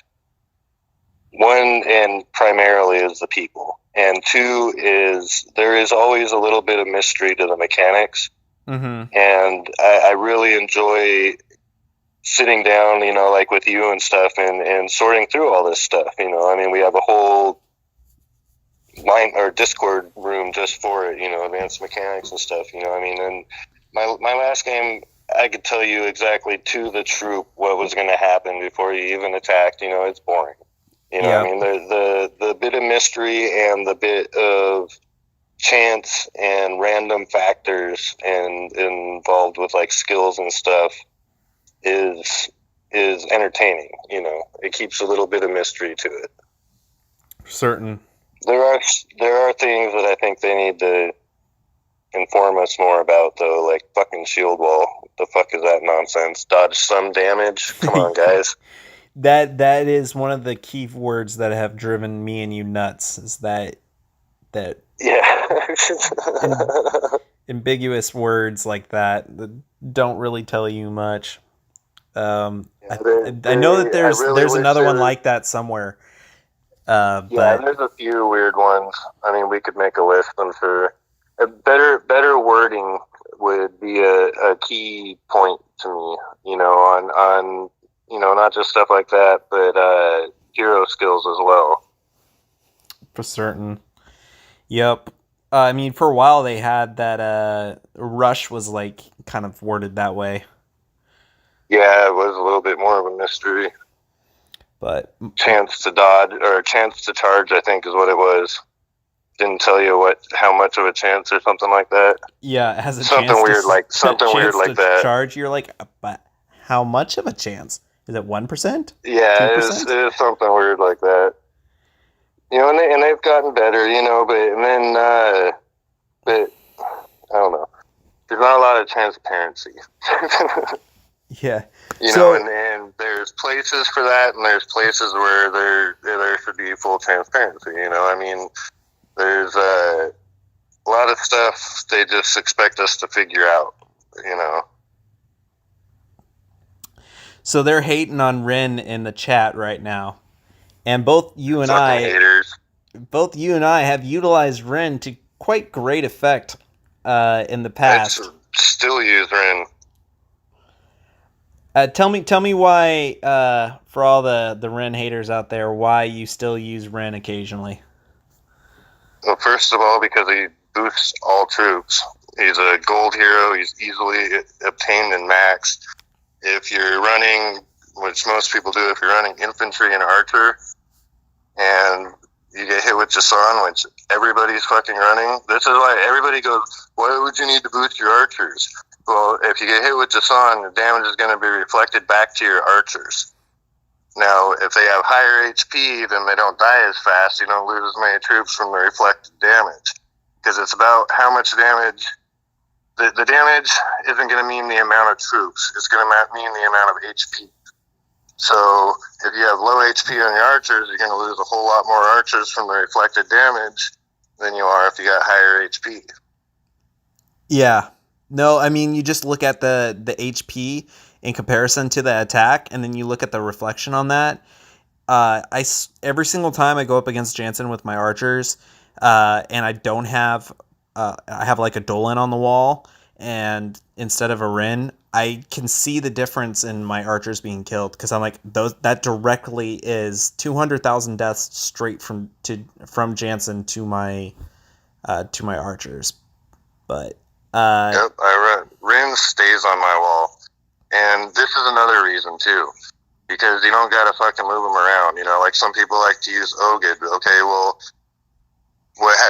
One, and primarily, is the people, and two is there is always a little bit of mystery to the mechanics, and I really enjoy sitting down, like with you and stuff, and sorting through all this stuff. I mean, we have a whole line or Discord room just for it, advanced mechanics and stuff. I mean, and my last game, I could tell you exactly to the troop what was going to happen before you even attacked. It's boring. I mean, the bit of mystery and the bit of chance and random factors and involved with like skills and stuff is entertaining. It keeps a little bit of mystery to it. Certain. There are things that I think they need to inform us more about, though, like fucking shield wall. What the fuck is that nonsense? Dodge some damage? Come on, guys. That is one of the key words that have driven me and you nuts, is that that Yeah. ambiguous words like that don't really tell you much. I know that I really there's wish another there one was. like that somewhere. Yeah, But there's a few weird ones. I mean, we could make a list, I'm sure. A better wording would be a key point to me, on not just stuff like that, but hero skills as well. for certain, yep. I mean, for a while they had that. Rush was like kind of worded that way, Yeah, it was a little bit more of a mystery. but Chance to dodge or chance to charge, I think, is what it was. Didn't tell you how much of a chance or something like that. yeah, it has a Something weird like that. charge. You're like, but how much of a chance? Is it 1%? Yeah, 2%? it is something weird like that. And they've gotten better, but I don't know. There's not a lot of transparency. Yeah. And there's places for that, and there's places where there should be full transparency. I mean, there's a lot of stuff they just expect us to figure out. So they're hating on Rin in the chat right now, and both you and haters. both you and I have utilized Rin to quite great effect in the past. I still use Rin. Tell me why, for all the Ren haters out there, why you still use Ren occasionally. Well, first of all, because he boosts all troops. He's a gold hero. He's easily obtained and maxed. If you're running, which most people do, if you're running infantry and archer, and you get hit with Jason, which everybody's fucking running, this is why everybody goes, why would you need to boost your archers? Well, if you get hit with Jason, the damage is going to be reflected back to your archers. Now, if they have higher HP, then they don't die as fast. You don't lose as many troops from the reflected damage. Because it's about how much damage. The damage isn't going to mean the amount of troops. It's going to mean the amount of HP. So, if you have low HP on your archers, you're going to lose a whole lot more archers from the reflected damage than you are if you got higher HP. Yeah. No, I mean, you just look at the HP in comparison to the attack, and then you look at the reflection on that. Every single time I go up against Jansen with my archers, and I don't have, I have like a Dolan on the wall, and instead of a Rin, I can see the difference in my archers being killed, because I'm like, that directly is 200,000 deaths straight from Jansen to my archers. But yep, Rin stays on my wall, and this is another reason too, because you don't gotta fucking move them around. Like some people like to use Ogid. Okay, well,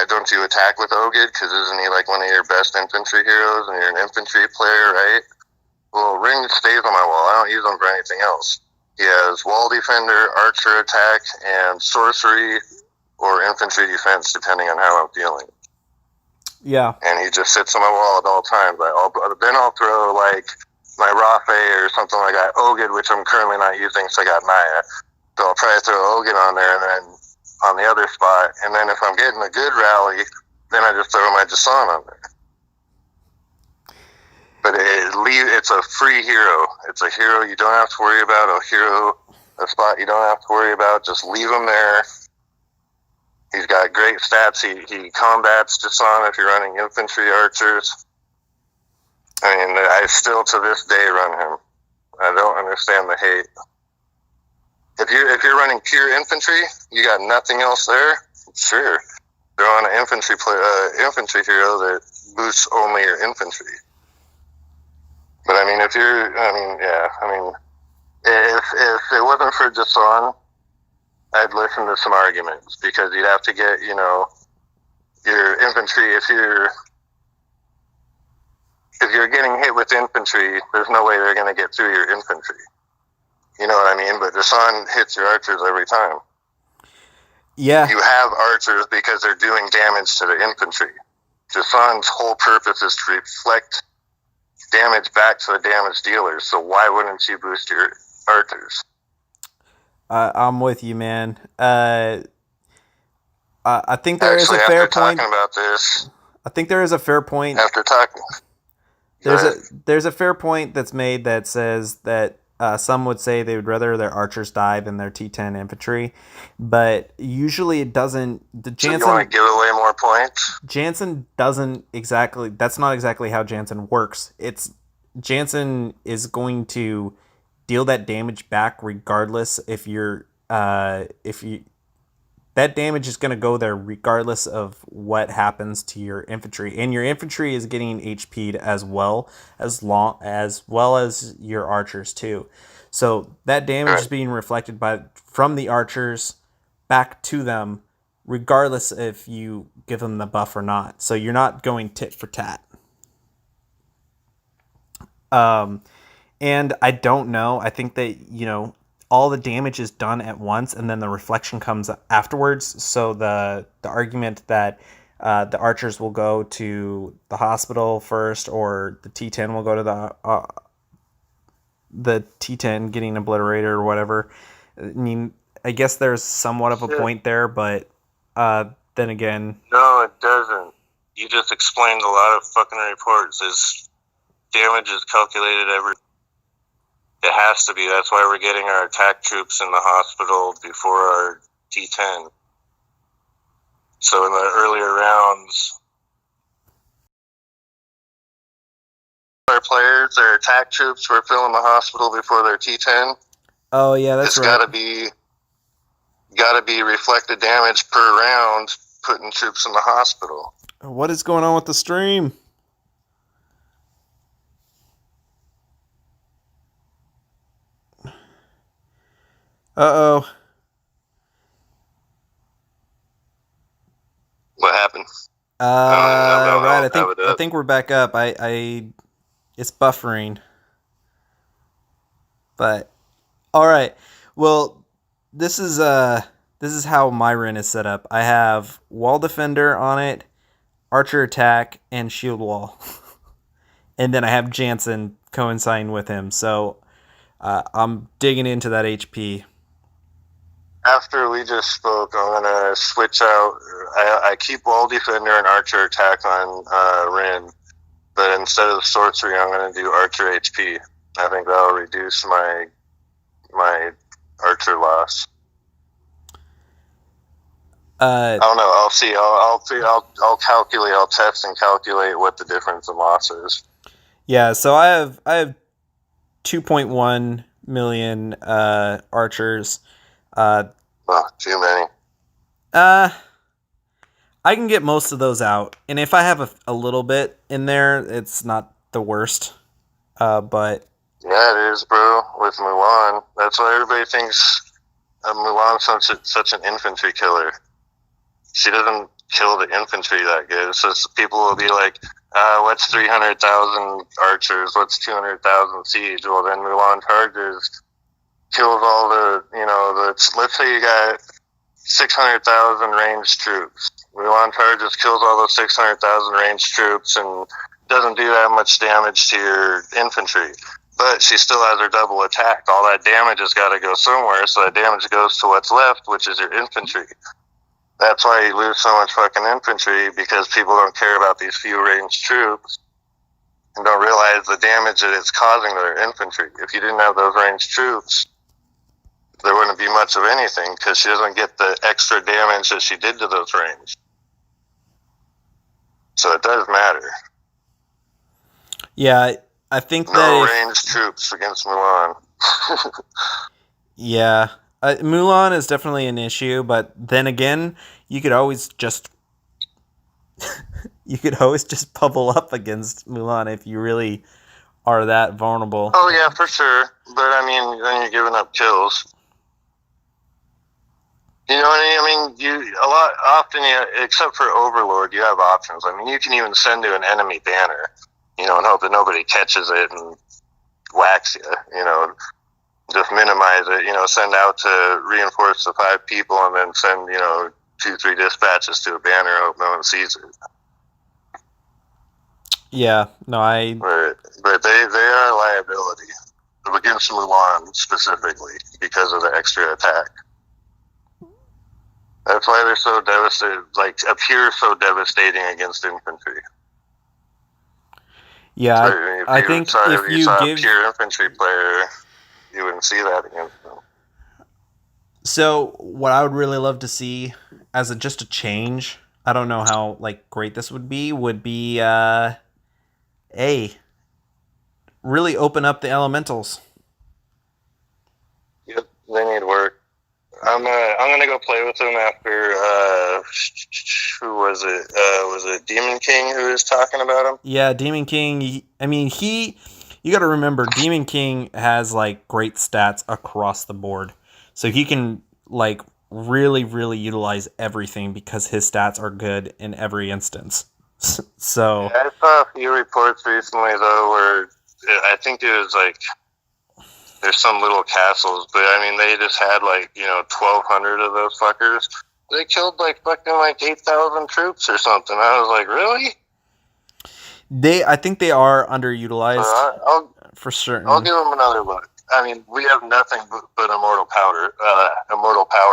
don't you attack with Ogid? Because isn't he like one of your best infantry heroes, and you're an infantry player, right? Well, Rin stays on my wall. I don't use him for anything else. He has wall defender, archer attack, and sorcery or infantry defense, depending on how I'm feeling. Yeah. And he just sits on my wall at all times. Then I'll throw like my Rafe or something like that, Ogid, which I'm currently not using because I got Naya. So I'll probably throw Ogid on there, and then on the other spot. And then if I'm getting a good rally, then I just throw my Jason on there. But it's a free hero. It's a hero you don't have to worry about, a spot you don't have to worry about. Just leave him there. He's got great stats. He combats Jason if you're running infantry archers. I mean, I still to this day run him. I don't understand the hate. If you're running pure infantry, you got nothing else there. Sure, they're on an infantry infantry hero that boosts only your infantry. But I mean, if it wasn't for Jason, I'd listen to some arguments, because you'd have to get, your infantry, if you're getting hit with infantry, there's no way they're going to get through your infantry. You know what I mean? But Jason hits your archers every time. Yeah. You have archers because they're doing damage to the infantry. Jason's whole purpose is to reflect damage back to the damage dealers, so why wouldn't you boost your archers? I'm with you, man. I think there is a Actually, fair after point. talking about this, I think there is a fair point. after talking, There's a fair point that's made that says that some would say they would rather their archers die than their T10 infantry, but usually it doesn't. so you want to give away more points? Jansen doesn't exactly. That's not exactly how Jansen works. It's Jansen is going to deal that damage back regardless if you that damage is going to go there regardless of what happens to your infantry, and your infantry is getting HP'd as well as your archers too. So that damage is being reflected from the archers back to them, regardless if you give them the buff or not. So you're not going tit for tat. And I don't know. I think that all the damage is done at once, and then the reflection comes afterwards. So the argument that the archers will go to the hospital first, or the T10 will go to the T10 getting obliterated or whatever. I mean, I guess there's somewhat of a point there, but then again, No, it doesn't. You just explained a lot of fucking reports. This damage is calculated every. It has to be. That's why we're getting our attack troops in the hospital before our T10. So in the earlier rounds, our players, their attack troops were filling the hospital before their T10. oh yeah, that's It's right. gotta be reflected damage per round, putting troops in the hospital. What is going on with the stream? Uh-oh. What happened? No, Right. have it I up. think we're back up. It's buffering. But all right. Well, this is how my run is set up. I have wall defender on it, archer attack, and shield wall, and then I have Jansen coinciding with him. So I'm digging into that HP. After we just spoke, I'm gonna switch out. I keep wall defender and archer attack on Rin, but instead of the sorcery, I'm gonna do archer HP. I think that'll reduce my archer loss. I don't know. I'll see. I'll calculate. I'll test and calculate what the difference in loss is. Yeah, so I have 2.1 million archers. Too many. I can get most of those out, and if I have a little bit in there, it's not the worst. But yeah, it is, bro. With Mulan, that's why everybody thinks Mulan's such an infantry killer. She doesn't kill the infantry that good. So people will be like, "What's 300,000 archers? What's 200,000 siege?" Well, then Mulan charges, kills all the let's say you got 600,000 ranged troops. Mulan charges, kills all those 600,000 ranged troops, and doesn't do that much damage to your infantry. But she still has her double attack. All that damage has got to go somewhere, so that damage goes to what's left, which is your infantry. That's why you lose so much fucking infantry, because people don't care about these few ranged troops and don't realize the damage that it's causing to their infantry. If you didn't have those ranged troops, there wouldn't be much of anything, because she doesn't get the extra damage that she did to those range. So it does matter. yeah, I think No that ranged troops against Mulan. yeah, Mulan is definitely an issue, but then again, you could always just bubble up against Mulan if you really are that vulnerable. Oh yeah, for sure. But I mean, then you're giving up kills. You know what I mean? Except for Overlord, you have options. I mean, you can even send to an enemy banner, and hope that nobody catches it and whacks you. Just minimize it. Send out to reinforce the 5 people, and then send 2-3 dispatches to a banner. Hope no one sees it. Yeah, no, But they are a liability against Mulan specifically because of the extra attack. That's why they're so devastated, like appear so devastating against infantry. Yeah, So I think if you saw give a pure infantry player, you wouldn't see that against them. So what I would really love to see as just a change, I don't know how like great this would be a really open up the elementals. Yep, they need work. I'm gonna go play with them after who was it? Was it Demon King who was talking about him? Yeah, Demon King. You got to remember, Demon King has like great stats across the board, so he can like really utilize everything because his stats are good in every instance. So Yeah, I saw a few reports recently though where I think it was like there's some little castles, but I mean they just had like 1,200 of those fuckers. They killed like fucking like 8,000 troops or something. I was like, really? I think they are underutilized So for certain. I'll give them another look. I mean, we have nothing but immortal power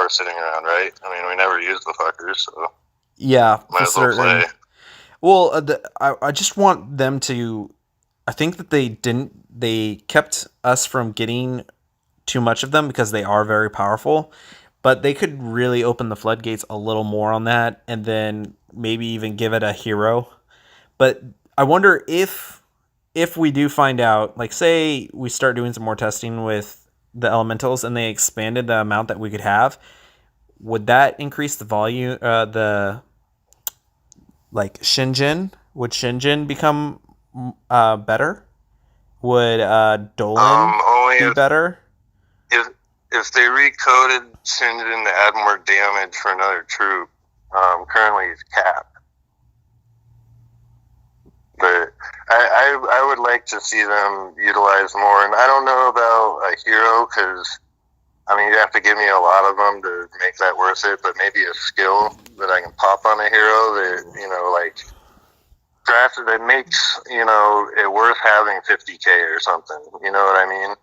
sitting around, right? I mean, we never use the fuckers, so Yeah, might for as well certain. play. Well, I just want them to. I think that they didn't. They kept us from getting too much of them because they are very powerful. But they could really open the floodgates a little more on that, and then maybe even give it a hero. But I wonder if we do find out, like, say we start doing some more testing with the elementals, and they expanded the amount that we could have, would that increase the volume? The like Shinjin, would Shinjin become better? Would Dolan Only be better? if they recoded Sinjin to add more damage for another troop. Currently he's capped. But I would like to see them utilize more, and I don't know about a hero because I mean you have to give me a lot of them to make that worth it. But maybe a skill that I can pop on a hero that like drafted that makes it worth having 50k or something. You know what I mean?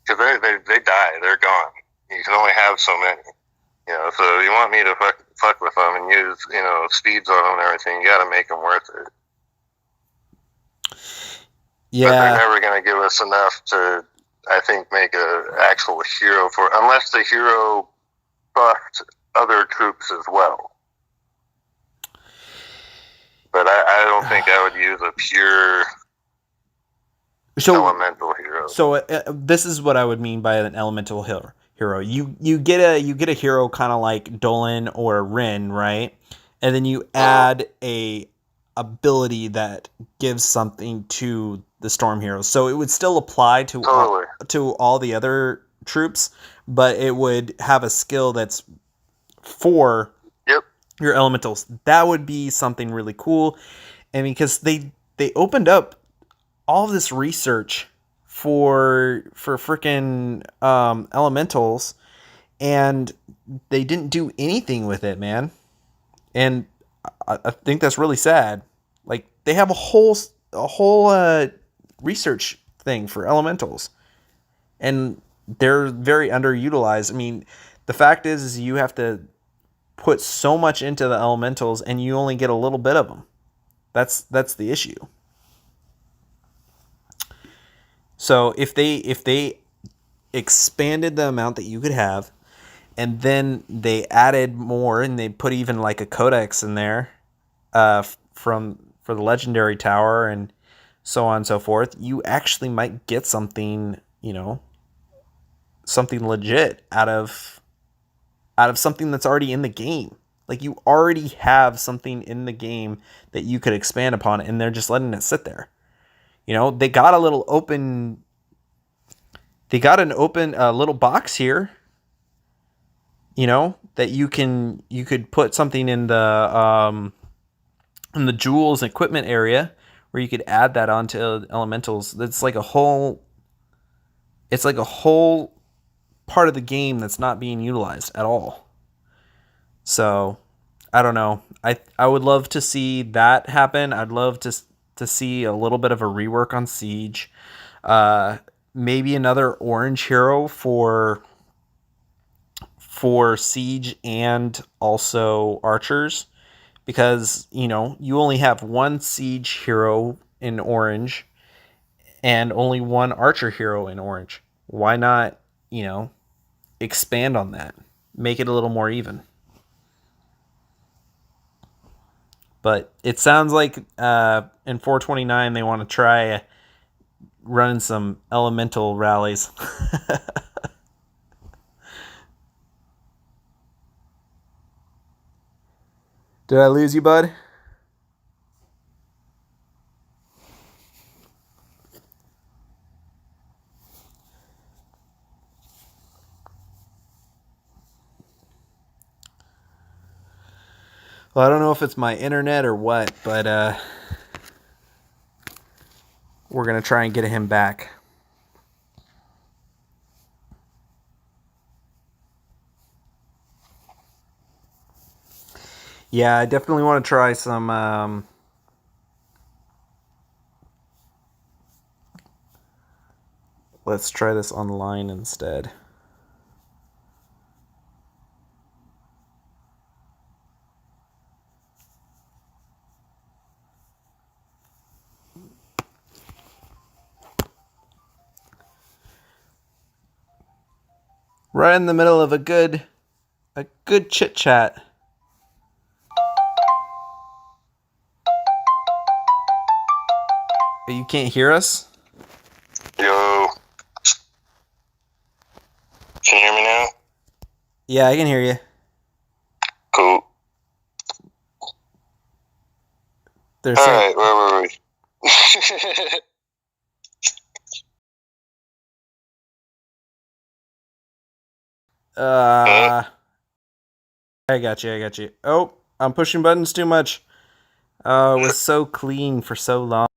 Because they die, they're gone. You can only have so many. So you want me to fuck with them and use speeds on them and everything. You got to make them worth it. Yeah, but they're never going to give us enough to, I think, make an actual hero for, unless the hero buffed other troops as well. But I don't think I would use a pure elemental hero. So this is what I would mean by an elemental hero. You get a hero kind of like Dolan or Rin, right? And then you add a ability that gives something to the storm heroes. So it would still apply to all the other troops, but it would have a skill that's for your elementals. That would be something really cool. And because they opened up all of this research for freaking elementals, and they didn't do anything with it, man. And I think that's really sad. Like, they have a whole research thing for elementals, and they're very underutilized. I mean, the fact is you have to put so much into the elementals, and you only get a little bit of them. That's the issue. So if they expanded the amount that you could have, and then they added more, and they put even like a codex in there, for the legendary tower and so on and so forth, you actually might get something, something legit out of something that's already in the game. Like, you already have something in the game that you could expand upon, and they're just letting it sit there. They got an open little box here, that you could put something in the jewels equipment area where you could add that onto elementals. It's like a whole part of the game that's not being utilized at all. So I don't know. I would love to see that happen. I'd love to see a little bit of a rework on Siege. Maybe another orange hero for for siege and also archers, because you only have one siege hero in orange and only one archer hero in orange. Why not, expand on that? Make it a little more even. But it sounds like in 429 they want to try running some elemental rallies. Did I lose you, bud? Well, I don't know if it's my internet or what, but we're going to try and get him back. Yeah, I definitely want to try some... let's try this online instead. Right in the middle of a good chit chat. You can't hear us? Yo. Can you hear me now? Yeah, I can hear you. Cool. Alright, where were we? I got you. Oh, I'm pushing buttons too much. Oh, it was so clean for so long.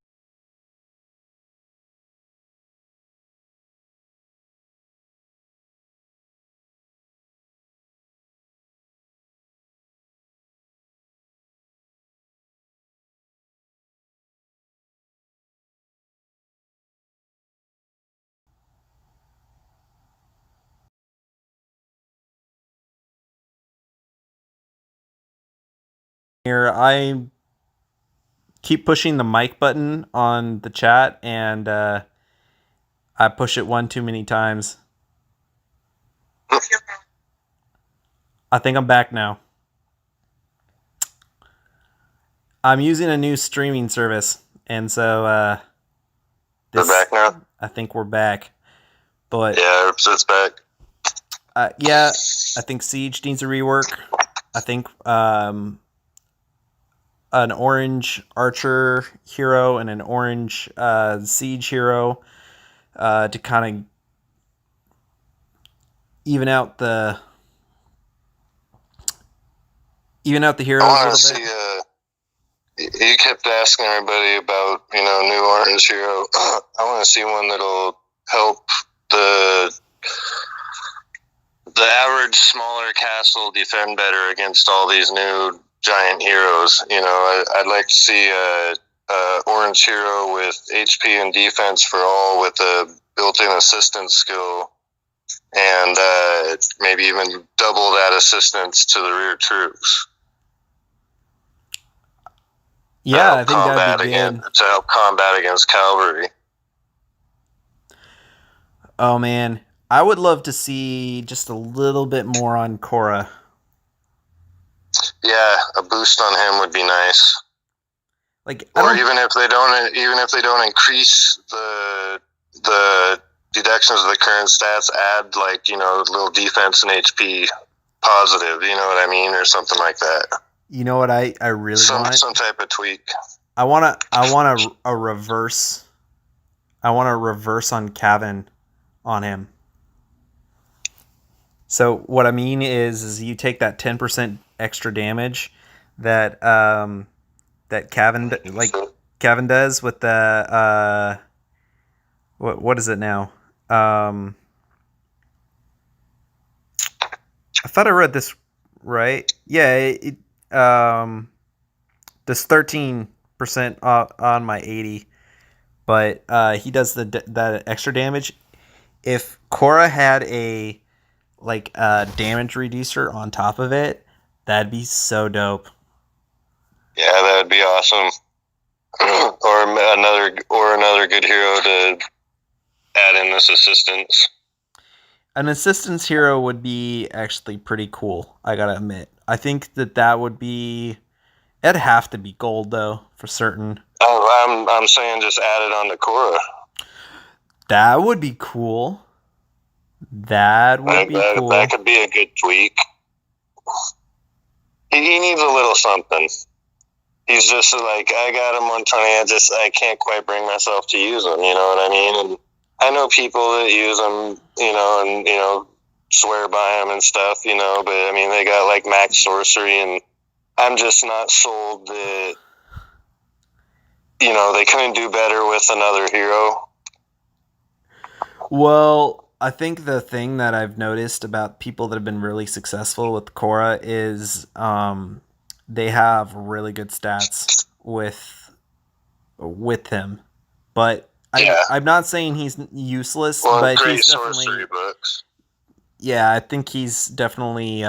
Here, I keep pushing the mic button on the chat, and I push it one too many times. I think I'm back now. I'm using a new streaming service, and so We're back now? I think we're back. But yeah, it's back. Yeah, I think Siege needs a rework. I think an orange archer hero and an orange siege hero to kind of even out the heroes I a want to little bit. see. You kept asking everybody about new orange hero. I want to see one that'll help the average smaller castle defend better against all these new giant heroes. I'd like to see a orange hero with HP and defense for all, with a built-in assistance skill, and maybe even double that assistance to the rear troops. Yeah, I think that'd be good. To help combat against cavalry. Oh man, I would love to see just a little bit more on Korra. Yeah, a boost on him would be nice. Like, even if they don't increase the deductions of the current stats, add a little defense and HP positive. You know what I mean, or something like that. You know what I really want? Some type of tweak. I want a reverse. I want a reverse on Cavan on him. So what I mean is you take that 10% extra damage that that Cavan does with the what is it now? I thought I read this right. Yeah, it does 13% on my 80, but he does that extra damage. If Korra had a like a damage reducer on top of it, that'd be so dope. Yeah, that would be awesome. or another good hero to add in this assistance. An assistance hero would be actually pretty cool, I gotta admit. I think that would be... It'd have to be gold, though, for certain. I'm saying just add it on to Korra. That would be cool. That could be a good tweak. He needs a little something. He's just like, I got him 120, I can't quite bring myself to use him, you know what I mean? And I know people that use him, and swear by him and stuff, but I mean, they got like max sorcery, and I'm just not sold that, they couldn't do better with another hero. Well, I think the thing that I've noticed about people that have been really successful with Korra is they have really good stats with him. But I'm not saying he's useless, but great he's definitely sorcery books. Yeah, I think he's definitely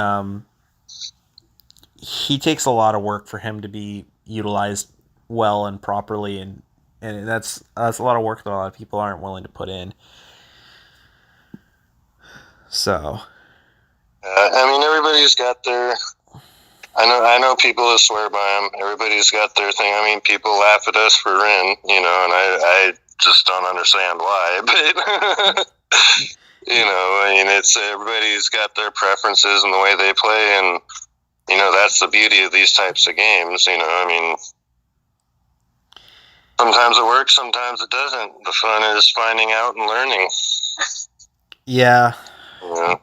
he takes a lot of work for him to be utilized well and properly, and that's a lot of work that a lot of people aren't willing to put in. So, I mean, everybody's got their. I know people that swear by him. Everybody's got their thing. I mean, people laugh at us for Rin, and I just don't understand why. But I mean, it's everybody's got their preferences and the way they play, and that's the beauty of these types of games. I mean, sometimes it works, sometimes it doesn't. The fun is finding out and learning. Yeah. Yeah.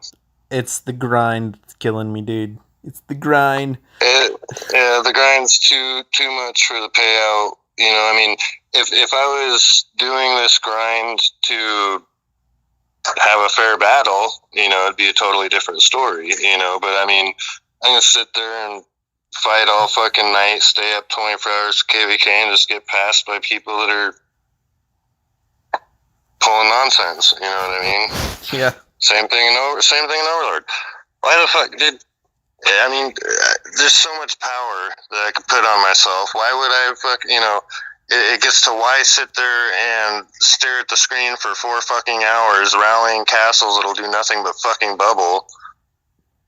It's the grind that's killing me, dude. It's the grind. The grind's too much for the payout. I mean, if I was doing this grind to have a fair battle, it'd be a totally different story, but I mean, I'm going to sit there and fight all fucking night, stay up 24 hours KVK and just get passed by people that are pulling nonsense, you know what I mean? Yeah. Same thing in Overlord. Why the fuck did... I mean, there's so much power that I could put on myself. Why would I it gets to why sit there and stare at the screen for 4 fucking hours, rallying castles that'll do nothing but fucking bubble,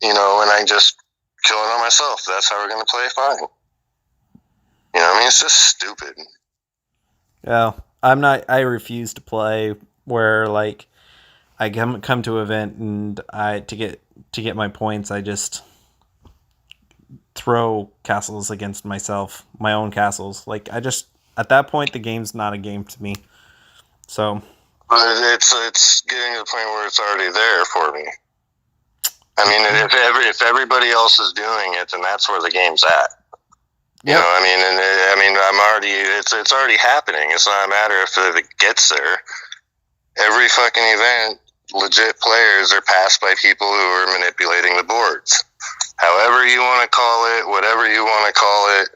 and I just kill it on myself. That's how we're going to play, fine. I mean, it's just stupid. Yeah, I refuse to play where, like, I come to an event and to get my points, I just throw castles against myself, my own castles. Like, at that point, the game's not a game to me. So, it's getting to the point where it's already there for me. I mean, if everybody else is doing it, then that's where the game's at. Yep. I'm already. It's already happening. It's not a matter if it gets there. Every fucking event, legit players are passed by people who are manipulating the boards. However you want to call it, whatever you want to call it,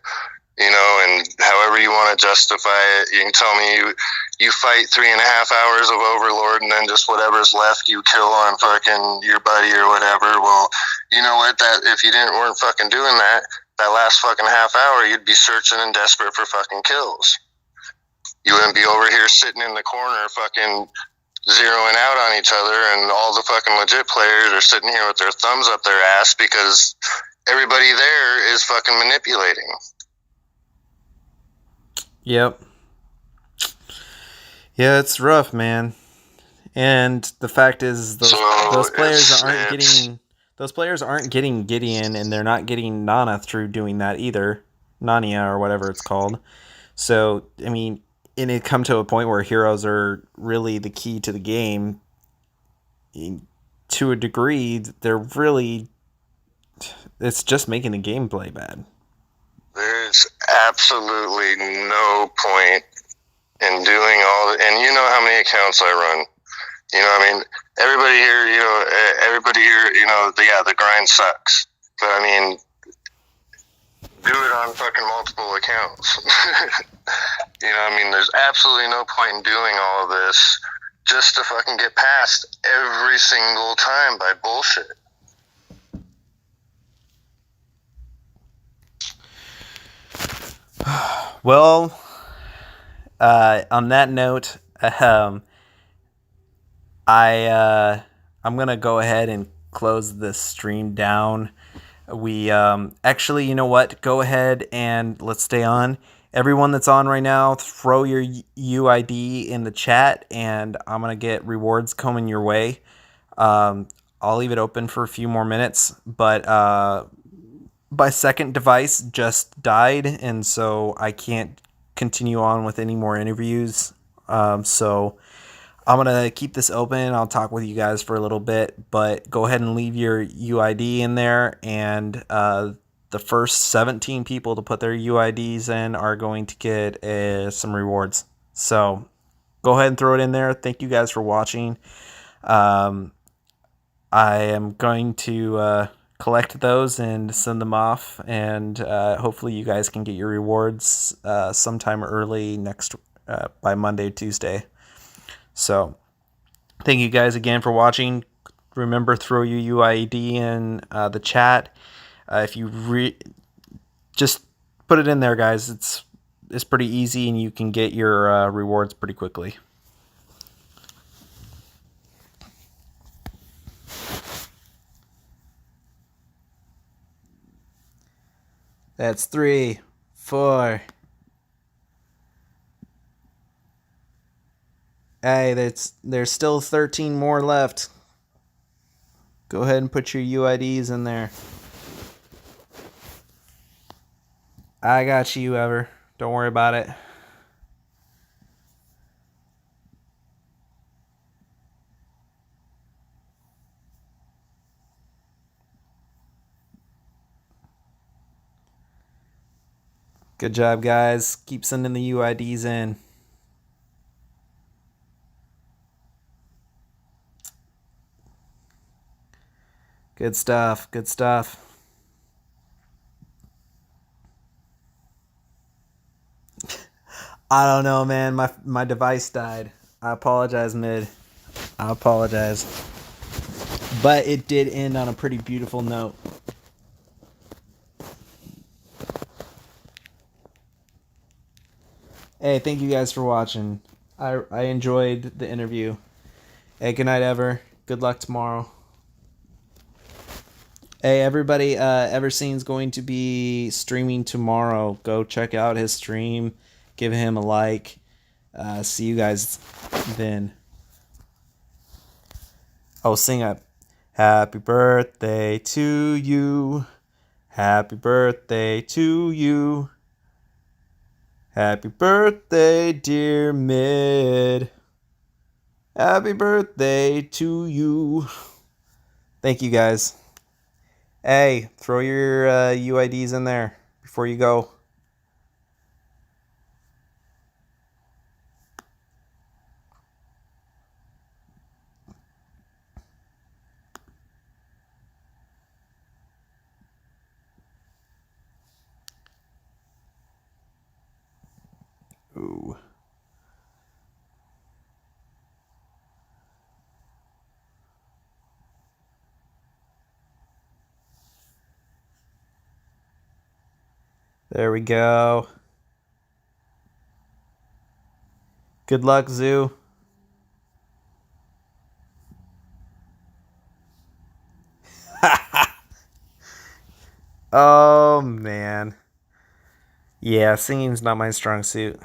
and however you want to justify it. You can tell me you fight 3.5 hours of Overlord and then just whatever's left you kill on fucking your buddy or whatever. Well, you know what? That if you weren't fucking doing that last fucking half hour, you'd be searching and desperate for fucking kills. You wouldn't be over here sitting in the corner fucking zeroing out on each other, and all the fucking legit players are sitting here with their thumbs up their ass because everybody there is fucking manipulating. Yep. Yeah, it's rough, man. And the fact is, those players aren't getting Gideon, and they're not getting Nana through doing that either. Nania or whatever it's called. So, I mean, and it come to a point where heroes are really the key to the game. To a degree, it's just making the gameplay bad. There's absolutely no point in doing and you know how many accounts I run. I mean, everybody here, the grind sucks. But I mean, do it on fucking multiple accounts. I mean, there's absolutely no point in doing all of this just to fucking get passed every single time by bullshit. Well, on that note, I'm gonna go ahead and close this stream down. We actually, you know what? Go ahead and let's stay on. Everyone that's on right now, throw your UID in the chat, and I'm gonna get rewards coming your way. I'll leave it open for a few more minutes, but my second device just died, and so I can't continue on with any more interviews. So I'm going to keep this open. I'll talk with you guys for a little bit, but go ahead and leave your UID in there, and the first 17 people to put their UIDs in are going to get some rewards. So go ahead and throw it in there. Thank you guys for watching. I am going to collect those and send them off, and hopefully you guys can get your rewards sometime early next by Monday, Tuesday. So thank you guys again for watching. Remember, throw your UID in the chat. If you just put it in there, guys. It's pretty easy, and you can get your rewards pretty quickly. That's 3, 4. Hey, there's still 13 more left. Go ahead and put your UIDs in there. I got you, Ever. Don't worry about it. Good job, guys. Keep sending the UIDs in. Good stuff. Good stuff. I don't know, man. My device died. I apologize, Mid. I apologize. But it did end on a pretty beautiful note. Hey, thank you guys for watching. I enjoyed the interview. Hey, good night, Ever. Good luck tomorrow. Hey, everybody, Everseen's going to be streaming tomorrow. Go check out his stream. Give him a like. See you guys then. Oh, sing up. Happy birthday to you. Happy birthday to you. Happy birthday, dear Mid. Happy birthday to you. Thank you, guys. Hey, throw your UIDs in there before you go. Ooh. There we go. Good luck, Zoo. Oh, man. Yeah, singing's not my strong suit.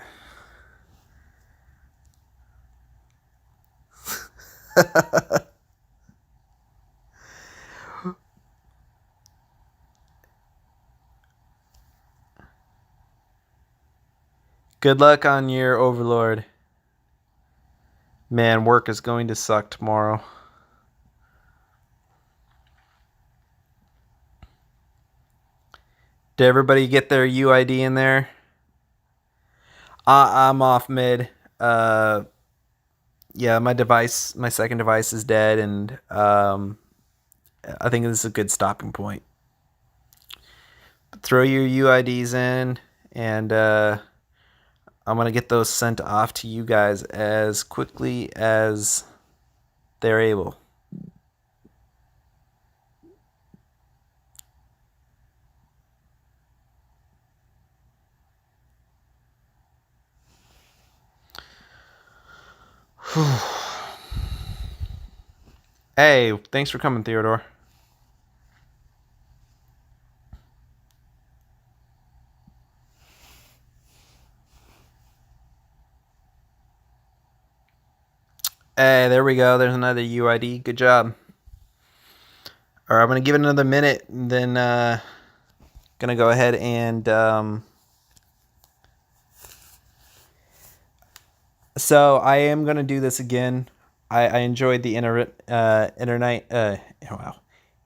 Good luck on your Overlord. Man, work is going to suck tomorrow. Did everybody get their UID in there? I'm off, Mid. Yeah, my second device is dead, and I think this is a good stopping point. Throw your UIDs in, and I'm going to get those sent off to you guys as quickly as they're able. Hey, thanks for coming, Theodore. Hey, there we go. There's another UID. Good job. All right, I'm going to give it another minute, and then going to go ahead and... So I am going to do this again. I enjoyed the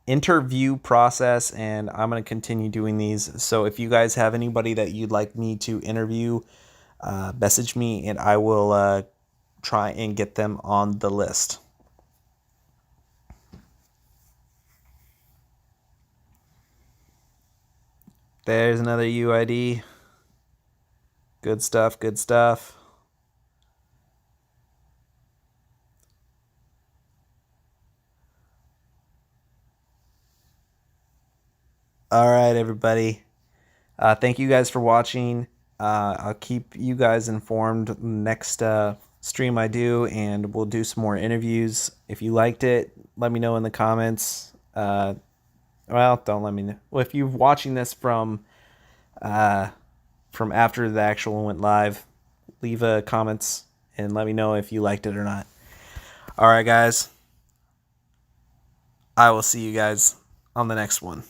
interview process, and I'm going to continue doing these. So if you guys have anybody that you'd like me to interview, message me, and I will try and get them on the list. There's another UID. Good stuff, good stuff. All right, everybody. Thank you guys for watching. I'll keep you guys informed next stream I do, and we'll do some more interviews. If you liked it, let me know in the comments. Well, don't let me know. Well, if you're watching this from after the actual one went live, leave comments and let me know if you liked it or not. All right, guys. I will see you guys on the next one.